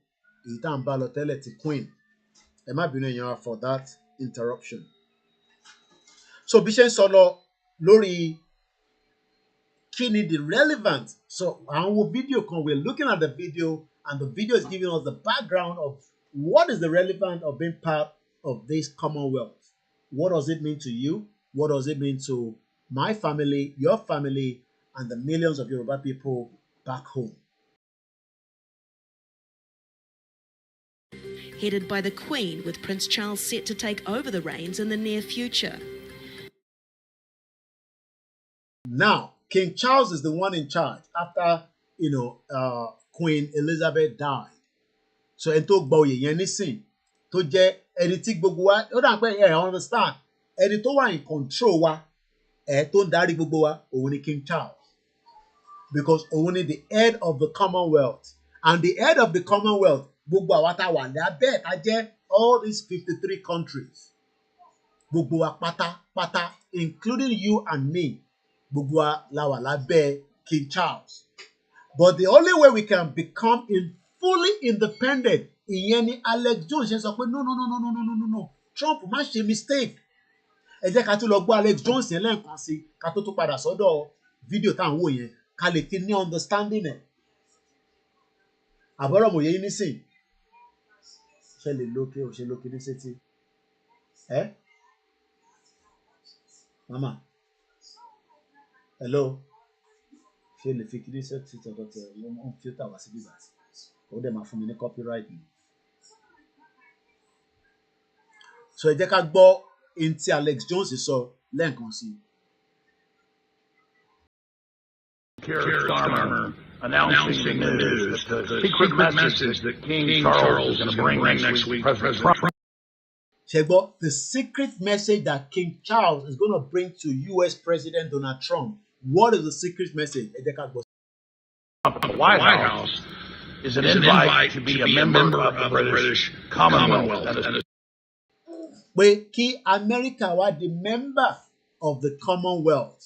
Queen. Ẹ má bínú ẹ̀yin wa for that interruption. So bí ṣe ń sọ lọ lórí kí ni the relevant. So àwọn video kan, we're looking at the video And the video is giving us the background of what is the relevance of being part of this Commonwealth. What does it mean to you? What does it mean to my family, your family, and the millions of Yoruba people back home? Headed by the Queen, with Prince Charles set to take over the reins in the near future. Now, King Charles is the one in charge after, Queen Elizabeth died. So, ẹni tó gba oyè yẹn nísìn tó jẹ́ ẹni tí gbogbo wa ó dà pé understand ẹni tó wà in control wa tó ń darí gbogbo wa òun ni King Charles, because òun ni the head of the Commonwealth, and the head of the Commonwealth gbogbo àwa tá wà lábẹ́ ká jẹ́ all these 53 countries, gbogbo wa pátápátá, including you and me, gbogbo wa la wà lábẹ́ King Charles. But the only way we can become fully independent, ìyẹn ni Alex Jones ṣe sọ pé no, Trump má ṣe mistake. Ẹ jẹ́ ká tún lọ gbọ́ Alex Jones yẹn lẹ́ẹ̀kan sí ká tó tún padà sọ́dọ̀ fídíò tá à ń wò yẹn ká lè fi ní understanding ẹ̀. Àbọ̀rọ̀ mòye yín nísìn ṣe lè lókè ò ṣe lókè ní sétí ẹ mama hello ṣe lè fi kiri sétí tọ̀dọ̀ tẹ̀ wọ́n filter wá sí bíbá ó dẹ̀ máa fún mi ní copyright ni. So ẹ jẹ́ ká gbọ́ in tí Alex Jones sọ lẹ́ẹ̀kan sí. Keir Starmer announcing the news, the secret message that King Charles is going to bring next week to President Trump. Ṣẹ́gbọ́, the secret message that King Charles is going to bring to U.S. President Donald Trump. What is the secret message? Ẹ jẹ́ ká gbọ́. The White House is an invite to be a member of the British Commonwealth. Pé kí Amẹ́ríkà wá di member of the Commonwealth.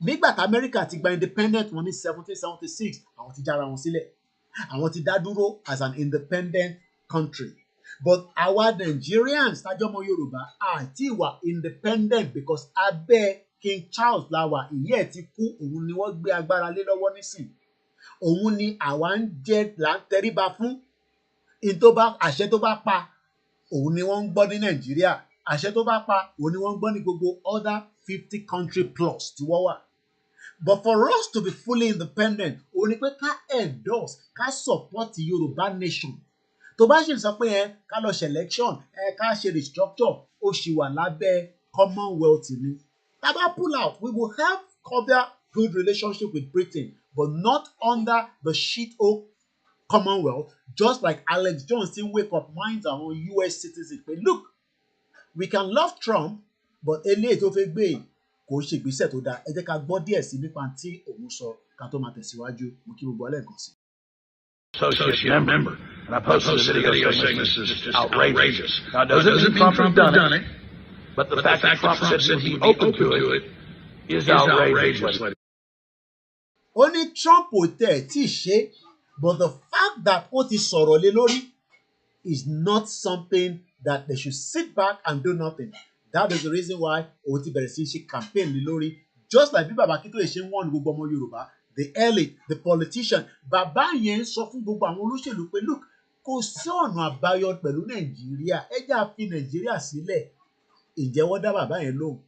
Nígbà tí Amẹ́ríkà ti gba independent wọn ní 1776, àwọn ti jára wọn sílẹ̀. Àwọn ti dá dúró as an independent country. But àwa Nigerians tájọ́ ọmọ Yorùbá àti ìwà independent because abẹ́ King Charles la wà, ìyẹ́ ẹ̀ ti kú, òun ni wọ́n gbé agbára lé lọ́wọ́ nísìn. Òun ni àwa ń jẹ́ là ń tẹríba fún. Àṣẹ tó bá pa òun ni wọ́n ń gbọ́ ní Nàìjíríà. Àṣẹ tó bá pa òun ni wọ́n ń gbọ́ ní gbogbo other 50 country plus tí wọ́n wà. But for us to be fully independent, òun ni pé ká endorse, ká support Yorùbá nation. Tó bá ṣe sọ pé ká lọ ṣe election, ká ṣe restructure, ó ṣì wà lábẹ́ Commonwealth ni. Tá bá pull out, we will have cordial good relationship with Britain, but not under the shit hole Commonwealth, just like Alex Jones still wake up minds àwọn US citizens pé look, we can love Trump, but eléyìí tó fẹ́ gbé kò ṣe ìgbésẹ̀ tó dáa. Ẹ jẹ́ ká gbọ́ díẹ̀ sí nípa tí òun sọ ká tó máa tẹ̀síwájú. Mo kí gbogbo ọlẹ́ẹ̀kan sí. Associate member, and I posted a video saying this is just outrageous. Now, it doesn't mean Trump has done it, but the fact that Trump said he would be open to it is outrageous. Ó ní Trump ò tẹ̀ tí ṣe, but the fact that ó ti sọ̀rọ̀ lé lórí is not something that they should sit back and do nothing. That is the reason why ó ti bẹ̀rẹ̀ sí ṣe campaign lé lórí. Just like bí Bàbá Akíntóyè ṣe ń wọ́n gbogbo ọmọ Yorùbá, the elite, the politician, bàbá yẹn sọ fún gbogbo àwọn olóṣèlú pé look, kò sí ọ̀nà àbáyọ pẹ̀lú Nàìjíríà, ẹ jẹ́ á fi Nàìjíríà sílẹ̀. Ǹjẹ́ wọ́n dá bàbá yẹn lóhùn?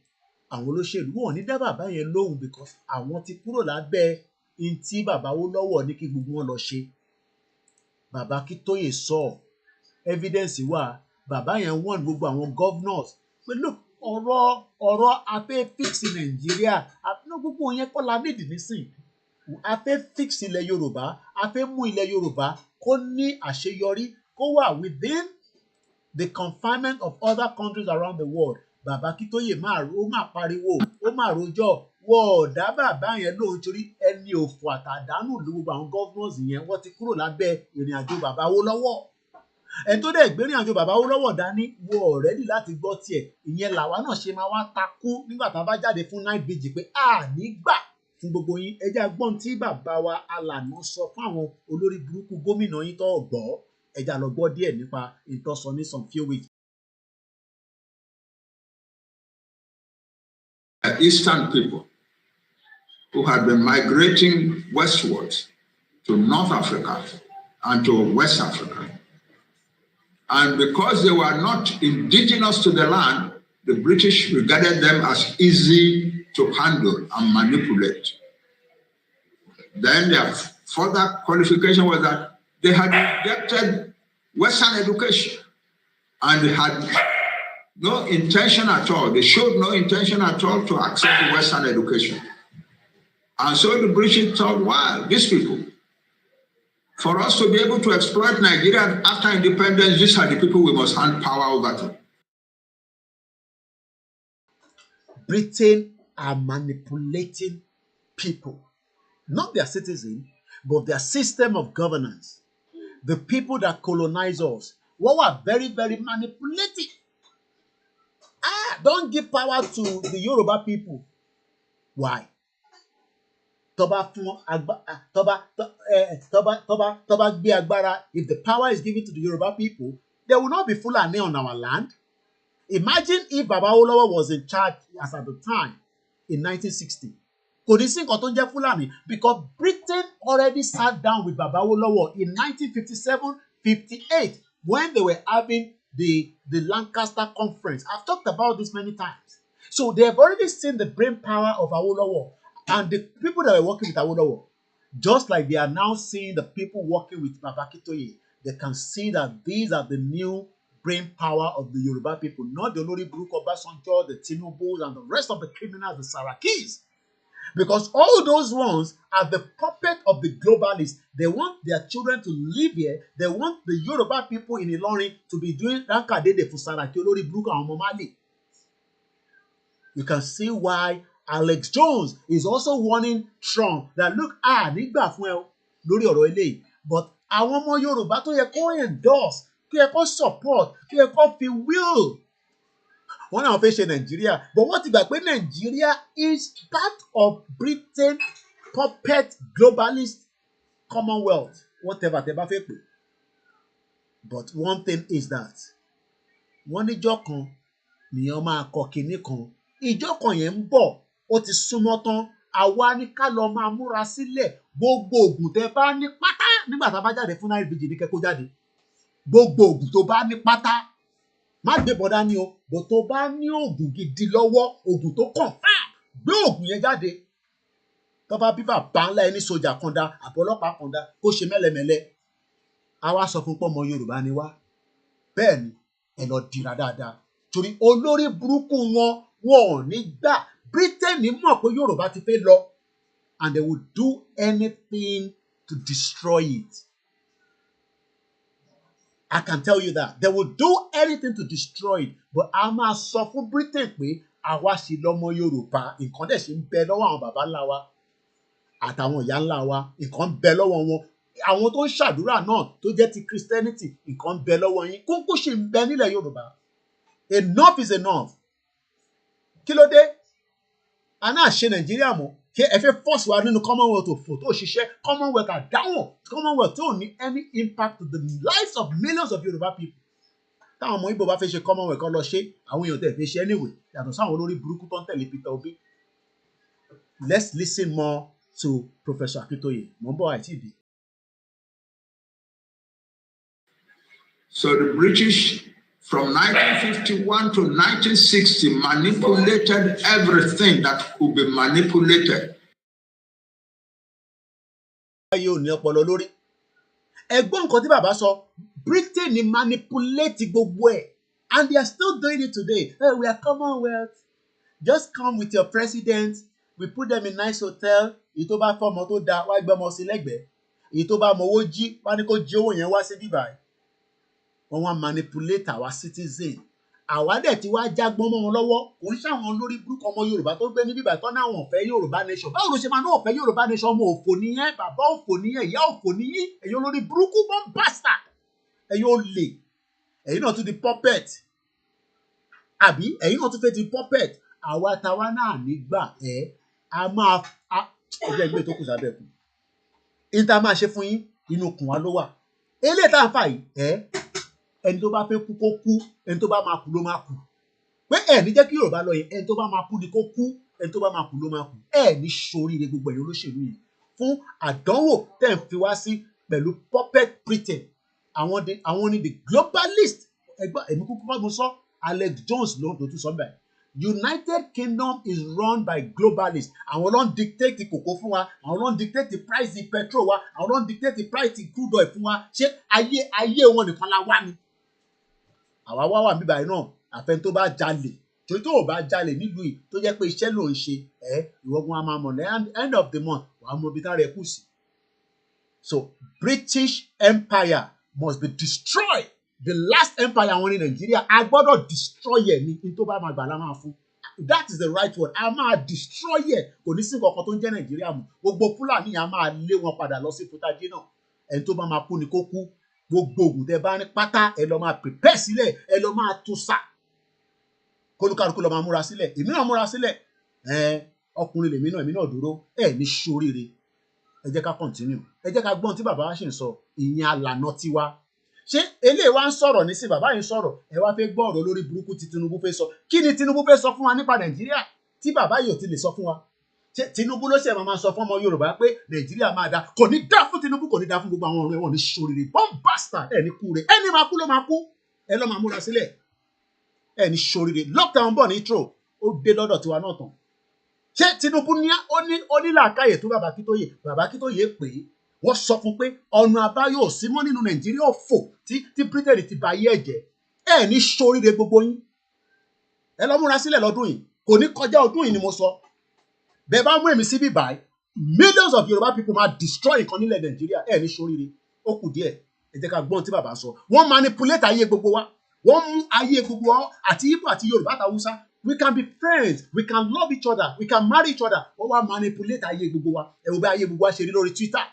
Àwọn olóṣèlú wọn ò ní dá bàbá yẹn lóhùn because àwọn ti kúrò lábẹ́ in tí bàbá Awólọ́wọ̀ ní kí gbogbo wọn lọ ṣe. Bàbá Akíntóyè sọ evidence wà, bàbá yẹn wọ́n gbogbo àwọn governors pé look, ọ̀rọ̀ a fẹ́ fix Nàìjíríà, gbogbo yẹn kọ́ la nídìí nísìn. A fẹ́ fix ilẹ̀ Yorùbá, a fẹ́ mú ilẹ̀ Yorùbá kó ní àṣeyọrí, kó wà within the confinement of other countries around the world. Bàbá Akíntóyè ó máa pariwo, ó máa rojọ́, wọ́n ò dá bàbá yẹn lóhùn torí ẹni òfò àtàdánù ló gbogbo àwọn governors yẹn wọ́n ti kúrò lábẹ́ ìrìn àjò bàbá Awólọ́wọ̀. Ẹni tó dẹ̀ gbé ìrìn àjò bàbá Awólọ́wọ̀ dání wọ́n ọ̀rẹ́dì láti gbọ́ tiẹ̀. Ìyẹn làwa náà ṣe máa wá takú nígbà tá a bá jáde fún night vigil pé a ní gbà fún gbogbo yín. Ẹ jẹ́ á gbọ́n tí bàbá wa alànà sọ fún àwọn olórí burúkú gómìnà yín tó gbọ́. Ẹ jẹ́ á lọ gbọ́ díẹ̀ nípa ìtọ́sọ ní some few weeks. Eastern people who had been migrating westwards to North Africa and to West Africa. And because they were not indigenous to the land, the British regarded them as easy to handle and manipulate. Then their further qualification was that they had rejected Western education and they had no intention at all. They showed no intention at all to accept Western education. And so the British thought, wow, these people, for us to be able to exploit Nigeria after independence, these are the people we must hand power over to. Britain are manipulating people, not their citizens, but their system of governance. The people that colonize us were very, very manipulative. Don't give power to the Yoruba people. Why? If the power is given to the Yoruba people, there will not be Fulani on our land. Imagine if Baba Olowo was in charge as at the time in 1960. Could he sing Otonje Fulani? Because Britain already sat down with Baba Olowo in 1957-58 when they were having the Lancaster Conference. I've talked about this many times. So they have already seen the brain power of Awolowo and the people that were working with Awolowo. Just like they are now seeing the people working with Baba Akintoye, they can see that these are the new brain power of the Yoruba people, not the Olori Buruku Obasanjo, the Tinubus, and the rest of the criminals, the Sarakis. Because all those ones are the puppet of the globalists. They want their children to live here. They want the Yoruba people in Ilorin to be doing Rankadede for Saraki, Olori Buruku, and Momali. You can see why Alex Jones is also warning Trump that look, nígbà fún ẹ lórí ọ̀rọ̀ eléyìí, but àwọn ọmọ Yorùbá tó yẹ kó endorse, tó yẹ kó support, tó yẹ kó fi will. Wọ́n náà fẹ́ ṣe Nàìjíríà, but wọ́n ti gbà pé Nàìjíríà is part of Britain puppet globalist Commonwealth, whatever tẹ́ bá fẹ́ pè. But one thing is that wọ́n níjọ́ kan nìyẹn máa kọ kinní kan, ìjọ́ kan yẹn ń bọ̀, ó ti súnmọ́ tán, àwa ní ká lọ máa múra sílẹ̀, gbogbo ògùn tẹ́ bá ní pátá nígbà tá a bá jáde fún náírà ìbejì ní kẹ́kọ̀ọ́ jáde, gbogbo ògùn tó bá ní pátá, má gbé bọ́dá ní o, bó tó bá ní ògùn gidi lọ́wọ́, ògùn tó confirm, gbé ògùn yẹn jáde. Tó bá bí bàbá ńlá ẹni sójà kan dá, àbọ̀lọ́pàá kan dá, kó ṣe mẹ́lẹ̀mẹ́lẹ̀, a wá sọ fún pọ́mọ Yorùbá ni wá. Bẹ́ẹ̀ ni, ẹ lọ dira dáadáa, torí olórí burúkú wọn ò ní gbà. Britain mọ̀ pé Yorùbá ti fẹ́ lọ, and they will do anything to destroy it. I can tell you that. They will do anything to destroy it. But a máa sọ fún Britain pé àwa ṣì lọ́mọ Yorùbá, nǹkan dẹ̀ ṣì ń bẹ lọ́wọ́ àwọn bàbá ńlá wa àtàwọn ìyá ńlá wa, nǹkan ń bẹ lọ́wọ́ wọn. Àwọn tó ń ṣàdúrà náà tó jẹ́ ti Christianity, nǹkan ń bẹ lọ́wọ́ yín. Kókó ṣì ń bẹ nílẹ̀ Yorùbá. Enough is enough. Kí ló dé? A náà ṣe Nàìjíríà mọ́. Kí ẹ fẹ́ force wa nínú Commonwealth òfò tó ṣiṣẹ́, Commonwealth àdáwọ̀n, Commonwealth tó ní any impact to the lives of millions of Yoruba people. Táwọn ọmọ Igbo bá fẹ́ ṣe Commonwealth kan lọ ṣe, àwọn èèyàn tẹ̀ fẹ́ ṣe anyway, yàtọ̀ sáwọn olórí burúkú tó ń tẹ̀lé Peter Obi. Let's listen more to Professor Akintoye. Mo ń bọ̀ àìtí ìdí. So the British from 1951 to 1960 manipulated everything that could be manipulated. Ayé ò ní ọpọlọ lórí. Ẹgbọ́n nǹkan tí bàbá sọ, Britain ni manipulate gbogbo ẹ̀, and they are still doing it today. Hey, we are Commonwealth. Just come with your president. We put them in nice hotel. Èyí tó bá fọmọ tó dáa, wá gbé ọmọ sí lẹ́gbẹ̀ẹ́. Èyí tó bá mọ owó jí, wá ní kó jí owó yẹn wá sí bíbáyìí. Wọ́n wá manipulate our citizen. Àwa dẹ̀ tí wá jágbọ́n mọ́ wọn lọ́wọ́, kò ń ṣàwọn lórí burúkú ọmọ Yorùbá tó gbé ní bíbá tán náà wọ́n fẹ́ Yorùbá nation. Báwo ló ṣe máa ní òfẹ́ Yorùbá nation? Ọmọ òfò nìyẹn, bàbá òfò nìyẹn, ìyá òfò nìyẹn, ẹ̀yin olórí burúkú bọ́n bastard, ẹ̀yin olè, ẹ̀yin náà tún di puppet. Àbí ẹ̀yin náà tún fẹ́ di puppet. Àwa táwa náà nígbà a máa ẹgbẹ́ ìgbé tó kù sábẹ́ kù. Ìta máa ṣe fún yín, inú kùn wá ló wà. Eléyìí tá à ń fà yìí, ẹni tó bá fẹ́ kú kó kú, ẹni tó bá máa kú ló máa kú. Pé ní jẹ́ kí Yorùbá lọ yẹn, ẹni tó bá máa kú ni kó kú, ẹni tó bá máa kú ló máa kú. Ní ṣoríire gbogbo ẹ̀yin olóṣèlú yìí. fún àdánwò tẹ̀ ń fi wá sí pẹ̀lú puppet Britain. Àwọn ni the globalist. Ẹgbọ́n èmi kúkú kọ́ mo sọ Alex Jones ló tún sọ bẹ́ẹ̀. United Kingdom is run by globalists. Àwọn ló ń dictate kòkó fún wa, àwọn ló ń dictate the price of petrol wa, àwọn ló ń dictate the price of crude oil fún wa. Ṣé ayé wọn nìkan la wá ni? Àwa wà níbí báyìí náà, àfẹn tó bá jalè, torí tó ò bá jalè nílùú yìí tó jẹ́ pé iṣẹ́ ló ń ṣe, ìwọ́gun a máa mọ̀ ní end of the month wàá mọ ibi tá rẹ̀ kù sí. So British Empire must be destroyed. The last empire wọn ní Nàìjíríà a gbọ́dọ̀ destroy ẹ̀ ní tó bá máa gbà lá máa fún. That is the right word. A máa destroy ẹ̀. Kò ní sí nǹkan tó ń jẹ́ Nàìjíríà mọ́. Gbogbo Fúlàní yẹn a máa lé wọn padà lọ sí Fútàjé náà. Ẹni tó bá máa kú ni kó kú. Gbogbo ògùn tẹ bá ní pátá ẹ lọ máa prepare sílẹ̀, ẹ lọ máa tún sá. Kólúkálukú lọ máa múra sílẹ̀. Èmi náà múra sílẹ̀. Ọkùnrin lèmi náà, èmi náà dúró. Ẹ ní ṣoríire. Ẹ jẹ́ ká continue. Ẹ jẹ́ ká gbọ́n tí bàbá wa ṣì ń sọ. Ìyẹn àlànà tiwa. Ṣé eléyìí wá ń sọ̀rọ̀ ní sí bàbá yìí ń sọ̀rọ̀ ẹ wá fẹ́ gbọ́ ọ̀rọ̀ lórí burúkú tí Tinubu fẹ́ sọ. Kí ni Tinubu fẹ́ sọ fún wa nípa Nàìjíríà tí bàbá yìí ò ti lè sọ fún wa? Ṣé Tinubu ló ṣe máa sọ fún ọmọ Yorùbá pé Nàìjíríà máa da? Kò ní dá fún Tinubu, kò ní dá fún gbogbo àwọn ọ̀rọ̀ ẹ̀wọ̀n ní ṣoríire. Bomb bastard ẹ̀ ní kúre. Ẹni máa kú ló máa kú. Ẹ lọ́ máa múra sílẹ̀. Ẹ̀ ní ṣoríire. Lockdown bọ̀ ní Tro. Ó dé lọ́dọ̀ tiwa náà tán. Ṣé Tinubu ní onílàákàyè tó Bàbá Akíntóyè pè é? Wọ́n sọ fún pé ọ̀nà àbáyọ ò sí mọ́ nínú Nàìjíríà òfò tí Britain ti bá yé ẹ̀jẹ̀. Ẹ ní ṣoríire gbogbo yín. Ẹ lọ múra sílẹ̀ lọ́dún yìí. Kò ní kọjá ọdún yìí ni mo sọ. Bẹ́ẹ̀ bá mú èmi síbí báyìí, millions of Yoruba people máa destroy nǹkan nílẹ̀ Nàìjíríà. Ẹ ní ṣoríire. Ó kù díẹ̀. Ẹ jẹ́ ká gbọ́n tí bàbá sọ. Wọ́n manipulate ayé gbogbo wa. Wọ́n mú ayé gbogbo wa àti Igbo àti Yorùbá àti Hausa. We can be friends. We can love each other. We can marry each other. Wọ́n wá manipulate ayé gbogbo wa. Ẹ wo bí ayé gbogbo wa ṣe rí lórí Twitter.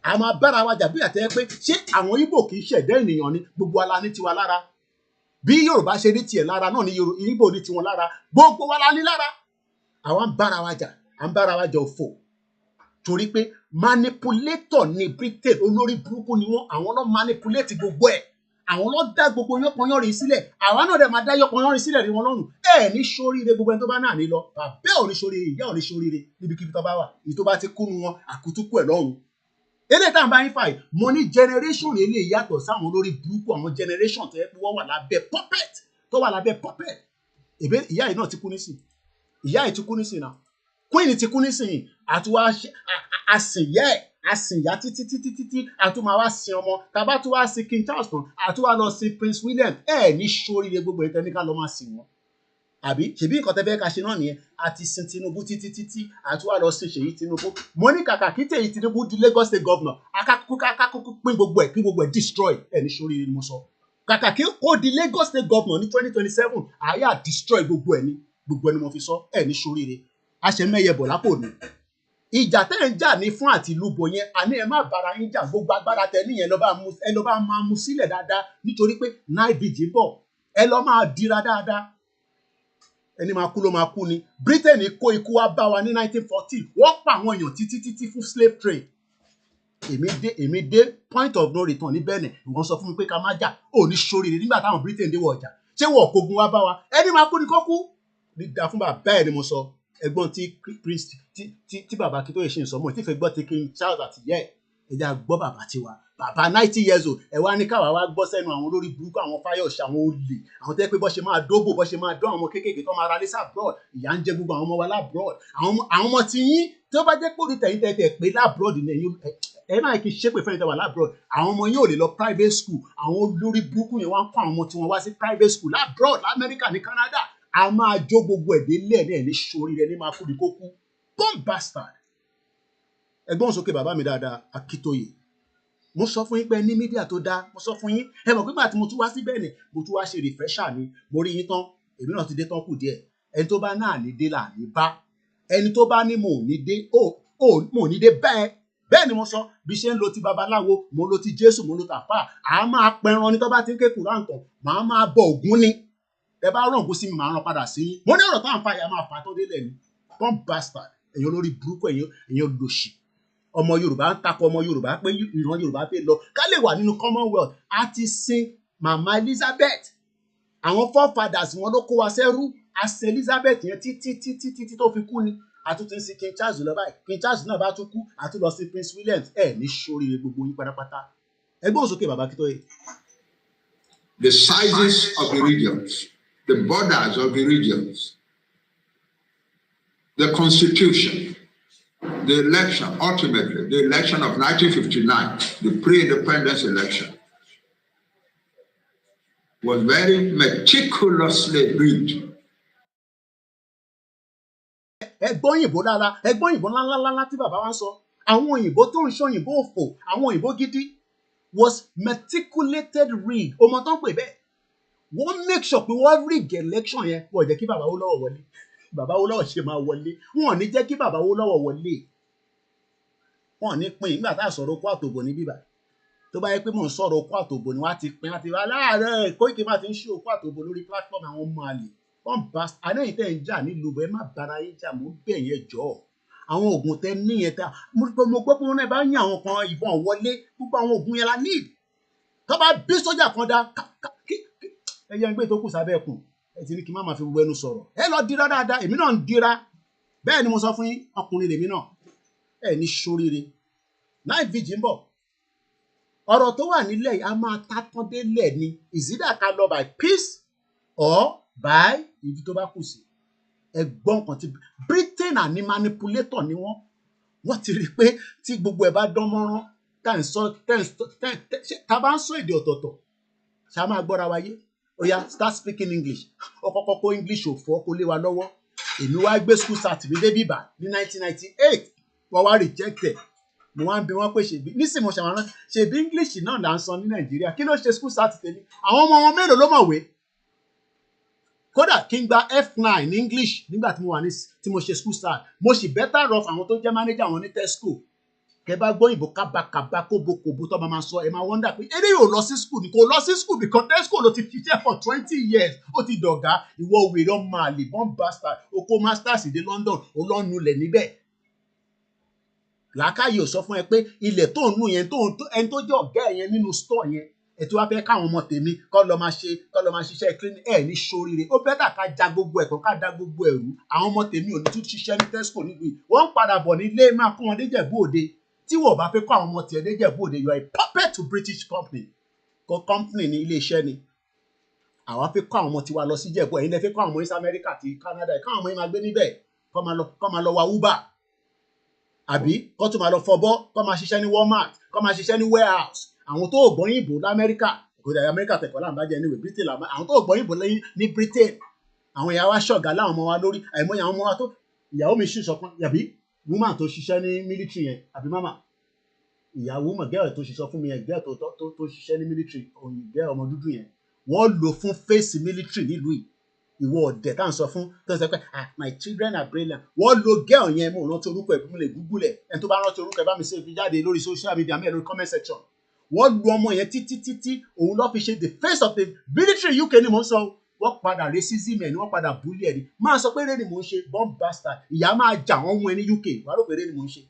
A máa bára wa jà bí àtẹ́ pé ṣé àwọn Igbo kì í ṣẹ̀dá ènìyàn ni gbogbo ala ní tiwa lára. Bí Yorùbá ṣe ní tiẹ̀ lára náà ni Igbo ní tiwọn lára. Gbogbo wa la ní lára. Àwa ń bára wa jà. À ń bára wa jà òfò. Torí pé manipulator ni Britain, olórí burúkú ni wọ́n. Àwọn ló manipulate gbogbo ẹ̀. Àwọn ló dá gbogbo yánpọnyánrin sílẹ̀. Àwa náà dẹ̀ máa dá yánpọnyánrin sílẹ̀ rí wọn lọ́rùn. Ẹ ní ṣoríire gbogbo ẹni tó bá náà ní lọ. Bàbá ò ní ṣoríire, ìyá ò ní ṣoríire níbikíbi tó bá wà. Èyí tó bá ti kú nu wọn, àkútúkú ẹ̀ lọ́rùn. Eléyìí tá à ń bá yín fà yìí, mo ní generation eléyìí yàtọ̀ sáwọn olórí burúkú àwọn generation tó yẹ pé wọ́n wà lábẹ́ puppet tó wà lábẹ́ puppet. Èbé ìyá yìí náà ti kú nísìn. Ìyá yìí ti kú nísìn náà. Queen ti kú nísìn. Àtúwá àsìnyá títí àtúmọ̀ wá sin ọmọ. Tàbá tún wá sin King Charles tán, àtúwá lọ sin Prince William. Ẹ ní ṣoríire gbogbo ìtẹ́ ní ká lọ máa sìn wọn. Àbí ṣèbí nǹkan tẹ́ fẹ́ ká ṣe náà nìyẹn. A ti sin Tinubu títí àtúwá lọ sin Ṣèyí Tinubu. Mo ní kàkà kí Ṣèyí Tinubu di Lagos State governor. Akákúkú pín gbogbo ẹ̀ kí gbogbo ẹ̀ destroy. Ẹ ní ṣoríire ni mo sọ. Kàkà kí ó di Lagos State governor ní 2027. Àyà destroy gbogbo ẹ̀ ni mo fi sọ. Ẹ ní ṣoríire. A ṣe mẹ́yẹ bọ̀ lápò ni. Ìjà tẹ́ ń jà ní fún àti lúbo yẹn, àní ẹ má bára yín jà, gbogbo agbára tẹ níyẹn ẹ lọ bá máa mú sílẹ̀ dáadáa nítorí pé night vigil bọ̀. Ẹ lọ máa dira dáadáa. Ẹni máa kú ló máa kú ni. Britain kó ikú wá bá wa ní 1914. Wọ́n pa àwọn èèyàn títí fún slave trade. Èmi dé point of no return ní Benin. Ìwọ́n sọ fún mi pé ká má jà. Ò ní ṣoríire nígbà táwọn Britain dé wọ ọjà. Ṣé wọ́n kógun wá bá wa? Ẹni máa kú ni kó kú. Dídá fún bàbá ẹ̀ ni mo sọ. Ẹ̀gbọ́n tí bàbá Akíntóyè ṣe ń sọ mọ́ tí fẹ́ gbọ́ ti King Charles àti yẹ ẹ jẹ́ gbọ́ bàbá tiwa. Bàbá 90 years old ẹ wá ní káwa wá gbọ́ sẹ́nu àwọn olórí burúkú àwọn Fáyọ̀ṣe àwọn olè àwọn tẹ́ pé bọ́ ṣe máa dóbò bọ́ ṣe máa dán àwọn ọmọ kéékèèké tó máa ra lẹ́sà abroad. Ìyà ń jẹ gbogbo àwọn ọmọ wa labroad. Àwọn ọmọ tí yín tó bá jẹ́ pé orí tẹ̀yìn tẹ̀ pé labroad ni ẹ máa kí ṣépè fẹ́ni tẹ́ wà labroad. Àwọn ọmọ yín ò lè lọ private school. Àwọn olórí burúkú yẹn wá ń kó àwọn ọmọ tí wọ́n wá sí private school labroad l'Amẹ́ríkà ní Canada. A máa jó gbogbo ẹ̀dẹ́ lẹ́ẹ̀dẹ́ ní ṣoríire ní máa fúdi kókú. Bomb bastard. Ẹgbọ́n sókè bàbá mi dáadáa Akíntóyè. Mo sọ fún yín pé ní mídíà tó dáa. Mo sọ fún yín. Ẹ mọ̀ pé nígbà tí mo tún wá sí Benin, mo tún wá ṣe refresher ni. Mo rí yín tán. Èmi náà ti dé tán kù díẹ̀. Ẹni tó bá náà ní dé là ní bá. Ẹni tó bá ní mo ò ní dé mo ò ní dé bẹ́ẹ̀. Bẹ́ẹ̀ ni mo sọ. Bí ṣe ń lo ti babaláwo, mo lo ti Jésù, mo lo tàfà. À máa pẹran ní tó bá ti ń ké Kùránì tán. Màá máa bọ Ògún ni. Ẹ bá rán ògùn sí mi màá rán padà sí yín. Mo ní ọ̀rọ̀ táwọn fàyà máa fà tó délẹ̀ ni. Bomb bastard. Ẹ̀yin olórí burúkú ẹ̀yin olòṣì. Ọmọ Yorùbá ń takò ọmọ Yorùbá pé ìran Yorùbá fẹ́ lọ. Ká lè wà nínú Commonwealth. A ti sin Mama Elizabeth. Àwọn forefathers wọn ló kó wa sẹ́rú. A sin Elizabeth yẹn títí tó fi kú ni. àtúntò ń sin King Charles lọ báyìí King Charles náà bá tún kú àtún lọ sí Prince William ní ṣoríire gbogbo yín pátápátá ẹgbẹ́ òsókè bàbá Akíntóyè. The sizes of the regions, the borders of the regions, the constitution, the election, ultimately, the election of 1959, the pre-independence election, was very meticulously read. Ẹgbọ́n òyìnbó lára, ẹgbọ́n òyìnbó ńláńláńlá tí bàbá wa ń sọ, àwọn òyìnbó tó ń ṣe òyìnbó òfò, àwọn òyìnbó gidi was meticulated read. Ọmọ tó ń pè bẹ́ẹ̀. Wọ́n make sure pé wọ́n rig election yẹn, wọ́n jẹ́ kí bàbá Awólọ́wọ̀ wọlé. Bàbá Awólọ́wọ̀ ṣe máa wọlé. Wọ́n ò ní jẹ́ kí bàbá Awólọ́wọ̀ wọlé. Wọ́n ò ní pín nígbà tá a sọ̀rọ̀ okó àtòbò ní bíbá. Tó bá yẹ pé mò ń sọ̀rọ̀ okó àtòbò ni wọ́n á ti pín àti wá láàárẹ̀ Koiki máa ti ń ṣe okó àtòbò lórí platform àwọn ọmọ àlè. Wọ́n bá àdáyìn tẹ́ ń jà nílùú bẹ́ẹ̀ má bára yín jà mọ́ bẹ́ẹ̀ yẹn jọ. Àwọn oògùn tẹ níyẹn tẹ mo gbọ́ pé wọ́n bá yín àwọn kan ìbọn wọlé gbogbo àwọn oògùn yẹn la need. Tó bá bí sójà kan dá ẹyẹ ń gbé tó kù sábẹ́ ẹkùn ẹ ti ní kí n má máa fi gbogbo ẹnu sọ̀rọ̀ ẹ lọ dira dáadáa èmi náà ń dira bẹ́ẹ̀ ni mo sọ fún yín ọkùnrin lèmi náà ẹ ní ṣoríire night vigil ń bọ̀ ọ̀rọ̀ tó wà nílẹ̀ yìí a máa tátán délẹ̀ ni ìzídà ká lọ by peace or by ibi tó bá kù sí ẹgbọ́n kan ti Britain àní manipulator ni wọ́n ti rí i pé tí gbogbo ẹ̀ bá dán mọ́rán tá bá ń sọ èdè ọ̀tọ̀ọ̀tọ̀ ṣá máa gbọ́ra wáyé oya start speaking English ọkọ̀ọ̀kọ̀ kó English òfò kó lé wa lọ́wọ́ èmi wá gbé school start mi débí ìbà ní 1998 wọ́n wá rejected mo wá ń bi wọ́n pé ṣèbí nísìnyí mo ṣàwọn ṣèbí English náà là ń sọ ní Nàìjíríà kí ló ṣe school start tèmi àwọn ọmọ wọn mélòó ló mọ̀wé kódà kí n gba F9 ní English nígbà tí mo wà ní tí mo ṣe school start mo sì better off àwọn tó jẹ́ manager àwọn ní Tesco kẹ bá gbọ́ ìbò kábàkàbà kóbokòbó tó máa sọ ẹ máa wonder pé eré yóò lọ sí school ni kò lọ sí school because Tesco ló ti ṣiṣẹ́ for 20 years ó ti dọ̀gá ìwọ wèrè ọmọ àlè born bastard oko masters dé London ó lọ́ nulẹ̀ níbẹ̀ làákàyè ò sọ fún ẹ pé ilẹ̀ tó ń nù yẹn ẹni tó jẹ́ ọ̀gá ẹ̀ yẹn nínú store yẹn ẹ tí wàá fẹ́ káwọn ọmọ tèmi kọ́ lọ máa ṣiṣẹ́ cleaning ẹ̀ ní ṣoríire ó bẹ́tà ká ja gbogbo ẹ̀kọ́ ká da gbogbo ẹ̀rú àwọn ọmọ tèmi ò ní tún ṣiṣẹ́ ní Tesco nílùú yìí wọ́n ń padà bọ̀ nílé máa kó wọn déjẹ̀bú òde tí wọ́n bá fẹ́ kọ́ àwọn ọmọ tiẹ̀ déjẹ̀bú òde you are a puppet to British company company ní ilé iṣẹ́ ni àwa fẹ́ kọ́ àwọn ọmọ tiwa lọ sí Ìjẹ̀bú ẹ̀yin lẹ fẹ́ kọ́ àwọn ọmọ ní America àti Canada káwọn ọmọ yín máa gbé níbẹ̀ kọ́ máa lọ wa Uber àbí kọ́ tún máa lọ fọbọ́ kọ́ máa ṣiṣẹ́ ní Walmart kọ́ máa ṣiṣẹ́ ní warehouse àwọn tó gbọ́ yìnbó l'Amẹ́ríkà kò dẹ̀ Amẹ́ríkà tẹ̀kọ́ láǹbájẹ́ ní ìwé Britain àwọn tó gbọ́ yìnbó ní Britain àwọn ìyá wa ṣọ̀gá láwọn ọmọ wa lórí àìmọye àwọn ọmọ wa tó ìyàwó mi ṣì sọ fún yàbí woman tó ṣiṣẹ́ ní military yẹn àbí mama ìyàwó mọ̀ gẹ́rẹ̀ tó ṣiṣọ́ fún mi yẹn gẹ́rẹ̀ tó ṣiṣẹ́ ní military òyìnbẹ́ ọmọ dúdú yẹn wọ́n lò fún face military nílùú yìí ìwọ ọ̀dẹ̀ tá à ń sọ fún tó ń sọ pé my children are brilliant wọ́n lo girl yẹn mo rántí orúkọ ẹ̀ bí mo lè google ẹ̀ ẹni tó bá rántí orúkọ ẹ̀ bá mi ṣe fi jáde lórí social media mẹ́rin lórí comment section wọ́n lu ọmọ yẹn títí òun lọ́ fi ṣe the face of the military UK ni mò ń sọ wọ́n padà racism ẹ̀ ni wọ́n padà bully ẹ̀ ni máa sọ pé eré ni mò ń ṣe bomb bastard ìyá máa jà wọ́n mú ẹ ní UK wàá rò pé eré ni mò ń ṣe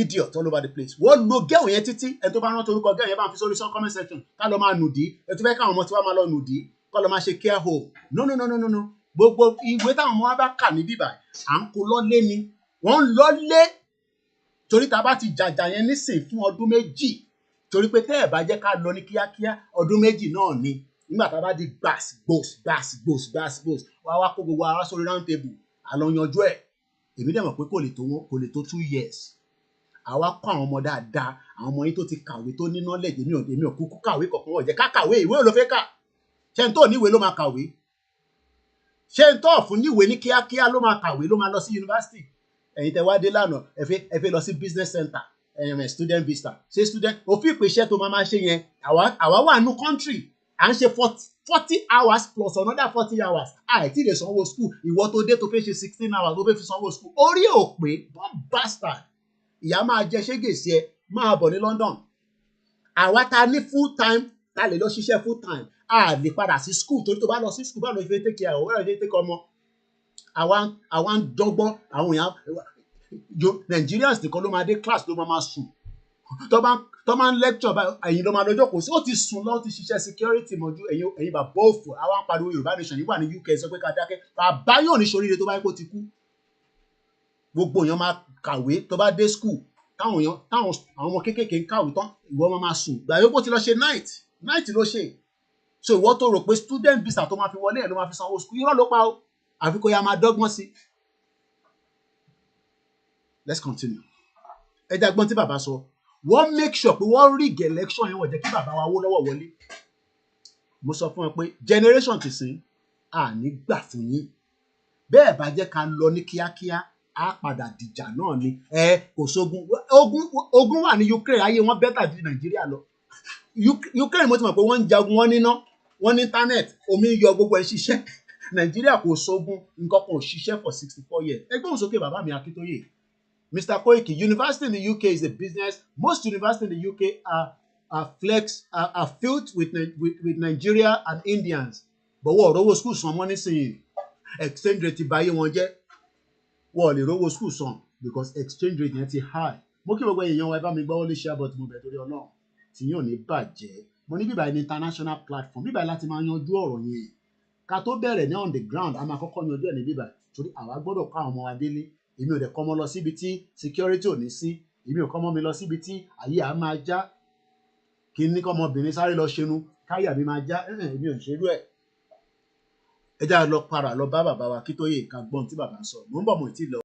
idiot all over the place wọ́n lo girl yẹn títí ẹni tó bá rántí orúkọ girl yẹn bá fi sórí comment section ká lọ máa nùdí ẹ tó fẹ́ káwọn ọmọ tiwa máa lọ nùdí kọ́ lọ máa ṣe care home no gbogbo ìwé táwọn ọmọ wa bá kà ní bíbá à ń kó lọ́lé ni wọ́n ń lọ́lé torí tá a bá ti jàjà yẹn nísìn fún ọdún méjì torí pé tẹ́ ẹ̀ bá jẹ́ ká lọ ní kíákíá ọdún méjì náà ni nígbà tá a bá di gbàs wá kó gbogbo ara sórí round table àlọ́ yanjú ẹ̀ èmi dẹ̀ mọ̀ pé kò lè tó 2 years àwa kọ́ àwọn ọmọ dáadáa àwọn ọmọ yín tó ti kàwé tó ní knowledge èmi ò kúkú kàwé kọ̀ọ̀kan wọ̀ jẹ́ ká kàwé ìwé ò ló fẹ́ kà ṣé n tó níwèé ló máa kàwé ṣé n tó fún níwèé ní kíákíá ló máa kàwé ló máa lọ sí yunifásitì ẹ̀yin tẹ́ wá dé lánàá ẹ fẹ́ lọ sí business center student visa ṣé student òfin ìpè iṣẹ́ tó máa ṣe yẹn àwa wà nù country à ń ṣe 40 hours plus another 40 hours àìtí lè sanwó school ìwọ tó dé tó fẹ́ ṣe 16 hours tó fẹ́ fi sanwó school orí ò pé bomb bastard ìyá máa jẹ ṣégè sí ẹ máa bọ̀ ní London àwa ta ní full time ta lè lọ ṣiṣẹ́ full time a lè padà sí school torí tó bá lọ sí school báwo ló ṣe take care ọ̀wọ́ rẹ̀ ṣe take ọmọ àwa ń dọ́gbọ́n àwọn èèyàn Nigerians nìkan ló máa dé class ló máa sùn tó máa ń lecture ẹ̀yin ló máa lọ́jọ́ kò sí ó ti sùn lọ́wọ́ ti ṣiṣẹ́ security mọ́jú ẹ̀yin bàbá òfò àwa ń pariwo Yorùbá nation yìí wà ní UK sọ pé ká dákẹ́ bàbá yóò ní ṣoríire tó bá yẹ kó ti kú gbogbo èèyàn máa kàwé tó bá dé school táwọn àwọn ọmọ kéékèèké ń kàwé tán ìwọ máa sùn gbà yóò ti lọ ṣe night ló ṣe so ìwọ tó rò pé student visa tó máa fi wọlé ẹ̀ ló máa fi sanwó school irọ́ ló pa o àfi kó ya máa dọ́gbọ́n sí. Let's continue. Ẹ jẹ́ agbọ́n tí bàbá sọ wọ́n make sure pé wọ́n rig election yẹn wọ́n jẹ́ kí bàbá wa wó lọ́wọ́ wọlé. Mo sọ fún ẹ pé generation ti sìn àní gbà fún yín bẹ́ẹ̀ bá jẹ́ ká lọ ní kíákíá á padà dìjà náà ni kò sógun ogun wà ní Ukraine ayé wọn bẹ́tà ju Nàìjíríà lọ. Ukraine mo ti mọ̀ pé wọ́n ń jagun wọ́n níná wọ́n ní internet omi yọ gbogbo ẹ̀ ṣiṣẹ́ Nàìjíríà kò sógun nǹkan kan ò ṣiṣẹ́ for 64 years. Ẹgbẹ́ òsókè bàbá mi Akíntóyè. Mr. Koiki, university in the UK is a business. Most universities in the UK are filled with Nigeria and Indians. But wọ́n rówó school san wọ́n nísìnyí. Exchange rate ti báyé wọn jẹ́. Wọ́n lè rówó school san because exchange rate yẹn ti high. Mo kí gbogbo èèyàn wa ẹ bá mi gbọ́ wọlé share but mo bẹ̀ torí Ọlọ́run tí yóò ní bàjẹ́. Mo ní bíbá ní international platform bíbá láti máa yanjú ọ̀rọ̀ yẹn. Ká tó bẹ̀rẹ̀ ní on the ground a máa kọ́kọ́ yanjú ẹ̀ ní bíbá torí àwa gbọ́dọ̀ kọ́ àwọn ọmọ wa délé. Èmi ò dẹ̀ kọ́ ọmọ lọ síbi tí security ò ní sí èmi ò kọ́ ọmọ mi lọ síbi tí ayé à máa já kí ní kọ́ ọmọbìnrin sáré lọ ṣẹnu káyà mi máa já èmi ò ń ṣerú ẹ̀. Ẹ já lọ para lọ bá bàbá wa Akíntóyè ká gbọ́n tí bàbá sọ mò ń bọ̀ mọ̀ tí lọ.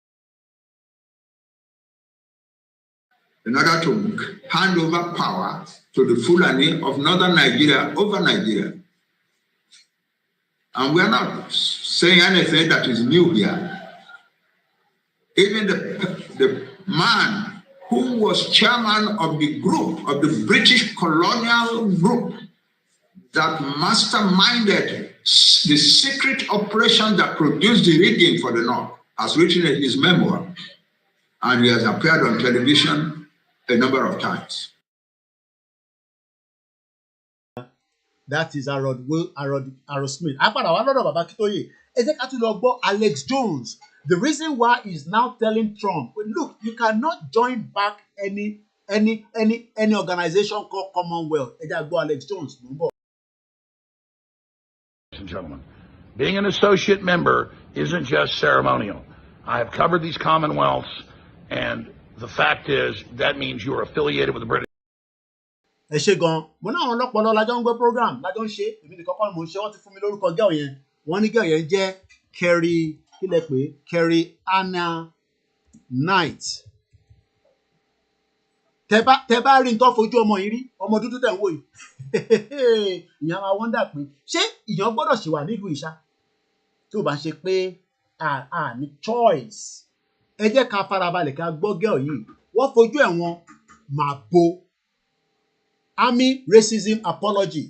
In order to hand over power to the Fulani of northern Nigeria over Nigeria. And we are not saying anything that is new here. Even the man who was chairman of the group, of the British colonial group that masterminded the secret operation that produced the rigging for the North, has written in his memoir, and he has appeared on television a number of times. That is Harold Smith. Apàdà wá lọ́dọ̀ bàbá Akíntóyè. Ẹ jẹ́ ká tún lọ gbọ́ Alex Jones. The reason why he's now telling Trump, look, you cannot join back any organization called Commonwealth. Ẹ jẹ́ gbọ́ Alex Jones. Ladies and gentlemen, being an associate member isn't just ceremonial. I have covered these Commonwealths, and the fact is that means you are affiliated with the British. Ẹ ṣe gan, mo náà wọn lọ́pọ̀lọ́ lájọ́ ń gbọ́ program lájọ́ ń ṣe èmi nìkan kọ́ ni mo ń ṣe wọ́n ti fún mi lórúkọ gẹ́ọ̀ yẹn wọ́n ní gẹ́ọ̀ yẹn jẹ́ Kerry Anna Knight. Tẹ bá rí nǹkan fojú ọmọ yìí rí ọmọ dúdú tẹ̀ ń wò yìí ìyẹn máa wọ́ndà pé ṣé ìyẹn gbọ́dọ̀ ṣì wà nílùú ìṣá tí ò bá ṣe pé a ní choice. Ẹ jẹ́ ká farabalẹ̀ ká gbọ́ gẹ́ọ̀ yìí wọ́n fojú ẹ̀ wọn máa bo Army racism apology.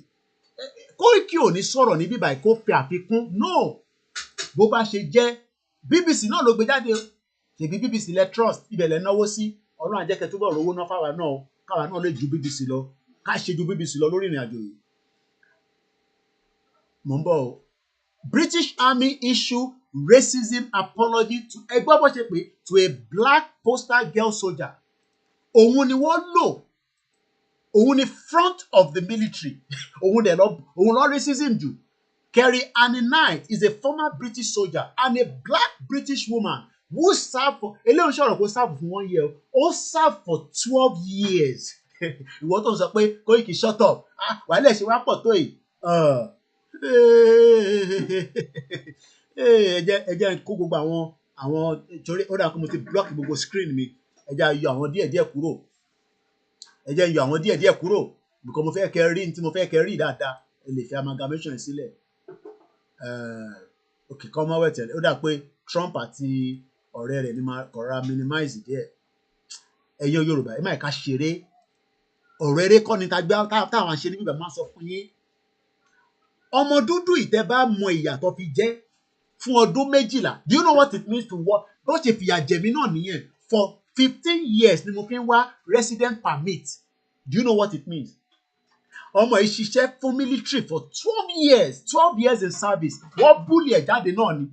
Koiki ò ní sọ̀rọ̀ ní bíbá kó fi àfikún no bó bá ṣe jẹ́ BBC náà ló gbé jáde ṣèbí BBC lẹ trust ibẹ̀ lẹ náwó sí Ọlọ́run àjẹkẹ́ túbọ̀ rówó náà fáwa náà káwa náà lè ju BBC lọ ká ṣe ju BBC lọ lórí ìrìn àjò yìí. Mo ń bọ̀ o British Army issue racism apology to ẹgbẹ́ bó ṣe pé to a black postal girl soldier. Òun ni wọ́n lò òun ni front of the military òun lọ racism jù. Kerry Anna Knight is a former British soldier and a black British woman who served for eléyìí sọ̀rọ̀ kó serve for 1 year ó serve for 12 years. Ìwọ tó ń sọ pé Koiki shut up wàhálà ṣe wá pọ̀ tó yìí. Ẹ jẹ́ kó gbogbo àwọn torí ó dà kó mo ti block gbogbo screen mi ẹ jẹ́ yọ àwọn díẹ̀díẹ̀ kúrò. Ẹ jẹ́ yọ àwọn díẹ̀díẹ̀ kúrò because mo fẹ́ kẹ́ rí ní tí mo fẹ́ kẹ́ rí dáadáa ẹ lè fi amalgamation sílẹ̀. Okay, Commonwealth ó dà pé Trump àti ọ̀rẹ́ rẹ̀ ní máa kọ̀ra minimize díẹ̀. Ẹ̀yin Yorùbá ẹ má ká ṣeré ọ̀rọ̀ eré kọ́ ni táwọn ṣe ní bíbẹ̀ máa sọ fún yín. Ọmọ dúdú ìtẹ́ bá mọ ìyà tó fi jẹ́ fún ọdún 12. Do you know what it means to work? Bó ṣe fìyà jẹ mí náà nìyẹn for 15 years ni mo fi ń wá resident permit. Do you know what it means? Ọmọ yìí ṣiṣẹ́ fún military for 12 years in service. Wọ́n búlì ẹ̀ jáde náà ni.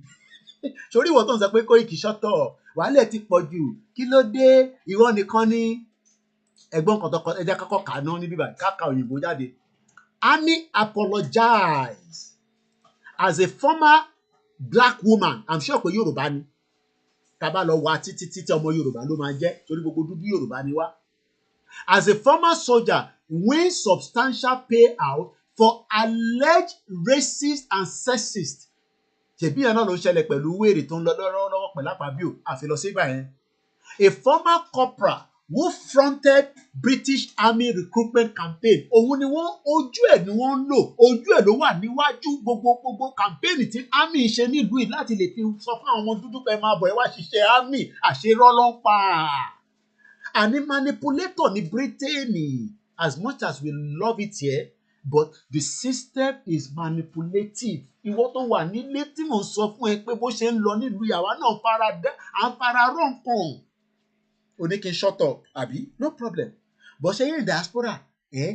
Sórí ìwọ tó ń sọ pé Koiki shut up. Wàhálà ti pọ̀ jù. Kí ló dé? Ìwọ nìkan ni. Ẹ̀gbọ́n kan tọkọ ẹja kọ́kọ́ kà náà ní bíbá káka òyìnbó jáde. Annie apologized as a former black woman. I'm sure pé Yorùbá ni. tá bá lọ wá títí ọmọ Yorùbá ló máa jẹ́ torí gbogbo dúdú Yorùbá ni wá. As a former soldier, wins substantial payout for alleged racist and sexist. Ṣèbí yẹn náà ló ń ṣẹlẹ̀ pẹ̀lú wèrè tó ń lọ lọ́wọ́ pẹ̀lú Àpábíò àfi lọ sí ìgbà yẹn. A former corporal who fronted British Army recruitment campaign. Òun ni wọ́n ojú ẹ̀ ni wọ́n ń lò. Ojú ẹ̀ ló wà níwájú gbogbo campaign tí army ṣe nílùú yìí láti lè fi sọ fún àwọn ọmọ dúdú pé máa bọ̀ ẹ wá ṣiṣẹ́ army àṣerọ́ ló ń pa. Àní manipulator ní Britain, as much as we love it here, but the system is manipulative. Ìwọ tó wà nílé tí mò ń sọ fún ẹ pé bó ṣe ń lọ nílùú yàrá náà à ń fara rọ̀ nǹkan. O ní kí n shut up, àbí? No problem. Bó ṣe yẹn diaspora, ẹ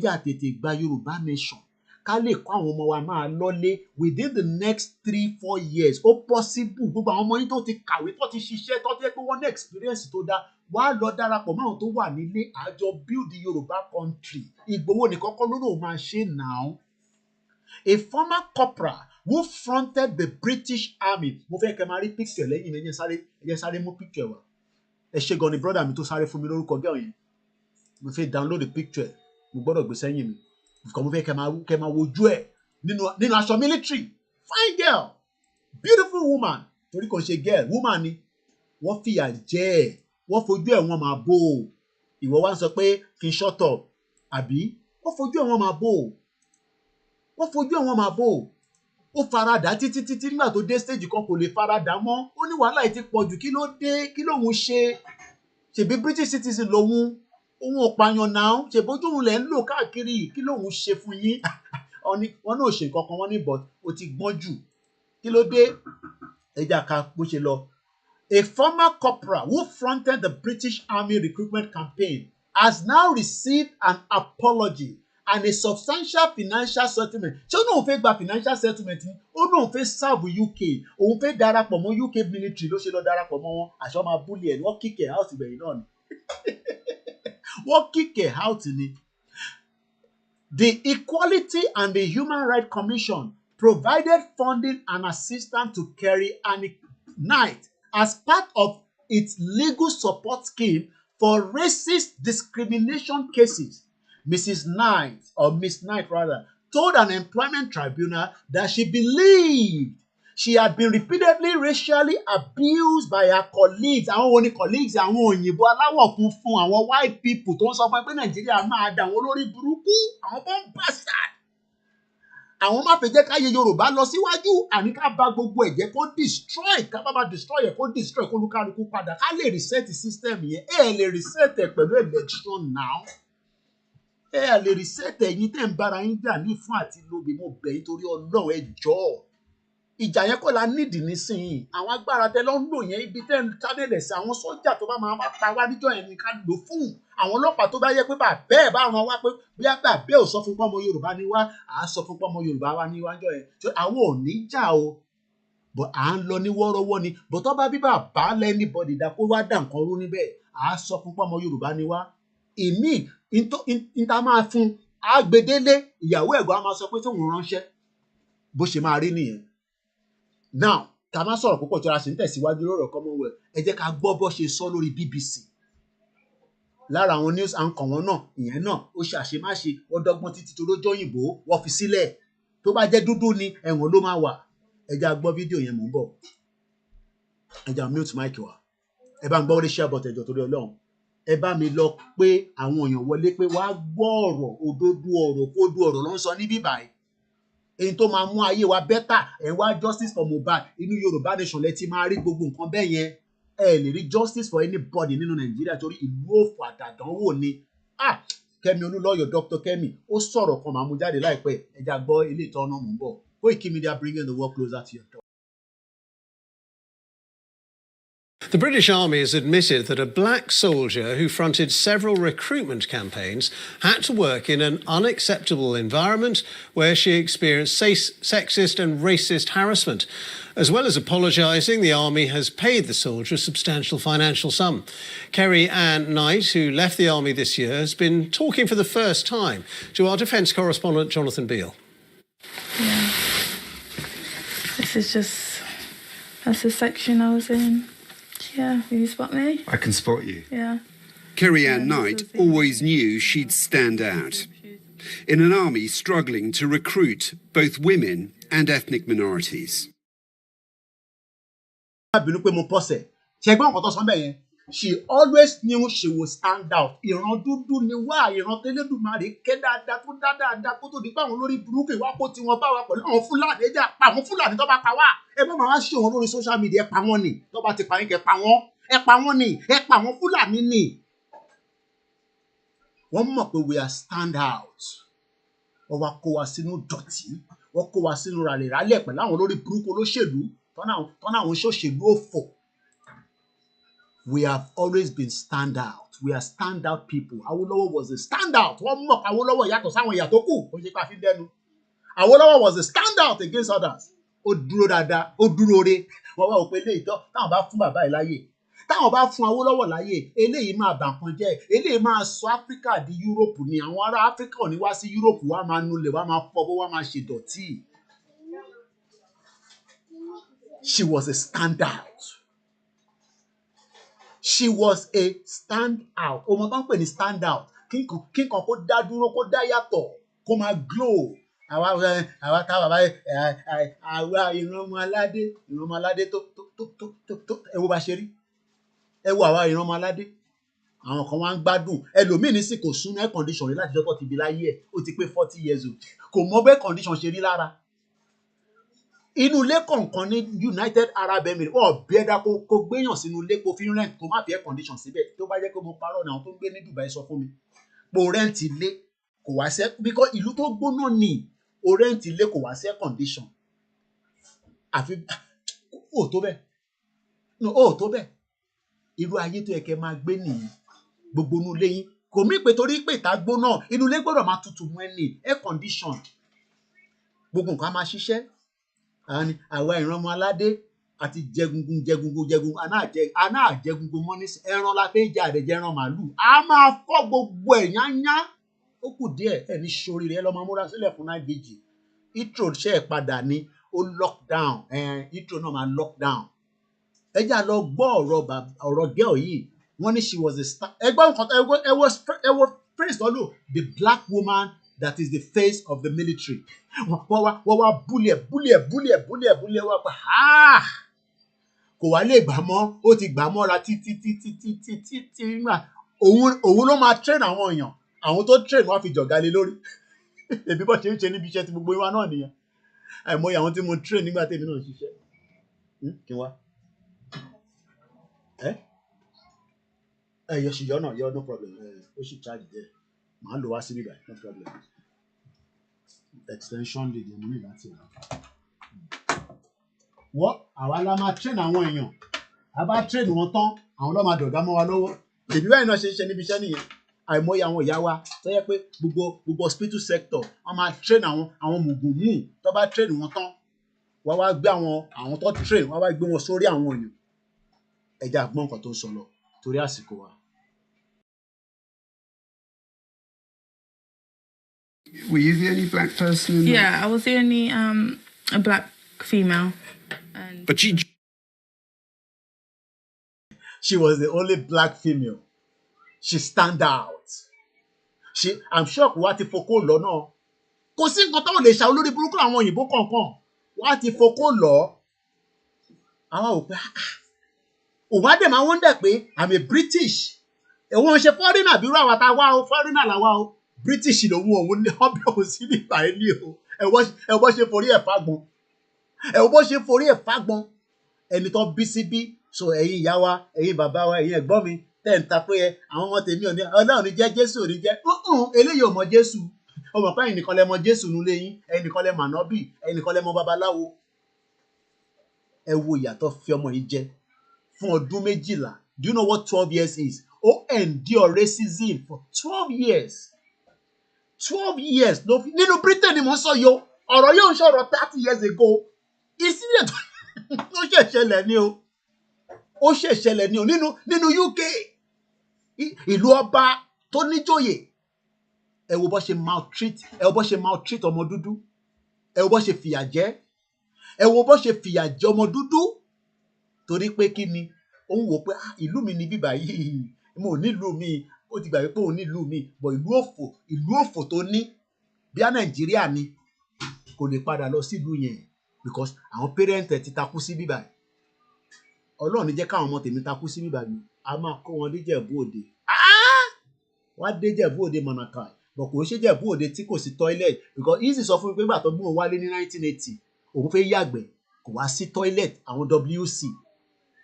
jẹ́ àtètè gba Yorùbá nation. Ká lè kó àwọn ọmọ wa máa lọ́lé within the next 3-4 years. Ó possible gbogbo àwọn ọmọ yín tó ti kàwé tó ti ṣiṣẹ́ tó ti pé wọ́n ní experience tó dáa. Wá lọ darapọ̀ mọ́ àwọn tó wà nílé àjọ build the Yorùbá country. Ìgbòho nìkan kọ́ ló lóun máa ṣe now. A former corporal who fronted the British Army. Mo fẹ́ kẹ́ máa rí picture lẹ́yìn mi, ẹ jẹ́ sáré mú picture wá. Ẹ ṣe gan ni brother mi tó sáré fún mi lórúkọ girl yẹn. Mo fẹ́ download the picture. Mo gbọ́dọ̀ gbé sẹ́yìn mi. Mo fẹ́ kẹ́ máa wojú ẹ̀ nínú aṣọ military. Fine girl. Beautiful woman. Torí kò ṣe girl, woman ni. Wọ́n fìyà jẹ ẹ̀. Wọ́n fojú ẹ̀ wọ́n máa bò ó. Ìwọ wá ń sọ pé kí n shut up. Àbí? Wọ́n fojú ẹ̀ wọ́n máa bò ó. Wọ́n fojú ẹ̀ wọ́n máa bò ó. Ó faradà títí nígbà tó dé stage kan kò lè faradà mọ́. Ó ní wàhálà yìí ti pọ̀ jù, kí ló dé? Kí lòun ṣe? Ṣèbí British citizen lòun. Òun ò pààyàn náà. Ṣèbójú òun lẹ̀ ń lò káàkiri. Kí lòun ṣe fún yín? Wọ́n náà ṣe nǹkan kan wọ́n ní but ó ti gbọ́n jù. Kí ló dé? Ẹ jà ká bó ṣe lọ. A former corporal who fronted the British Army recruitment campaign has now received an apology and a substantial financial settlement. Ṣé ó náà fẹ́ gba financial settlement ni? Ó náà fẹ́ serve UK. Òun fẹ́ darapọ̀ mọ́ UK military ló ṣe lọ darapọ̀ mọ́ wọn. Àṣọ máa búlì ẹ̀ ni wọ́n kick ẹ̀ out ìgbẹ̀yìn náà ni. Wọ́n kick ẹ̀ out ni. The Equality and the Human Rights Commission provided funding and assistance to Kerry and Knight as part of its legal support scheme for racist discrimination cases. Mrs. Knight, or Miss Knight rather, told an employment tribunal that she believed she had been repeatedly racially abused by her colleagues. Àwọn wo ni colleagues? Àwọn òyìnbó aláwọ̀ funfun, àwọn white people tó ń sọ fún ẹ pé Nàìjíríà máa dà wọ́n lórí burúkú, àwọn bomb bastard. Àwọn máa fẹ́ jẹ́ káyé Yorùbá lọ síwájú, àní ká bà gbogbo ẹ̀ jẹ́ kó destroy, ká bá destroy ẹ̀ kó destroy kó lúkálukú padà, ká lè reset system yẹn. Ẹ lè reset ẹ̀ pẹ̀lú election now. Ẹ lè reset ẹ̀yin tẹ́ ń bára yín jà ní fún àti lóbi, mo bẹ̀ yín torí Ọlọ́run ẹ jọ̀ọ́. Ìjà yẹn kọ́ la nídìí nísìnyí. Àwọn agbára tẹ lọ ń lò yẹn ibi tẹ́ ń tánẹ̀lẹ̀ sí àwọn sọ́jà tó bá máa pa wá níjọ́ yẹn ni ká lò fún. Àwọn ọlọ́pàá tó bá yẹ pé bàbá ẹ̀ bá ràn wá pé bí bàbá ẹ̀ ò sọ fún pọ́nmọ Yorùbá ni wá, à á sọ fún pọ́nmọ Yorùbá wá níwájọ́ yẹn. Àwọn ò ní jà o, but à ń lọ ní wọ́rọ́wọ́ ni. But tó bá bí bàbá lẹ́ni bọ́dì dá kó wá dà nǹkan rú níbẹ̀, à á sọ fún pọ́nmọ Yorùbá ni wá. Ìmí ìta máa fún agbedele ìyàwó ẹ̀gbọ́n á máa sọ pé tóun ránṣẹ́ bó ṣe máa rí nìyẹn. Now ká má sọ̀rọ̀ púpọ̀ tí ara sì ń tẹ̀síwájú lórí Commonwealth. Ẹ jẹ́ ká gbọ́ bó ṣe sọ lórí BBC. Lára àwọn news anchor wọn náà, ìyẹn náà ó ṣe àṣemáṣe, wọ́n dọ́gbọ́n títí tó lójó òyìnbó wọ́n fi sílẹ̀. Tó bá jẹ́ dúdú ni ẹ̀wọ̀n ló máa wà. Ẹ jẹ́ á gbọ́ fídíò yẹn mò ń bọ̀. Ẹ jẹ́ á mute mic wa. Ẹ bá ń gbọ́ orí share button ẹ̀jọ̀ torí Ọlọ́run. Ẹ bá mi lọ pé àwọn èèyàn wọlé pé wàá gbọ́ ọ̀rọ̀ òdodo ọ̀rọ̀ kódú ọ̀rọ̀ ló ń sọ níbí báyìí. Èyí tó máa mú ayé wa bẹ́tà ẹ̀ wá justice for Mohbad inú Yorùbá nation lẹ ti máa rí gbogbo nǹkan bẹ́ẹ̀ yẹn. Ẹ lè rí justice for anybody nínú Nàìjíríà torí ìlú òfò àdàdánwò ni. Kẹ́mi Olúlọ́yọ̀ Dr. Kẹ́mi ó sọ̀rọ̀ kan máa mú jáde láìpẹ́. Ẹ já gbọ́ ilé ìtọ́nà mò ń bọ̀. Koiki Media bringing the world closer to your door. The British Army has admitted that a black soldier who fronted several recruitment campaigns had to work in an unacceptable environment where she experienced sexist and racist harassment. As well as apologising, the Army has paid the soldier a substantial financial sum. Kerry Ann Knight, who left the Army this year, has been talking for the first time to our defence correspondent Jonathan Beale. Yeah. That's the section I was in. Yeah, can you spot me? I can spot you. Yeah. Kerry-Ann Knight always knew she'd stand out in an army struggling to recruit both women and ethnic minorities. She always knew she would stand out. Ìran dúdú ni wá, ìran tẹ́lẹ̀dùmarè ké dáadáa tó dáadáa kó tó di pé àwọn olórí burúkú ìwà kó tiwọn bá wa pẹ̀lú àwọn Fúlàní ẹja pa àwọn Fúlàní tó bá pa wá. Ẹ má máa ṣe wọn lórí social media ẹ pa wọ́n ni. Tó bá ti pa yín kẹ́ pa wọ́n. Ẹ pa wọ́n ni. Ẹ pa àwọn Fúlàní ni. Wọ́n mọ̀ pé we are stand out. Wọ́n wá kó wa sínú dọ̀tí. Wọ́n kó wa sínú ràlẹ̀ pẹ̀lú àwọn olórí burúkú olóṣèlú. Tọ́nà àwọn ṣòṣèlú òfò. We have always been stand out. We are stand out people. Awolowo was a stand out. Wọ́n mọ̀ Awolowo yàtọ̀ sáwọn ìyà tó kù. Ó ṣe pé a fi dẹnu. Awolowo was a stand out against others. Ó dúró dáadáa, ó dúró re. Wọ́n wá òpin eléyìí tán. Táwọn bá fún bàbá yìí láyè. Táwọn bá fún Awolowo láyè. Eléyìí máa bà nǹkan jẹ́. Eléyìí máa sọ Áfíríkà di Yúróòpù ni. Àwọn ará Áfíríkà ò ní wá sí Yúróòpù. Wọ́n á máa nulẹ̀, wọ́n á máa fọ́bọ́, wọ́n á máa ṣèdọ̀tí. She was a stand out. She was a stand out. Ọmọ tó ń pè ní stand out. Kíkan kó dá dúró, kó dá yàtọ̀, kó máa glow. Àwa ìran ọmọ aládé tó ẹ wo bá ṣe rí. Ẹ wo àwa ìran ọmọ aládé. Àwọn kan wá ń gbádùn. Ẹlòmíì ní sì kò sún air condition rí láti jọ́tọ̀ ti bí láyé ẹ̀. Ó ti pé 40 years old. Kò mọ bẹ́ẹ̀ condition ṣe rí lára. Inú ilé kọ̀ọ̀kan ní United Arab Emirates wọ́n bí ẹ̀dá kó gbéyàn sínú ilé kó fi rent kó má fi air condition síbẹ̀ tó bá jẹ́ pé mo parọ́ ní àwọn tó ń gbé ní Dubai sọ fún mi pé o rent ilé kò wá sí because ìlú tó gbóná ni o rent ilé kò wá sí air condition àfi ó tó bẹ́ẹ̀ ó tó bẹ́ẹ̀ irú ayé tó yẹ kẹ́ máa gbé nìyí gbogbo inú ilé yín kò mí pé torí pé ìta gbóná inú ilé gbọ́dọ̀ máa tutù mọ́ ẹni air condition gbogbo nǹkan á máa ṣiṣẹ́. Àwa ìran ọmọ aládé àti jẹgungun aná àjẹgungun mọ́ ní ẹran la fẹ́ jẹ àdẹ̀jẹ ẹran màálù a máa fọ́ gbogbo ẹ̀ yányá ó kù díẹ̀ ẹ̀ ní sórí rẹ̀ ẹ lọ́ máa múra sílẹ̀ fún night vigil Heathrow ṣe é padà ní ó lockdown Heathrow náà máa lockdown ẹ jà lọ gbọ́ ọ̀rọ̀ girl yìí wọ́n ní she was a star ẹgbẹ́ nǹkan ẹ wo praise lọ́lọ́ the black woman that is the face of the military. Wọ́n wá búlẹ̀ wá pa kò wá lè gbà mọ́ ó ti gbà mọ́ra títí nígbà òun ló máa train àwọn èèyàn àwọn tó train wọ́n á fi jọ̀gá lé lórí èbí bọ́ ṣe ń ṣe níbi iṣẹ́ tí gbogbo wa náà nìyẹn àìmọye àwọn tí mo train nígbà tèmi náà ṣiṣẹ́ kí wá yọ ṣùgbọ́n náà yọ no problem ó sì charge there màá lò wá sí bíbá no problem extension lead mo ní láti rà wọ́n àwa la máa train àwọn èèyàn a bá train wọn tán àwọn ló máa dọ̀gá mọ́ wa lọ́wọ́ èmi báyìí náà ṣe ń ṣe níbi iṣẹ́ nìyẹn àìmọye àwọn ìyá wa tó yẹ pé gbogbo hospital sector wọ́n máa train àwọn mùgùnmù tó bá train wọn tán wọ́n wá gbé àwọn tó train wọ́n wá gbé wọn sórí àwọn èèyàn ẹja àgbọn nǹkan tó ń sọ lọ torí àsìkò wa. Were you the only black person in I was the only a black female. But she was the only black female. She stand out. I'm sure wá ti fokó lọ náà. Kò sí nǹkan táwọn lè ṣe olórí burúkú àwọn òyìnbó kọ̀ọ̀kan. Wá ti fokó lọ. Àwọn ò pé òun á dẹ̀ máa wọ́n dẹ̀ pé I'm a British. Ẹ̀wọ̀n ṣe foreigner bí irú àwa ta wá o foreigner làwa o. British lòun òun ní ọbẹ̀ òun sí nípa ẹni o. Ẹ̀wọ́ ṣe forí ẹ̀ fagbọn. Ẹ̀wọ́ ṣe forí ẹ̀ fagbọn. Ẹni tó bí síbí so ẹ̀yin ìyá wa ẹ̀yin bàbá wa ẹ̀yin ẹ̀gbọ́n mi tẹ̀ ń ta pé àwọn ọmọ tèmi ò ní Ọlọ́run ní jẹ́ Jésù ò ní jẹ́ eléyìí ò mọ Jésù ọmọ pé ẹ̀yin nìkan lẹ mọ Jésù nulẹ̀ yín ẹ̀yin nìkan lẹ mọ ànábì ẹ̀yin nìkan lẹ mọ babaláwo ẹ wo ìyàtọ̀ fi ọmọ yìí jẹ fún ọdún 12. Do you know what 12 years is? Ó endure racism for 12 years. 12 years nínú Britain ni mo ń sọ yo ọ̀rọ̀ yóò ń ṣọ̀rọ̀ 30 years ago ìsílẹ̀ tó ó ṣẹ̀ṣẹ̀lẹ̀ ni o ó ṣẹ̀ṣẹ̀lẹ̀ ni o nínú UK ìlú ọba tó níjòyè ẹ wo bó ṣe maltreat ọmọ dúdú ẹ wo bó ṣe fìyà jẹ ọmọ dúdú torí pé kí ni òun wò pé ìlú mi ni bíbá yìí mo ò nílùú mi ó ti gbàgbé pé òun nílùú mi bọ̀ ìlú òfò tó ní bí a Nàìjíríà ni kò lè padà lọ sílùú yẹn because àwọn parent ẹ̀ ti takú sí bíbá yìí Ọlọ́run ní jẹ́ káwọn ọmọ tèmi takú sí bíbá yìí a máa kó wọn dé Jẹ̀bú Òde wọ́n á dé Jẹ̀bú Òde mọ̀nàkà bọ̀ kò ṣe Jẹ̀bú Òde tí kò sí toilet because easy sọ fún mi pé gbà tó gbé òun wálé ní 1980 òun fẹ́ yàgbẹ́ kò wá sí toilet àwọn WC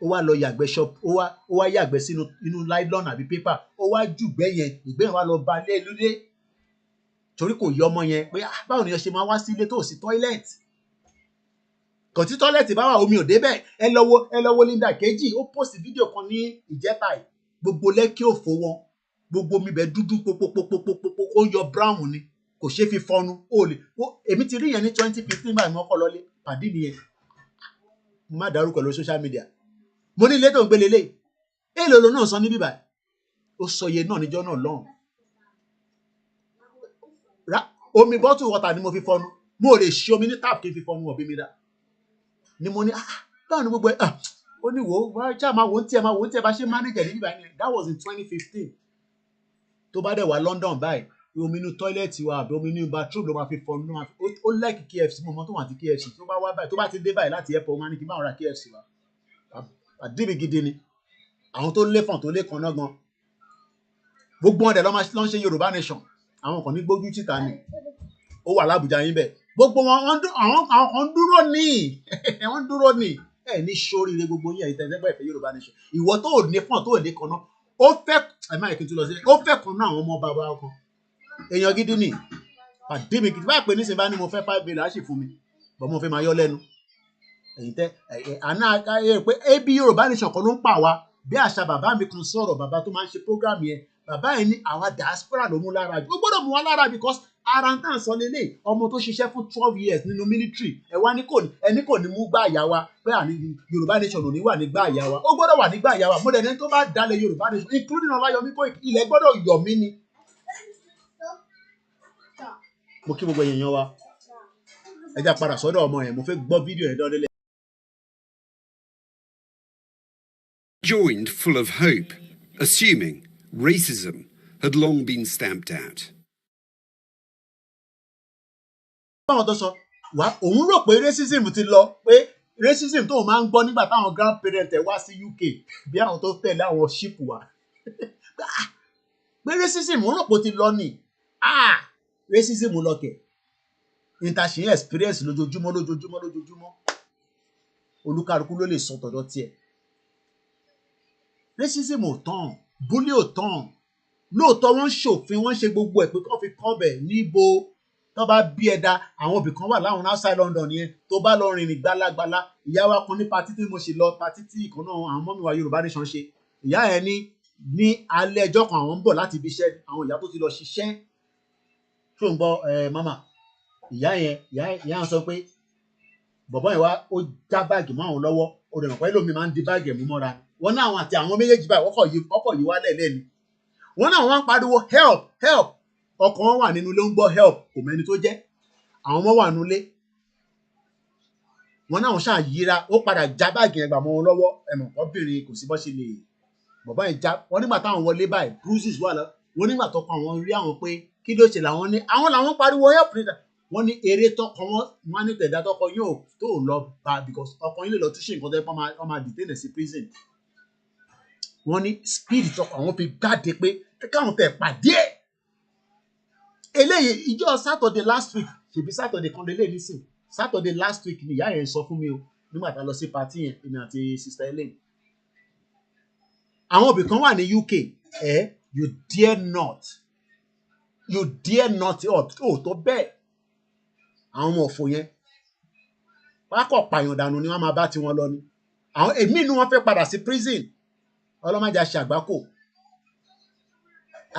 ó wá lọ yàgbẹ́ shop ó wá yàgbẹ́ sínú inú nylon àbí paper ó wá jùgbẹ́ yẹn ìgbẹ́ yẹn wá lọ ba lé lóde torí kò yọ ọmọ yẹn pé báwo ni yẹn ṣe máa wá sí ilé tó sí toilet kò tí toilet bá wà omi ò débẹ̀ ẹ lọ wo Linda Kejì ó post fídíò kan ní ìjẹta yìí gbogbo Lẹ́kì òfò wọn gbogbo mi bẹ dúdú popopopopopo ó yọ brown ni kò ṣe fi fọnu ó lè èmi ti rí yẹn ní 2015 báyìí mo kọ́ lọlé pàdé mi yẹn mo má dárúkọ lórí social media mo ní ilé tó ń gbé lélẹ̀ èèlò ló náà san ní bíbá ó sọ iye náà níjọ́ náà lọ́hùn omi bottle water ni mo fi fọnu mo lè ṣe omi ní tap kí n fi fọnu ọ̀bí mi dá ni mo ní báwo ni gbogbo ẹ̀ ó ní wò ó ṣáà máa wò ó ń tiẹ̀ bá ṣe manager ní bíbá yẹn that was in 2015 tó bá dẹ̀ wá London báyìí omi inú tọ́ílẹ̀tì wa àbí omi inú bathroom ló máa fi fọnu ló máa fi ó like KFC mo mọ tó wà ní KFC tó bá wá báyìí tó bá ti dé báyìí láti airport wọn ní kí n máa ra KFC wa àdìbì gidi ni àwọn tó lé fọ̀n tó lé kan náà gan gbogbo wọn dẹ̀ lọ́ ń ṣe Yorùbá nation àwọn kan ní gbójú títà ni ó wà l'Ábùjá yín bẹ̀ gbogbo wọn àwọn kan dúró ní wọ́n dúró ní ẹ̀ ní sóríire gbogbo yín ẹ̀yin tẹ̀síẹ́gbẹ́ ìfẹ́ Yorùbá nation ìwọ tó ò ní fọ̀n tó ò lé kan náà ó fẹ́ ẹ̀ máa kí n tún lọ sí ó fẹ́ kan náà àwọn ọmọ bàbá ọkàn èèyàn gidi ni àdìmí gidi báyìí pé nísìnyí bá ní mo fẹ́ 5 billion á sì fún mi bọ́ mo fẹ́ máa yọ lẹ́nu ẹ̀yin tẹ́ àná ayé pé ebi Yorùbá nation kan ló ń pa wá bí àṣà bàbá mi kan sọ̀rọ̀ bàbá tó máa ń ṣe program yẹn bàbá yẹn ní àwa diaspora ló mú lára jù ó gbọ́dọ̀ mú wa lára because ara ń tàn sọ lélẹ̀ ọmọ tó ṣiṣẹ́ fún 12 years nínú military ẹni kò ní mú gbá àyà wa pé àní Yorùbá nation ò ní wà ní gbá àyà wa ó gbọ́dọ̀ wà ní gbá àyà wa mo dẹ̀ ní tó bá dalẹ̀ Yorùbá nation including Ọláyọmí kó ilẹ̀ gbọ́dọ̀ yọ̀ mí ni. mo kí gbogbo èèyàn wa ẹ já padà sọ́dọ̀ ọmọ yẹn mo fẹ́ gbọ́ fídíò yẹn dán délẹ̀. Joined full of hope, assuming racism had long been stamped out. báwọn tó sọ wá òun rò pé racism ti lọ pé racism tóun máa ń gbọ́ nígbà táwọn grandparent ẹ̀ wá sí UK bí àwọn tó tẹ̀lé àwọn ship wa pé racism òun rò pé ó ti lọ ni racism lọ kẹ̀ ìtàṣe experience lójoojúmọ́ olúkálùkù ló lè sọ tọ̀dọ̀ tiẹ̀ racism ò tán bully ò tán lóòótọ́ wọ́n ṣòfin wọ́n ṣe gbogbo ẹ̀ pé kọ́ fi kọ́ bẹ̀ níbo tó bá bí ẹ̀dá àwọn òbí kan wà láwọn outside London yẹn tó bá lọ rìnrìn gbalagbala ìyá wa kan ní patí tí mo ṣe lọ patí tí ìkan náà àwọn mọ́mí wa Yorùbá nation ṣe ìyá ẹ̀ ní alẹ́ ẹjọ́ kan àwọn ń bọ̀ láti ibi iṣẹ́ àwọn ìyá tó ti lọ ṣiṣẹ́ tó ń gbọ́ mama ìyá yẹn sọ pé bọ̀bọ́ yẹn wá ó já báàgì mọ́ àwọn lọ́wọ́ ó dẹ̀ mọ̀ pé lómi máa ń di báàgì ẹ̀mú mọ́ra wọn náà àwọn àti àwọn méjèèjì báyìí ọkọ̀ yìí wálẹ̀ lẹ́ni wọn náà wọ́n ń pariwo help help ọkọ̀ wọn wà nínú ilé ń gbọ́ help kò mẹ́ni tó jẹ́ àwọn ọmọ wà nínú ilé wọn náà ṣáà yíra ó padà já báàgì yẹn gbà mọ́ wọn lọ́wọ́ ẹ̀mọ̀ obìnrin kò sí bọ́ ṣe lè bọ̀bọ́ yẹn já wọn nígbà táwọn wọlé báyìí bruises wà lọ wọn nígbà tọkọ àwọn rí àwọn pé kí ló ṣe làwọn ní àwọn làwọn pariwo help níta wọn ní eré tọkọ wọn ní tẹ̀dá tọkọ yóò tó lọ bá because ọkọ yín lè lọ túnṣe nǹkan tó yẹ kó máa detain sí prison wọn ní speed tọkọ àwọn fi jáde pé káwọn tẹ̀ pàdé eléyìí ìjọ Saturday last week ṣèbí Saturday kan lélẹ̀ nísìn Saturday last week ni ìyá yẹn sọ fún mi o nígbà tá a lọ sí party yẹn èmi àti sister Ellen àwọn òbí kan wà ní UK you dare not ó tó bẹ́ẹ̀ àwọn ọmọ òfò yẹn wọ́n á kọ̀ pààyàn dànù ni wọ́n máa bá tiwọn lọ ni àwọn èmi inú wọn fẹ́ padà sí prison ọlọ́mọdé aṣàgbákò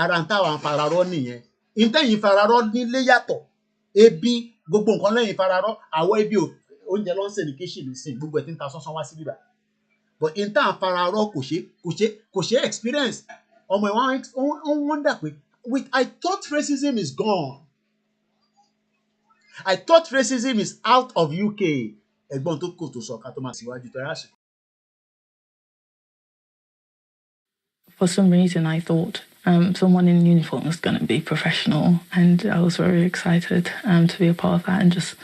ara ń táwọn afararọ́ nìyẹn ìtẹ̀yìn fararọ́ nílé yàtọ̀ ebi gbogbo nǹkan lẹ́yìn fararọ́ àwọ̀ ebi oúnjẹ lọ́sẹ̀ ní kíṣìnì sìn gbogbo ẹ̀ tí ń ta sọ́sán wá sí bíbá but ìtàn fararọ́ kò ṣe experience ọmọ ẹ̀ wọ́n wonder pé I thought racism is gone I thought racism is out of UK ẹ̀gbọ́n tó kò tó sọ ká tó máa síwájú tó yá sí. For some reason, I thought someone in uniform was going to be professional, and I was very excited to be a part of that and just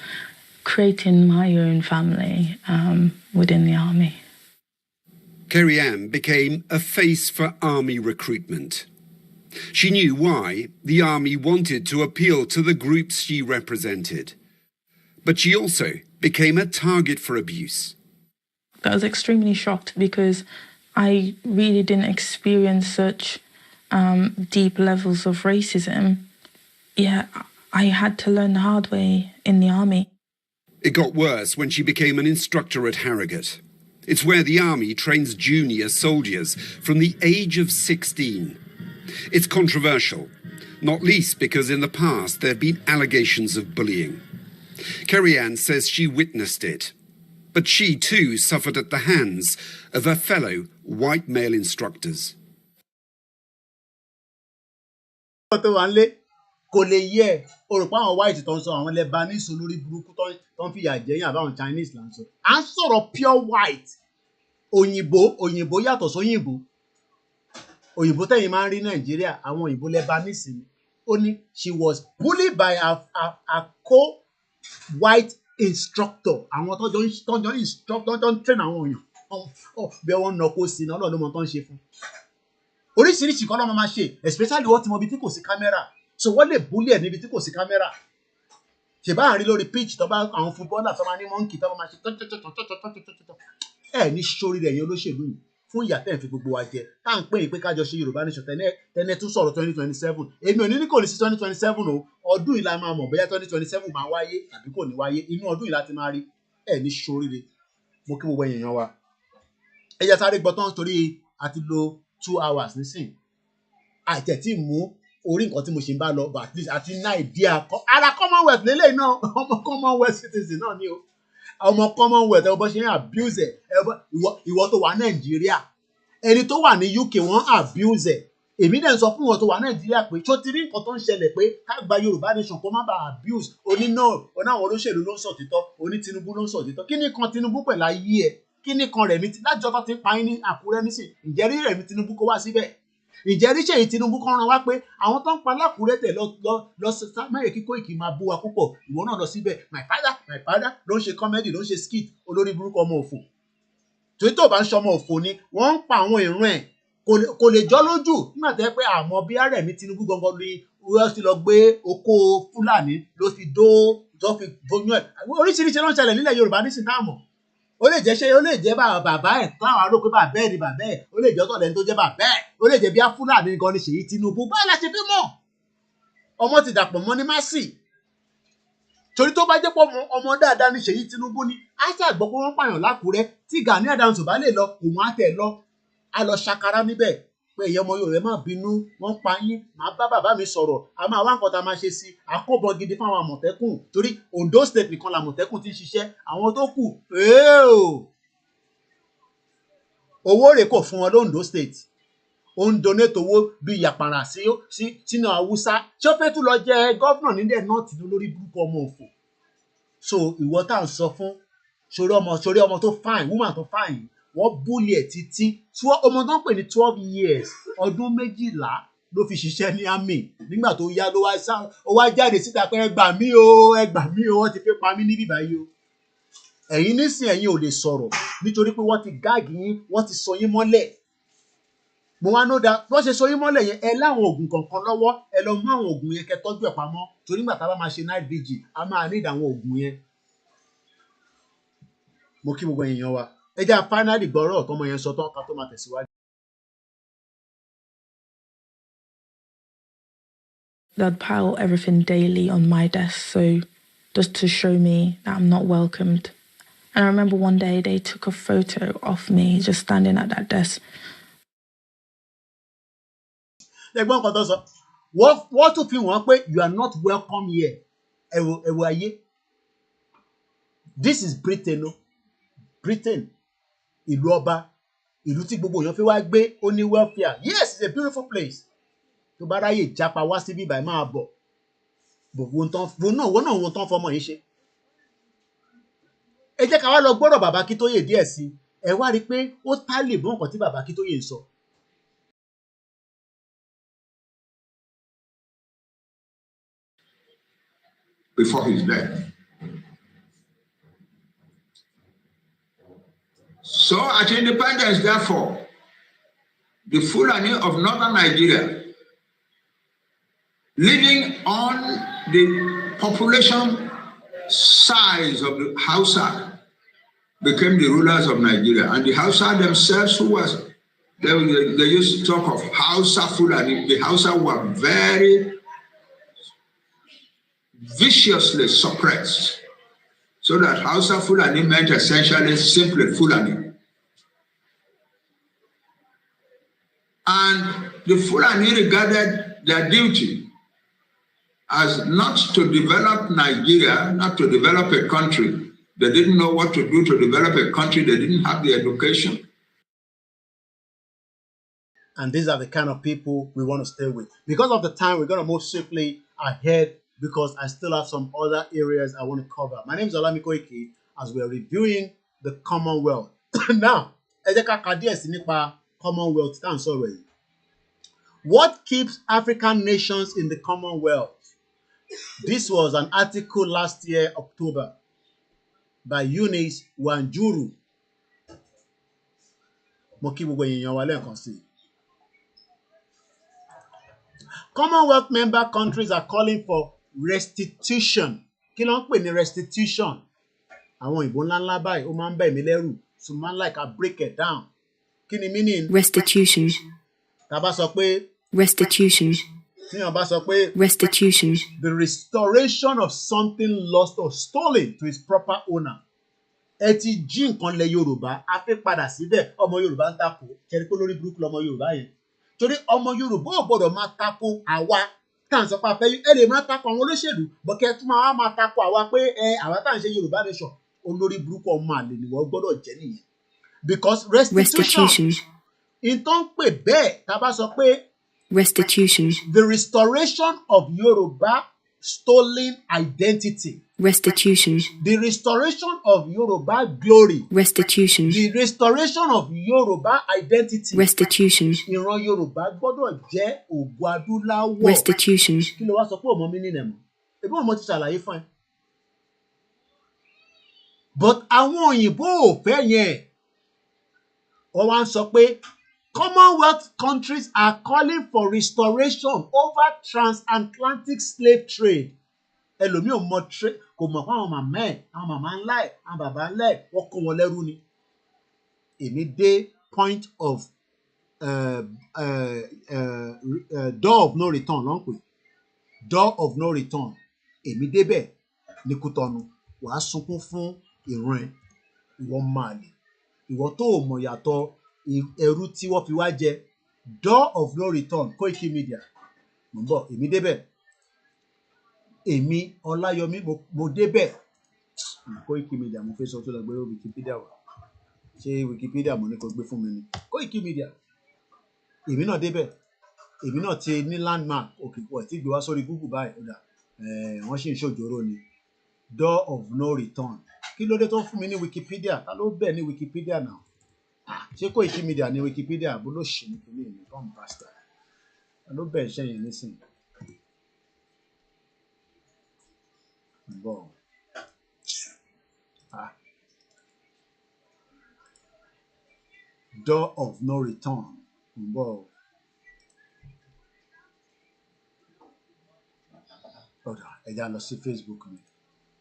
creating my own family within the army. Kerry-Ann became a face for army recruitment. She knew why the army wanted to appeal to the groups she represented. But she also became a target for abuse. I was extremely shocked because I really didn't experience such deep levels of racism. Yeah, I had to learn the hard way in the army. It got worse when she became an instructor at Harrogate. It's where the army trains junior soldiers from the age of 16. It's controversial, not least because in the past there have been allegations of bullying. Kerry-Ann says she witnessed it, but she too suffered at the hands of her fellow white male instructors. Kò lè yẹ o rò pé àwọn white tó ń sọ àwọn Lebanese olórí burúkú tó ń fìyà jẹyàn àbáwọn Chinese là ń sọ. À ń sọ̀rọ̀ pure white. Òyìnbó yàtọ̀ sóyìnbó. Òyìnbó tẹ̀yìn máa ń rí Nàìjíríà àwọn òyìnbó Lebanese ni. Ó ní she was bullied by a co-white instructor. Àwọn tọ́jọ́ instructor tó ń train àwọn èèyàn. Bí wọ́n nà kó sí iná ọlọ́run mọ̀ tó ń ṣe fún. Oríṣiríṣi kan ló máa ṣe especially wọ́n ti mọ ibi tí kò sí kámẹ́rà. So wọ́n lè bully ẹ̀ níbi tí kò sí kámẹ́rà. Ṣèbá àárín lórí pitch tó bá àwọn footballer tó máa ní monkey tó máa ṣe tọ́tọ́tọ́tọ́tọ́tọ́tọ́. Ẹ ní sórí rẹ̀ yẹn olóṣèlú yìí fún ìyà tẹ́ ẹ̀ fi gbogbo wa jẹ. Tá à ń pè é pé kájọ ṣe Yorùbá nation tẹ́nẹ́ tún sọ̀rọ̀ 2027. Èmi ò ní kò ní sí 2027 o. Ọdún yìí la máa mọ̀ bóyá 2027 máa wáyé àbí kò ní wáyé. Inú ọdún yìí la ti máa rí. Ẹ ní sórí rẹ̀. Mo kí gbogbo èèyàn wa. Ẹ jẹ́ sáré gbọ́ tán torí a ti lo 2 hours nísìn. Àìtẹ̀tí mú orí nǹkan tí mo ṣe ń bá lọ but at least àti ní idea ara Commonwealth lélẹ̀ náà ọmọ Commonwealth citizen náà ni o ọmọ Commonwealth ẹ bọ́ ṣe ń abuse ẹ ìwọ tó wà Nàìjíríà ẹni tó wà ní UK wọ́n abuse ẹ èmi dẹ̀ ń sọ fún wọn tó wà Nàìjíríà pé tó ti rí nǹkan tó ń ṣẹlẹ̀ pé ká gba Yorùbá nation kó má bàa abuse oní náà onáwọn olóṣèlú ló ń sọ òtítọ́ oní Tinubu ló ń sọ òtítọ́ kí ni kan Tinubu pẹ̀lú ayé ẹ kí ni kan Rẹ̀mí lájọ́ tó ti ń pa yín ní Àkúrẹ́ nísìn ǹjẹ́ rí Rẹ̀mí Tinubu kó wá síbẹ̀ ìjẹ́ ríṣẹ́ yìí Tinubu kan rán wá pé àwọn tó ń pa lákùúrẹ́ tẹ̀ lọ máyè kíkó ìkì máa bú wa púpọ̀ ìwọ náà lọ síbẹ̀ my father ló ń ṣe comedy ló ń ṣe skit olórí burúkú ọmọ òfò torí tó bá ń ṣọmọ òfò ni wọ́n ń pa àwọn ìran ẹ̀ kò lè jọ́ lójú nígbà tẹ́ pé àmọ́ bí Rẹ̀mí Tinubu gangan ni wọ́n ti lọ gbé oko Fúlàní ló fi tó fi bóyún ẹ̀ oríṣiríṣi ló ń ṣẹlẹ̀ nílẹ̀ Yorùbá nísìnyí náà mọ̀ ó lè jẹ́ bàbá ẹ̀ táwọn arò pé bàbá ẹ̀ ni bàbá ẹ̀ ó lè jẹ́ ọ̀tọ̀ lẹ́ni tó jẹ́ bàbá ẹ̀ ó lè jẹ́ bí Fúlàní gan ni Ṣèyí Tinubu báyìí la ṣe fi mọ̀ ọmọ ti dàpọ̀ mọ́ ní Mercy torí tó bá jẹ́ pọ̀ ọmọ dáadáa ni Ṣèyí Tinubu ni á ṣàgbọ́ pé wọ́n pààyàn lákùúrẹ́ tí Gani Adams bá lè lọ òun á tẹ̀ lọ á lọ ṣàkárá níbẹ̀ pé èyí ọmọ Yorùbá má bínú wọ́n pa yín màá bá bàbá mi sọ̀rọ̀ a máa wá nǹkan tá a máa ṣe sí àkóbọ̀ gidi fáwọn Àmọ̀tẹ́kùn torí Ondo State nìkan làmọ̀tẹ́kùn ti ń ṣiṣẹ́ àwọn tó kù owó rẹ̀ kò fún wọn lóńdó State ó ń donate owó bíi yàpàrà sínú Haúsá tí ó fẹ́ tún lọ jẹ gọ́fúnà nílẹ̀ náà tì lórí burúkú ọmọ òfò so ìwọ tá à ń sọ fún sórí ọmọ tó fine woman tó fine wọ́n búlì ẹ̀ títí ọmọ tó ń pè ní 12 years ọdún 12 ló fi ṣiṣẹ́ ní army nígbà tó yá ló wá jáde síta pé ẹ gbà mí o wọ́n ti fẹ́ pa mí níbí báyìí o ẹ̀yin nísìn ẹ̀yin ò lè sọ̀rọ̀ nítorí pé wọ́n ti gáàgì yín wọ́n ti sọ yín mọ́lẹ̀ mo wá nóda wọ́n ṣe sọ yín mọ́lẹ̀ yẹn ẹ láwọn oògùn kankan lọ́wọ́ ẹ lọ mú àwọn oògùn yẹn kẹ́ tọ́jú ẹ̀ pamọ́ torí nígbà tá a bá máa ṣe night vigil a máa ní ìdáwọn oògùn yẹn mo kí gbogbo èèyàn wa ẹ jẹ́ finally gbọ́rọ̀ tọmọ yẹn sọ tán ká tó máa tẹ̀síwájú. They'd pile everything daily on my desk so just to show me that I'm not welcomed. And I remember one day they took a photo of me just standing at that desk. Ẹ̀gbọ́n kan tó sọ wọ́n tún fi wọ́n pé you are not welcome here ẹ̀wò ayé this is Britain o Britain ìlú ọba ìlú tí gbogbo èèyàn fi wá gbé ó ní welfare yes it's a beautiful place tó bá ráyè jápa wá síbí báyìí máa bọ̀ wọ́n náà tán fọmọ yìí ṣe ẹ jẹ́ ká wá lọ gbọ́dọ̀ bàbá Akíntóyè díẹ̀ sí ẹ wá rí i pé ó tálè bọ́ nǹkan tí bàbá Akíntóyè ń sọ before his death. So at independence, therefore, the Fulani of northern Nigeria, living on the population size of the Hausa, became the rulers of Nigeria. And the Hausa themselves, they used to talk of Hausa Fulani. The Hausa were very viciously suppressed, so that Hausa Fulani meant essentially simply Fulani. And the Fulani regarded their duty as not to develop Nigeria, not to develop a country. They didn't know what to do to develop a country. They didn't have the education. And these are the kind of people we want to stay with. Because of the time, we're going to move swiftly ahead because I still have some other areas I want to cover. My name is Olami Koiki as we are reviewing the Commonwealth. Now, Commonwealth. What keeps African nations in the Commonwealth? This was an article last year, October, by Eunice Wanjuru. Commonwealth member countries are calling for restitution. Kí ló ń pè ní restitution? Àwọn ìbò ńláńlá báyìí, ó máa ń bẹ̀ mí lẹ́rù. So man like I break it down. Kí ni meaning? Restitution. Tá bá sọ pé restitution. Tíyàn bá sọ pé restitution. The restoration of something lost or stolen to its proper owner. Ẹ ti jí nǹkan lẹ Yorùbá, a fẹ́ padà síbẹ̀, ọmọ Yorùbá ń takò. Ṣẹ́rí pé lórí burúkú lọmọ Yorùbá yẹn. Torí ọmọ Yorùbá ò gbọ́dọ̀ máa tako àwa tá à ń sọ pé a fẹ́ ẹ lè máa tako àwọn olóṣèlú bọ́kẹ́ tún máa tako àwa pé àwa tá à ń ṣe Yorùbá nation olórí burúkú ọmọ àlè ni wọ́n gbọ́dọ̀ jẹ́ nìyẹn. Because restitution in tó ń pè bẹ́ẹ̀ tá a bá sọ pé restitution. The restoration of Yoruba stolen identity. Restitution. The restoration of Yoruba glory. Restitution. The restoration of Yoruba identity. Restitution. Ìran Yorùbá gbọ́dọ̀ jẹ́ ògo adúláwọ̀. Restitution. Kí ló wá sọ pé ọmọ mi nínú ẹ̀ mọ́? Ebi ọmọ ti ṣàlàyé fún ẹ. But àwọn òyìnbó ò fẹ́ yẹn. Wọ́n wá ń sọ pé Commonwealth countries are calling for restoration over transatlantic slave trade. Ẹlòmíì ò mọ trade kò mọ̀ fún àwọn màmá ẹ̀, àwọn màmá ńlá ẹ̀, àwọn bàbá ńlá ẹ̀, wọ́n kó wọn lẹ́rú ni. Èmi dé point of door of no return ló ń pè. Door of no return. Èmi débẹ̀ ní Kútọ́nù. Wàá sunkún fún ìran ẹ̀. Ìwọ máa lè. Ìwọ tó ò mọ̀ yàtọ̀ ẹrú tí wọ́n fi wá jẹ. Door of no return. Koiki Media. Mo ń bọ̀, èmi débẹ̀. Èmi Ọláyọmí mo débẹ̀. Koiki Media mo fẹ́ sọ tó lọ gbé Wikipedia wá. Ṣé Wikipedia mo ní kó gbé fún mi ni? Koiki Media. Èmi náà débẹ̀. Èmi náà ti ní landmark òkè pọ̀ tí gbé wá sórí Google báyìí. Wọ́n sì ń ṣòjòrò ni. Door of no return. Kí ló dé tó fún mi ní Wikipedia? Ta ló bẹ̀ ní Wikipedia náà? Ṣé Koiki Media ní Wikipedia bó ló ṣe ní kíní ìlú tom bastard? Ta ló bẹ̀ iṣẹ́ yẹn nísìnyí? Bọ̀. Door of no return. Bọ̀. Ọ̀dà ẹ̀já lọ sí Facebook mi.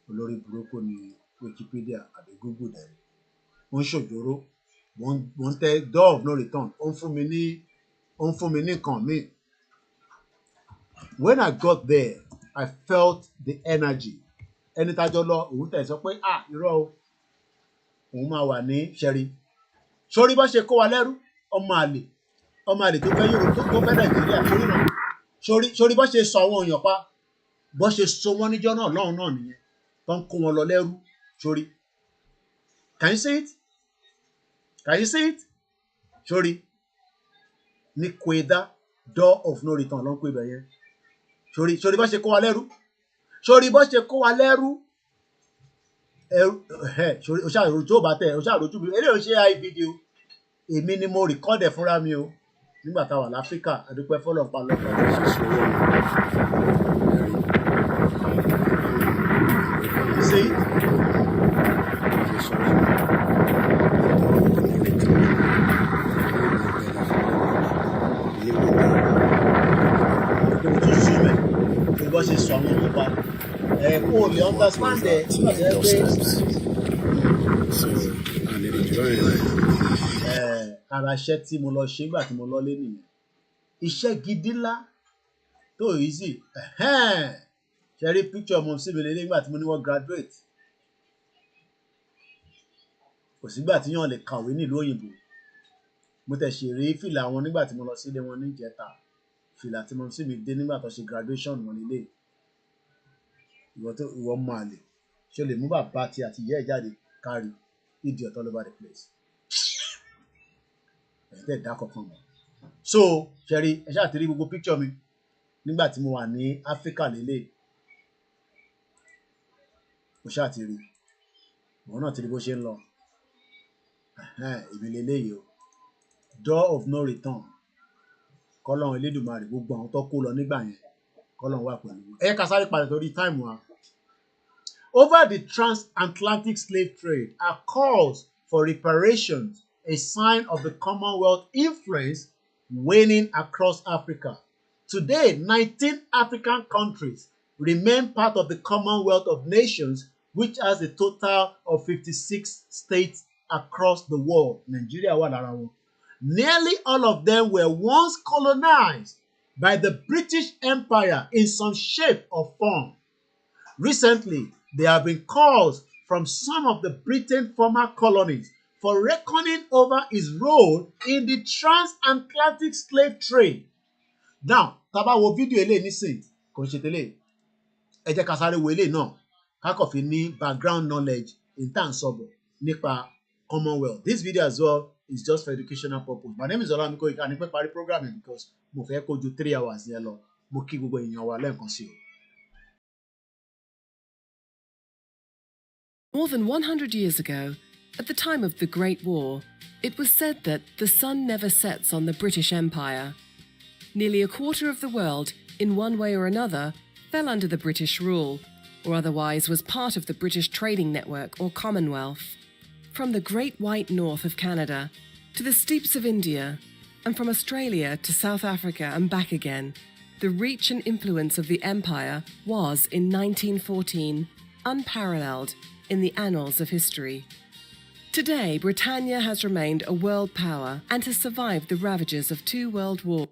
Olórí burúkú ni Wikipedia àbí Google dẹ̀. Wọ́n ń ṣòjòrò. Wọ́n tẹ door of no return. Ó ń fún mi ní nǹkan mi. When I got there, I felt the energy. Ẹni tájọ́ lọ, òun tẹ̀ sọ pé irọ́ o. Òun máa wà ní ṣẹ́rí. Sórí bá ṣe kó wa lẹ́rú, ọmọ àlè tó fẹ́ Yorùbá tó fẹ́ Nàìjíríà sórí náà. Sórí bá ṣe sọ àwọn èèyàn pa, bó ṣe so wọ́n níjọ́ náà lọ́hùn náà nìyẹn. Tó ń kó wọn lọ lẹ́rú sórí. Can you see it? Can you see it? Sórí ní Kweda door of no return ló ń pè bẹ̀ yẹn. Sórí bá ṣe kó wa lẹ́rú. Sórí bó ṣe kó wa lẹ́rú. O ṣáà rojú ò bá tẹ̀, o ṣáà rojú mi. Eléyìí ò ṣe high video. Èmi ni mo record ẹ̀ fúnra mi o. Nígbà tá a wà l'Áfíríkà, àdúpẹ́ fọ́lọ́pàá lọ́pàá tó ṣe sọ̀rọ̀ mi. lè understand ẹ̀ nígbà tó yẹ pé ara iṣẹ́ tí mo lọ ṣe nígbà tí mo lọ lé nìyẹn iṣẹ́ gidi ńlá tó easy ṣe rí picture ọmọ sí mi lé nígbà tí mo ní wọ́n graduate kò sígbà tí yàn lè kàwé nílùú òyìnbó mo tẹ̀ ṣe rí fìlà wọn nígbà tí mo lọ sílé wọn ní ìjẹta fìlà tí mo sì mi dé nígbà tó ṣe graduation wọn nílé ìwọ mọ àlè ṣe lè mú bàbá tí àti ìyá ẹ̀ jáde kárí idiot all over the place ẹ̀yin tẹ̀ dá kankan mọ̀ so ṣẹ́rí ẹ ṣáà ti rí gbogbo picture mi nígbà tí mo wà ní Áfíríkà lélẹ̀ mo ṣáà ti rí ìwọ náà ti rí bó ṣe ń lọ ìbí lélẹ́yìí o door of no return kọ́lọ́run Elédùmarè gbogbo àwọn tó kó lọ nígbà yẹn kọ́lọ́run wà pẹ̀lú ẹ ká sáré padà torí time wa. Over the transatlantic slave trade are calls for reparations, a sign of the Commonwealth influence waning across Africa. Today, 19 African countries remain part of the Commonwealth of Nations, which has a total of 56 states across the world. Nigeria wà lára wọn. Nearly all of them were once colonized by the British Empire in some shape or form. Recently, there have been calls from some of the Britain's former colonies for reckoning over its role in the transatlantic slave trade. Now, tá bá wo fídíò eléyìí nísìn kò ń ṣe tẹ́lẹ̀ ẹ jẹ́ ká sáré wo eléyìí náà ká kàn fi ní background knowledge in tá à ń sọ̀bọ̀ nípa Commonwealth. This video as well is just for educational purpose. My name is Olamiko Ika ní pé parí program yẹn because mo fẹ́ kó ju 3 hours yẹn lọ mo kí gbogbo èèyàn wa lẹ́ẹ̀kan sí o. More than 100 years ago, at the time of the Great War, it was said that the sun never sets on the British Empire. Nearly a quarter of the world, in one way or another, fell under the British rule, or otherwise was part of the British trading network or Commonwealth. From the Great White North of Canada to the steeps of India, and from Australia to South Africa and back again, the reach and influence of the empire was, in 1914, unparalleled in the annals of history. Today, Britannia has remained a world power and has survived the ravages of 2 world wars.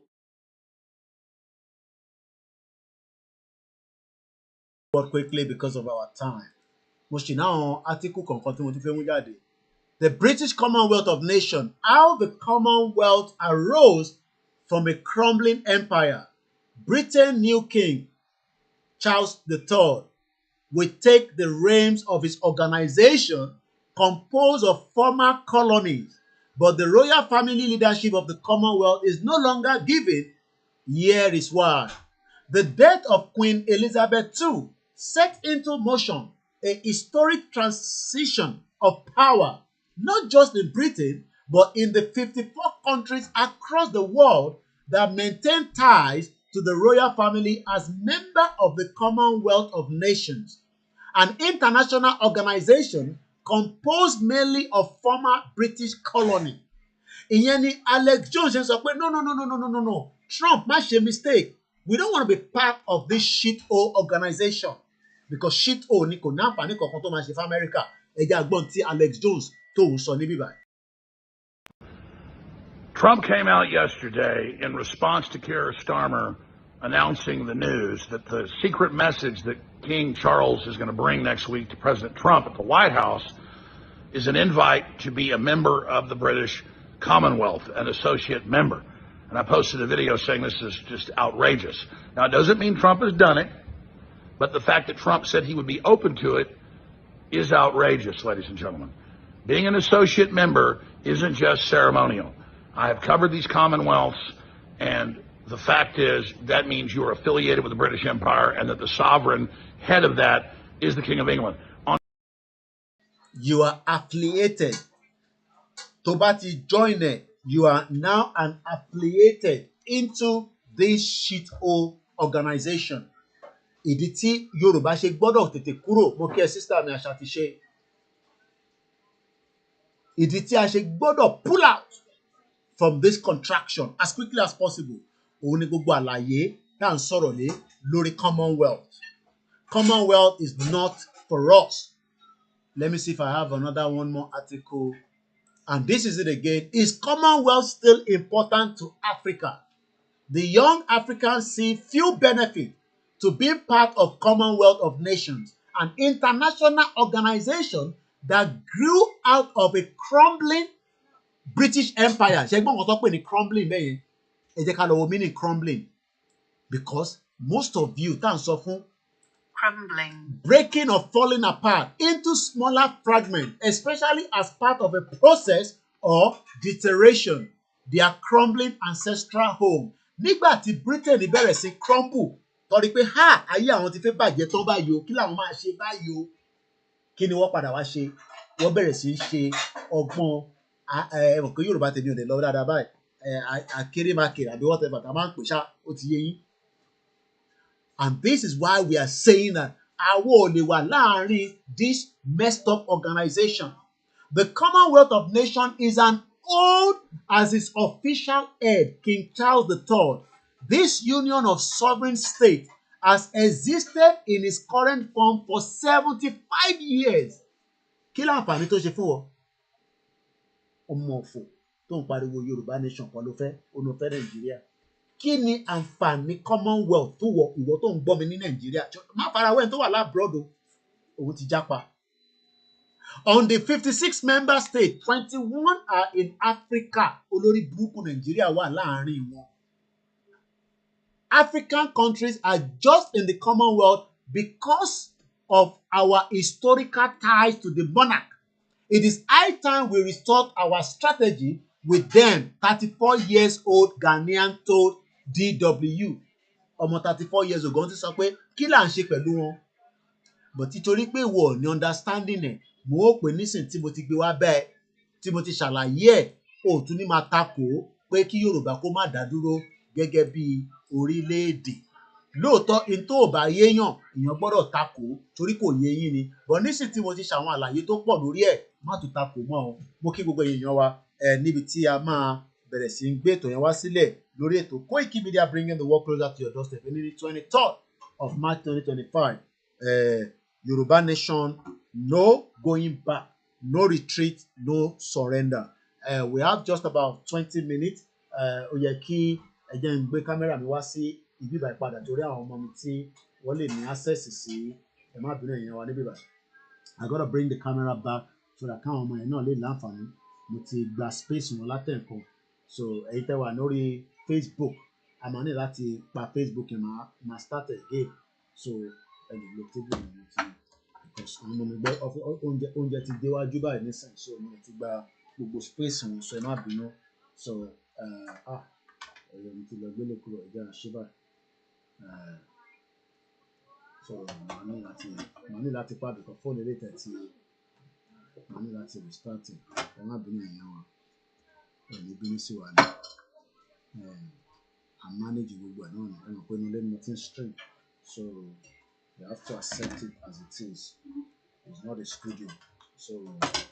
Quickly because of our time. The British Commonwealth of Nations, how the Commonwealth arose from a crumbling empire. Britain's new king, Charles III, will take the reins of his organization composed of former colonies, but the royal family leadership of the Commonwealth is no longer given. Here is why. The death of Queen Elizabeth II set into motion a historic transition of power, not just in Britain, but in the 54 countries across the world that maintain ties to the royal family as member of the Commonwealth of Nations, an international organization composed mainly of former British colony. Ìyẹn ni Alex Jones sọ pé no. Trump má ṣe mistake. We don't want to be part of this shithole organization because shithole ni kò ní àǹfààní kankan tó máa ṣe fún America. Ẹ jẹ́ àgbọ̀n tí Alex Jones tó ń sọ níbí báyìí. Trump came out yesterday in response to Keir Starmer announcing the news that the secret message that King Charles is going to bring next week to President Trump at the White House is an invite to be a member of the British Commonwealth, an associate member. And I posted a video saying this is just outrageous. Now, it doesn't mean Trump has done it, but the fact that Trump said he would be open to it is outrageous, ladies and gentlemen. Being an associate member isn't just ceremonial. I have covered these Commonwealths, and the fact is that means you are affiliated with the British Empire and that the sovereign head of that is the King of England. You are affiliated. Tó bá ti join it, you are now an affiliated into this shithole organization. Ìdí tí Yorùbá ṣe gbọ́dọ̀ tètè kúrò, mo kí ẹ sísá mi àṣà ti ṣe. Ìdí tí a ṣe gbọ́dọ̀ pull out from this contraction as quickly as possible. Òun ni gbogbo àlàyé tá à ń sọ̀rọ̀ lé lórí Commonwealth. Commonwealth is not for us. Let me see if I have another one more article. And this is it again. Is Commonwealth still important to Africa? The young Africans see few benefits to being part of Commonwealth of Nations, an international organization that grew out of a crumbling British Empire. Ṣé gbọ́n kan tó pè ní crumbling bẹ́ẹ̀ yẹn? Ẹ jẹ́ ká lọ wo meaning crumbling. Because most of you tá à ń sọ fún crumbling, breaking or falling apart into smaller fragments, especially as part of a process or deterioration, their crumbling ancestral home. Nígbà tí Britain bẹ̀rẹ̀ sí crumble, torí pé ayé àwọn ti fẹ́ bàjẹ́ tán báyìí o, kí làwọn máa ṣe báyìí o? Kí ni wọ́n padà wá ṣe? Wọ́n bẹ̀rẹ̀ sí ṣe ọgbọ́n ẹ̀wọ̀n pé Yorùbá tèmi ò dé lọ dáadáa báyìí. Akérèmákèrè àbí whatever tá a máa ń pè ṣá, ó ti yé yín. And this is why we are saying that àwa ò lè wà láàárín this messed up organization. The Commonwealth of Nations is as old as its official head, King Charles III. This union of sovereign states has existed in its current form for 75 years. Kí láǹfààní tó ṣe fún ọ? Ọmọ òfò tó ń pariwo Yorùbá nation kan ló fẹ́, ó ló fẹ́ Nàìjíríà. Kí ni àǹfààní Commonwealth tó wọ ìwọ tó ń gbọ́ mi ní Nàìjíríà? Má farawé tó wà lábroad o, òun ti jápa. On the 56 member states, 21 are in Africa. Olórí burúkú Nàìjíríà wà láàárín wọn. African countries are just in the Commonwealth because of our historical ties to the monarch. It is high time we restore our strategy with them. 34 years old Ghanaian told DW. Ọmọ 34 years ago ti sọ pé kí là ń ṣe pẹ̀lú wọn? But títorí pé ìwọ ní understanding ẹ̀, mo ó pè nísìn tí mo ti gbé wá bẹ́ẹ̀, tí mo ti ṣàlàyé ẹ̀, ó tún ní máa takò pé kí Yorùbá kó má dá dúró gẹ́gẹ́ bí orílẹ̀-èdè. Lóòótọ́ in tó bá yéèyàn, èèyàn gbọ́dọ̀ takò torí kò yé yín ni. But nísìn tí mo ti ṣàwọn àlàyé tó pọ̀ lórí ẹ̀, má tún takò mọ́ o. Mo kí gbogbo èèyàn wa níbi tí a máa bẹ̀rẹ̀ sí ń gbé ètò yẹn wá sílẹ̀ lórí ètò Koiki Media bringing the world closer to your doorstep ní 23rd of March 2025. Yoruba nation, no going back, no retreat, no surrender. We have just about 20 minutes. Ó yẹ kí ẹ jẹ́ n gbé kámẹ́rà mi wá sí ibi ìbàyìí padà torí àwọn ọmọ mi tí wọ́n lè ní access sí ẹ má bínú èèyàn wa níbí ìbàyìí. I gotta bring the camera back so that káwọn ọmọ yẹn náà lè láǹfààní. Mo ti gba space wọn látẹ̀kọ́. So ẹ̀yin tẹ́ wà lórí Facebook, a máa ní láti pa Facebook yẹn máa start again. So ẹ lè lo table yẹn ti because àwọn ọmọ mi gbọ́ oúnjẹ ti déwájú báyìí nísìnyí, so mo ti gba gbogbo space wọn, so ẹ má bínú. So ẹ̀yọ́ mi ti lọ gbélé kúrò ẹ̀jẹ̀ àṣìbà. So màá ní láti pàdé kan fóònù ilé tẹ̀tí màá ní láti restart ẹ má bínú èèyàn wa ẹ̀mí bínú sí wa ní I manage gbogbo ẹ̀ náà ní ẹ̀mọ̀ pé nílé ni mo ti ń stream, so you have to accept it as it is. It's not a studio, so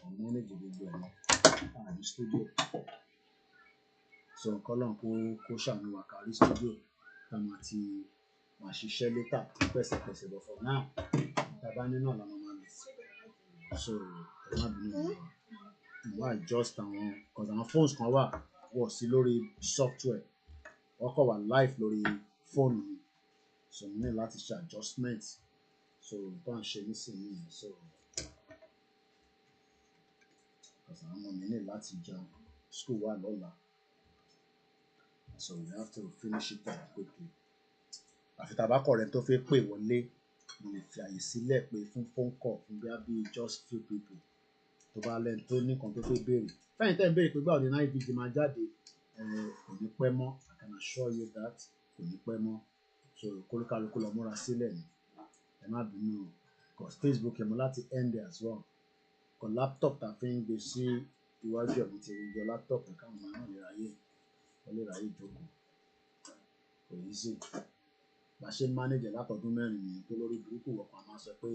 I manage gbogbo ẹ̀ náà ní studio. So kọ́lọ́n kó ṣàánú wa kárí studio ká máa ṣiṣẹ́ later pẹ̀sẹ̀pẹ̀sẹ̀, but for now tàbá ní náà làwọn máa lè. So ẹ má bínú èèyàn wa. Mo adjust àwọn because àwọn phones kan wọ̀ sí lórí software, wọ́n kọ̀ wà live lórí fóònù mi, so mo ní láti ṣe adjustment. So tó à ń ṣe nísìnyí, so because àwọn ọmọ mi ní láti jẹun, school wà lọ́la, so we have to finish it up quickly. Àfi tàbá kọ̀rẹ́ tó fẹ́ pè wọlé, mo lè fi àyè sílẹ̀ pé fún phone call fún bí just few people tó bá lẹ́nu tó ní nǹkan tó fẹ́ béèrè. Fẹ́yìn tẹ́ ń béèrè pé báwo ni night vigil máa jáde, kò ní pẹ́ mọ́, I can assure you that kò ní pẹ́ mọ́. So kólúkálukú lọ múra sílẹ̀ ni ẹ má bínú because Facebook yẹn mo láti end there as well. Kọ laptop ta fi ń gbé sí iwájú ẹ̀ mo ti rí yọ laptop ẹ̀ káwọn máa náà lè ráyè jókòó. Kò easy. Bá ṣe manage látọdún mẹ́rin ni tó lórí burúkú wọ̀pọ̀ a máa sọ pé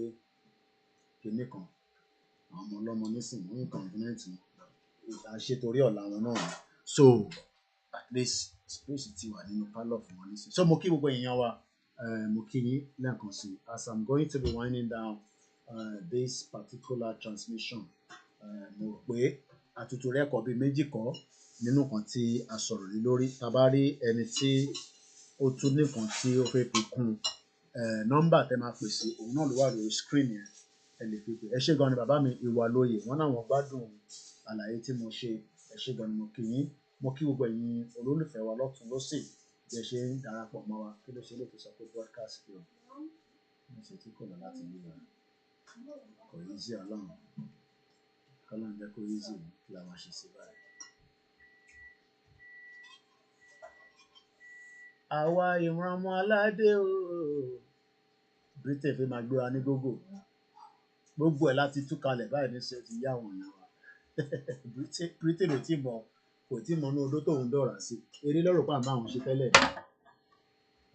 kinní kan àwọn ọmọ ọlọ́mọ nísìnyí wọ́n inconvenient ni àṣetorí ọ̀la wọn náà. So at least space ti wà nínú pálọ̀ fún wọn nísìnyí. So mo kí gbogbo èèyàn wa mo kí yín lẹ́ẹ̀kan sí as I'm going to be winding down this particular transmission mo rò pé àtútù rẹ́kọ̀ọ́ bíi méjì kọ́ nínú kan tí a sọ̀rọ̀ lé lórí tá a bá rí ẹni tí ó tún nìkan tí ó fẹ́ fi kún nọ́mbà tẹ́ máa pè sí òun náà ló wà lórí screen yẹn ẹ lè fi pè ẹ ṣé gan ni bàbá mi ìwà lóye wọn náà wọn gbádùn àlàyé tí mo ṣe ẹ ṣé gan ni mo kí yín mo kí gbogbo ẹ̀yin olólùfẹ́ wa lọ́tùn lósì bí ẹ ṣe ń darapọ̀ mọ́ wa kí ló ṣe lè fi sọ pé broadcast kí o mo ṣe tí kò lọ láti yí wa kò yí sí ọlọ́run kọ́lọ́run jẹ́ kó yí sí kí la máa ṣe sí báyìí. àwa ìran ọmọ aládé o Britain fi máa gbé wa ní gógó gbogbo ẹ̀ láti tú kalẹ̀ báyìí ní sẹ́ẹ̀ ti yá àwọn èèyàn wa Britain ò tí mọ̀ kò tí mọ̀ ní odó tóun dọ̀rà sí eré lọ́rọ̀ pa àbá àwọn ṣe tẹ́lẹ̀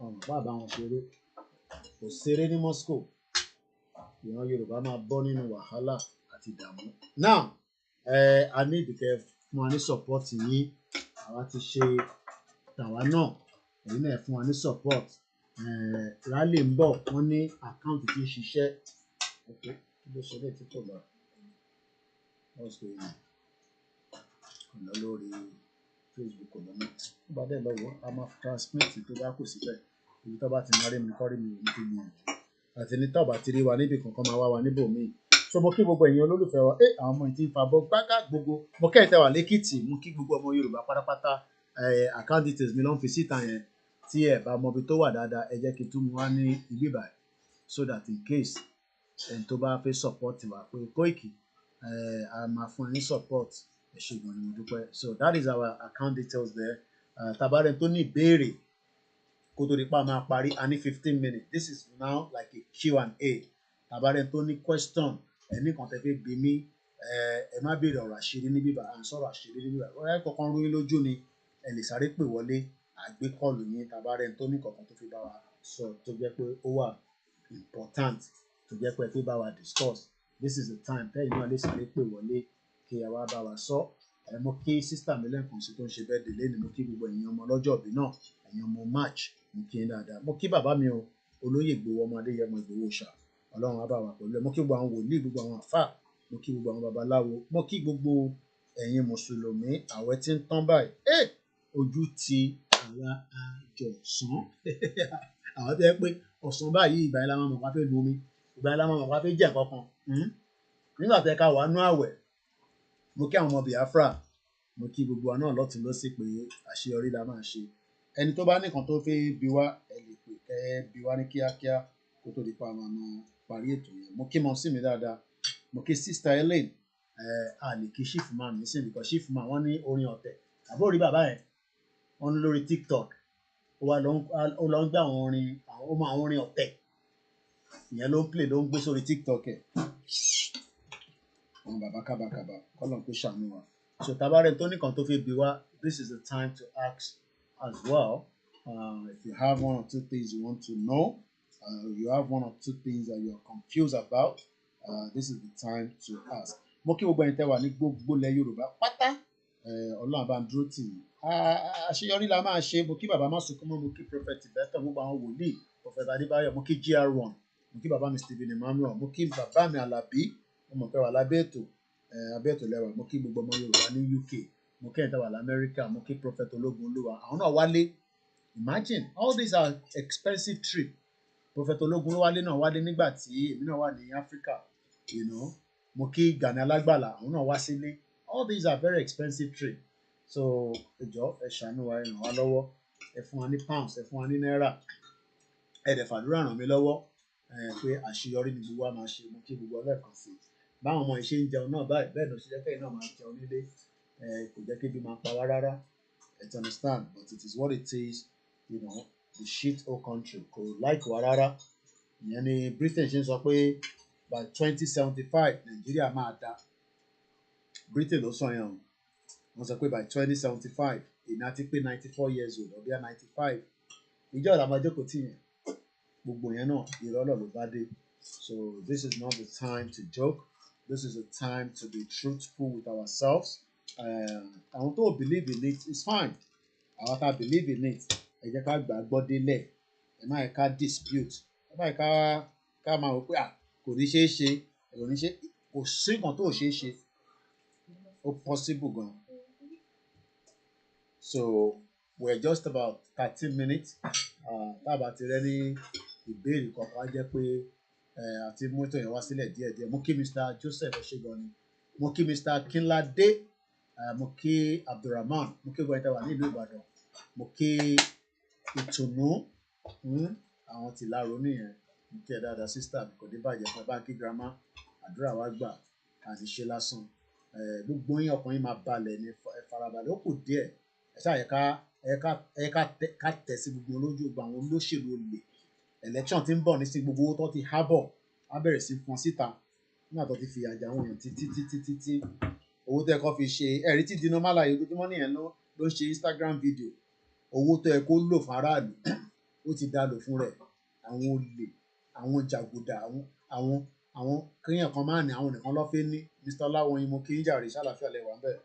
ọ̀rọ̀ pa àbá àwọn ṣeré kò ṣeré ní Moscow ìran Yorùbá máa bọ́ nínú wàhálà àti ìdààmú now a ní ìdíkẹ́ fún wa ní support yín àwa ti ṣe tàwa náà èyí náà fún wa ní support rally ń bọ̀ wọ́n ní àkáǹtì tí ń ṣiṣẹ́ kí ló ṣe lè tí kò lọ what's going on kò lọ lórí Facebook kò lọ mọ́ ó bá dẹ̀ lọ́wọ́ a máa transmit tó bá kù síbẹ̀ ibi tó bá ti máa rí mi kọ́ rí mi ò ní fi gbìyànjú àti ní tọ́ọ̀bà ti rí wa níbi kankan máa wá wa níbòmíì so mo kí gbogbo ẹ̀yin olólùfẹ́ wa àwọn ọmọ ìtì ń fa bọ́ gbágá gbogbo mo kẹ́yìn tẹ́ wà lẹ́kìtì mo kí gbogbo ọmọ Yorùbá pátápátá account details mi ló ń fi síta yẹn tí ẹ bá mọ ibi tó wà dáadáa ẹ jẹ́ kí n tún mu wá ní ibi báyìí so that in case ẹni tó bá fẹ́ support wa pé Koiki a máa fún ẹ ní support ẹ ṣé gan ni mo dúpẹ́ so that is our account details there tabarẹ tó ní ìbéèrè kó tó di pa máa parí a ní 15 minutes this is now like a Q&A tabarẹ tó ní question ẹnì kan tẹ́ fẹ́ bí mi ẹ má béèrè ọ̀rọ̀ àṣírí níbí bá à ń sọ̀rọ̀ àṣírí níbí bá ọ̀rọ̀ ẹ kọ̀ọ̀kan rú yín lójú ni ẹ lè sáré pè wọlé àgbékọ̀lù yín tabarẹ tó ní kọ̀ọ̀kan tó fi bá wa sọ tó jẹ́ pé ó wà important tó jẹ́ pé ẹ fi bá wa discuss this is the time tẹ́yìn náà lè sáré pè wọlé kí ẹ wá bá wa sọ mo kí sísítà mi lẹ́ẹ̀kan sí tó ń ṣe bẹ́ẹ̀ délé ni mo kí gbogbo ẹ̀yin ọmọ ọlọ́jọ́ ìbí náà ẹ̀yin ọmọ march mo kí yín dáadáa mo kí bàbá mi o olóyè Ìgbòho ọmọ Adéyẹmọ Ìgbòho ṣá ọlọ́run á bá wa pẹ̀lú ẹ mo kí gbogbo àwọn wòlíì gbogbo àwọn àfáà mo kí gbogbo àwọn babaláwo mo kí gbogbo ẹ̀yin mùsùlùmí àwẹ̀ tí ń tán báyìí ojú ti àwa àjọ̀sán àwọn tó yẹ pé ọ̀sán báyìí ìgbà yẹn la máa mọ̀ wá fẹ́ lu omi ìgbà yẹn la máa mọ̀ wá fẹ́ jẹ́ nǹkan kan nígbà tó yẹ ká wà nú àwẹ̀ mo kí àwọn ọmọ Biafra mo kí gbogbo wa náà lọ́tùn lọ́sí pé àṣeyọrí la máa ṣe ẹni tó bá nìkan tó fẹ́ bi wá ẹ lè pè kẹ́ bi wá ní kíákíá kó tó di pa àwọn ọmọ parí ètò yẹn mo kí mọ sí mi dáadáa mo kí sister Ellen a lè kí chief man mi sí nìkan chief man wọ́n ní orin ọ̀tẹ̀ àbó rí bàbá yẹn wọ́n ní lórí TikTok ó lọ ń gbé àwọn orin àwọn orin ọ̀tẹ̀ ìyẹn ló ń play ló ń gbé sórí TikTok ẹ̀ àwọn bàbá kábàkábà kọ́lọ̀ kó ṣàánú wa so tabarẹ tó nìkan tó fi bi wá this is the time to ask as well if you have one or two things you want to know you have one or two things that you are confused about this is the time to ask mo kí gbogbo ẹ̀yin tẹ́ wà ní gbogbo ilẹ̀ Yorùbá pátá Ọlọ́run bá ń dúró tì yín àṣeyọrí la máa ṣe mo kí bàbá má sunkún mọ́ mo kí prophet bẹ́tọ̀ gbogbo àwọn wòlíì prophet Adébáyọ̀ mo kí GR1 mo kí bàbá mi Stephen Emmanuel mo kí bàbá mi Alábí mo mọ̀ pé wà lábẹ́ ètò abẹ́ẹ̀tò lẹ́wà mo kí gbogbo ọmọ Yorùbá ní UK mo kí ẹ̀yin tẹ́ wà lamẹ́ríkà mo kí prophet ológun olúwa àwọn náà wálé imagine all these are expensive trip prophet ológun wálé náà wálé nígbà tí èmi náà wà ní Africa you know mo kí Gani Alágbàlà àwọn náà wá sílé all these are very expensive trip so ẹ jọ̀ọ́ ẹ ṣàánú wa ẹ ràn wá lọ́wọ́ ẹ fún wa ní pounds ẹ fún wa ní náírà ẹ dẹ̀ fàdúrà ràn mí lọ́wọ́ pé àṣeyọrí ni gbogbo wa máa ṣe mo kí gbogbo ọlẹ́ẹ̀kan sí báwọn ọmọ ìṣe ń jẹun náà bẹ́ẹ̀ ló ṣe jẹ́ kẹ́yìn náà máa jẹun nílé kò jẹ́ kébi máa pa wá rárá you understand but it is what it is you know the shit whole country kò like wa rárá ìyẹn ni Britain ṣe ń sọ pé by 2075 Nàìjíríà máa dá Britain ló sọ yẹn o wọ́n sọ pé by 2075 èmi àti pé 94 years old ọ̀bíà 95 ìjọ ìlànà jókòó tì yẹn gbogbo yẹn náà ìrọ́lọ́ ló bá dé so this is not the time to joke. This is a time to be truthful with ourselves. Àwọn tó believe in it is fine. Àwọn tá believe in it, ẹ jẹ́ ká gbàgbọ́ délẹ̀. ẹ má yẹ ká dispute, ẹ má yẹ ká máa wò pé kò ní ṣeé ṣe, kò sí nǹkan tó ṣeé ṣe, ó possible gan. So we're just about 13 minutes. Tábà ti rẹ́ ní ìbéèrè kankan á jẹ́ pé àti mọ́tò yẹn wá sílẹ̀ díẹ̀díẹ̀. Mo kí Mr. Joseph Ṣégan ni, mo kí Mr. Kínládé, mo kí Abdulrahman, mo kí gbọ́dọ̀ wà nílùú Ìbàdàn, mo kí Ìtùnú, àwọn tí láàrọ̀ nìyẹn, mo kí ẹ dáadáa sísítà mi kò dé bàjẹ́ fún ẹ bá kí girama, àdúrà wa gbà àti ṣe lásán. Gbogbo yín ọkàn yín máa balẹ̀ ní farabalẹ̀, ó kù díẹ̀ ẹ ṣáà yẹ ká tẹ̀ sí gbogbo olójú gbogbo àwọn olóṣèlú olè. Election ti ń bọ̀ nísìnyí, gbogbo owó tó ti há bọ̀ á bẹ̀rẹ̀ sí fọn síta nígbà tó ti fi àjà àwọn èèyàn títí owó tó yẹ kó fi ṣe ẹ̀rí tí Dino Melaye ojoojúmọ́ nìyẹn ló ń ṣe Instagram video. Owó tó yẹ kó lò fún aráàlú ó ti dá lò fún rẹ̀. Àwọn olè, àwọn jàgùdà, àwọn kéèyàn kan máa ní àwọn nìkan ló fẹ́ ní. Mr. Ọláwọyìn, mo kí ń jàre ṣàlàfíà lẹ́wà ń bẹ̀.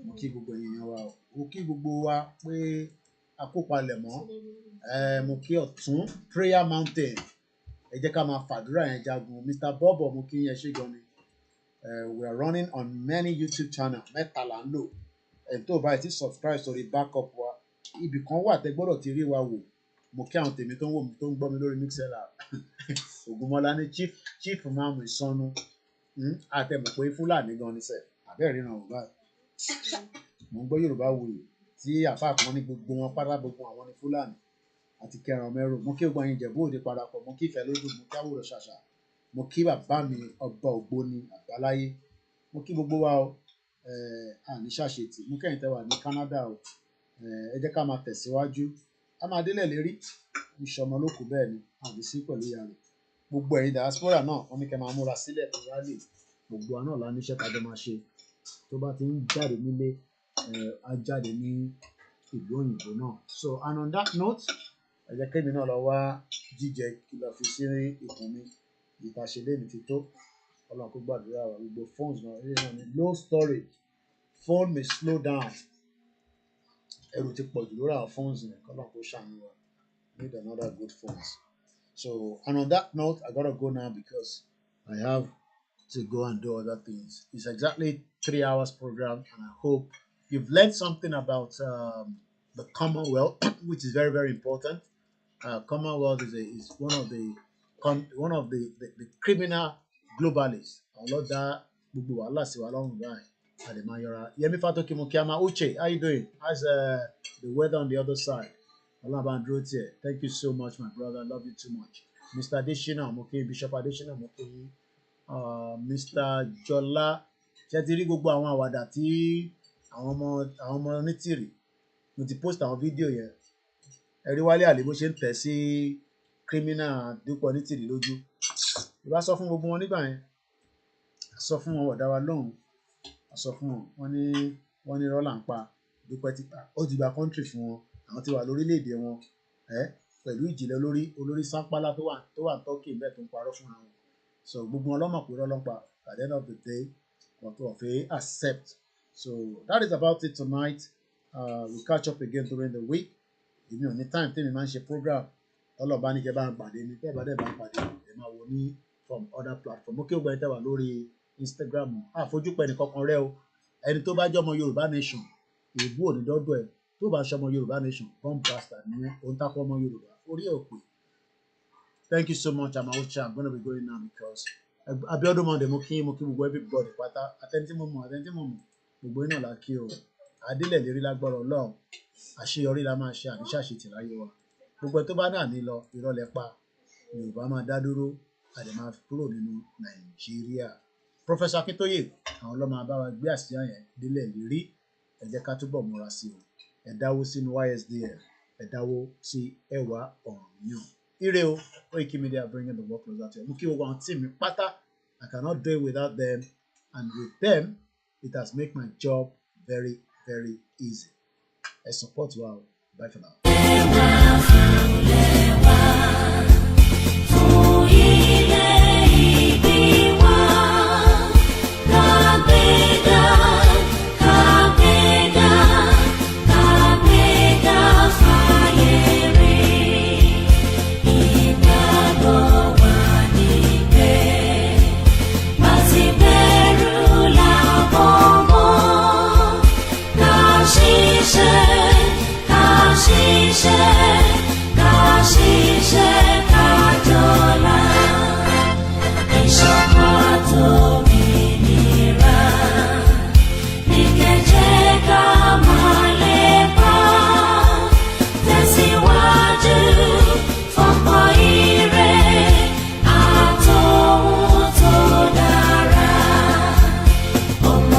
Mo kí gbogbo èèyàn wa o, mo kí gbogbo wa pé a kó palẹ̀ mọ́. Mo kí Ọ̀tún Prayer Mountain, ẹ jẹ́ ká máa fàdúrà yẹn jagun. Mr. Bobo, mo kí yẹn ṣé gan ni. We are running on many YouTube channel, mẹ́ta là ń lò. Tó o bá ti subscribe sórí backup wa, ibì kan wà tẹ́ gbọ́dọ̀ ti rí wa wò. Mo kí àwọn tèmi tó ń wò mí tó ń gbọ́ mi lórí Mixlr. Ògúnmọ́lá ní chief máàmù ìsọnù, àtẹ̀mọ̀ pé Fúlàní gan ni sẹ̀, àbẹ́ẹ̀ ríran ò báyìí. Mo ń gbọ́ Yorùbá wuyì tí àfáà kan ní gbogbo wọn pátá gbogbo àwọn ní Fúlàní àti kẹran mẹ́rù. Mo kí gbogbo ẹ̀yin Ìjẹ̀bú Òde parapọ̀, mo kí ìfẹ́ lójú, mo kí àwòrán ṣàṣà, mo kí bàbá mi ọba Ògbóni Àbáláyé, mo kí gbogbo wa o. Àní ṣàṣetì, mo kẹ́yìn tẹ́ wà ní Canada o. Ẹ jẹ́ ká máa tẹ̀síwájú, a máa délẹ̀ lérí ìṣọmọ lókù bẹ́ẹ̀ ni àbí sí pẹ̀lú ìyá rẹ̀. Gbogbo ẹ̀yin diaspora náà wọ́n ní kẹ́ máa múra sílẹ̀ fún rally. Gbogbo wa náà la níṣẹ́ tájọ máa ṣe. Tó bá ti ń jáde nílé, á jáde ní ìlú òyìnbó náà. So and on that note, ẹ jẹ́ kémi náà lọ wá jíjẹ kí lọ fi sí ikùn mi. Ìtàṣe lé mi ti tó. Ọlọ́run kó gbàdúrà wa. Gbogbo phones náà eré náà ní low storage, phone may slow down. Ẹrù ti pọ̀jù lórí àwọn phones yẹn, k'Ọlọ́run kó ṣàánú wa. Need another good phones. So and on that note, I gotta go now because I have to go and do other things. It's exactly 3 hours program, and I hope you've learned something about the Commonwealth, which is very, very important. Commonwealth is one of the criminal globalists. Ọlọ́dà gbogbo wàhálà sí wa lọ́rùn báyìí. Ademayora. Yemi Fatoki Mukiyama Uche, how you doing? How's the weather on the other side? Olabandrotie, thank you so much, my brother. I love you too much. Mr. Adeshina Moki, Bishop Adeshina Moki, Mr. Jola. Ṣé ti rí gbogbo àwọn àwàdà tí àwọn ọmọ onítìrì? Mo ti post àwọn fídíò yẹn. Ẹ̀rí Wálé Àlè bó ṣe ń tẹ̀ sí criminal Dúpọ̀ Onítìrì lójú. Ìbá sọ fún gbogbo wọn nígbà yẹn. Sọ fún wọn wọ̀dà wa lóhùn. Sọ fún wọn ní rọ́là ń pa Dúpẹ́ ti pa. Ó ti gba country fún wọn. Àwọn ti wà lórílẹ̀‐èdè wọn pẹ̀lú ìjìnlẹ̀ olórí sápálá tó wà ní Turkey bẹ́ẹ̀ tó ń parọ́ fúnra wọn. So gbogbo wọn lọ́mọ̀ pé rọ́lọ́ ń pa at the end of the day wọn tó ọ̀fẹ́ accept. So that is about it tonight. We catch up again during the week. Èmi ò ní time tèmi máa ń ṣe program. Ọlọ́ọ̀bá ní kẹ́ bá ń pàdé ní kẹ́ bá dẹ̀ bá ń pàdé ẹ máa wo ní from other platform. Mo kí o gbọ́ ẹ tẹ́ wà lórí Instagram. Àfojúpẹ́ ẹnì kankan rẹ o. Ẹni tó bá jẹ́ ọmọ Yorùbá nation èébú ò ní dọ́dọ̀ ẹ̀. Tó bá ṣe ọmọ Yorùbá nation bomb bastard ní ohun tápọ̀ ọmọ Yorùbá orí ẹ̀ ò pé. Thank you so much. I'm gonna be going now because Abiodun Monday mo kí gbogbo everybody pátá àtẹni tí mo mọ̀ gbogbo iná la kí o. Adélẹ̀ lérí lágbára Ọlọ́run. Àṣeyọrí la máa ṣe àníṣàṣetì láyé wa. Gbogbo ẹ tó bá náà ní lọ ìrọ̀lẹ́ pa Yorùbá máa dá dúró àdè máa kúrò nínú Nàìjíríà. Professor Akintoye àwọn ọlọ́mọ abáwa gbé àsíá yẹn délẹ̀ lérí. Ẹ jẹ́ ká túbọ̀ múra sí o. Ẹ dáwó sínú YSDL. Ẹ dáwó sí ẹwà ọ̀ranyàn. Ire o, Koiki Media bringing the work closer to you. Mo kí gbogbo àwọn team mi pátá. I cannot do it without them, and with them it has made my job very, very easy. Ẹ support wa o. Bye for now. ọmọ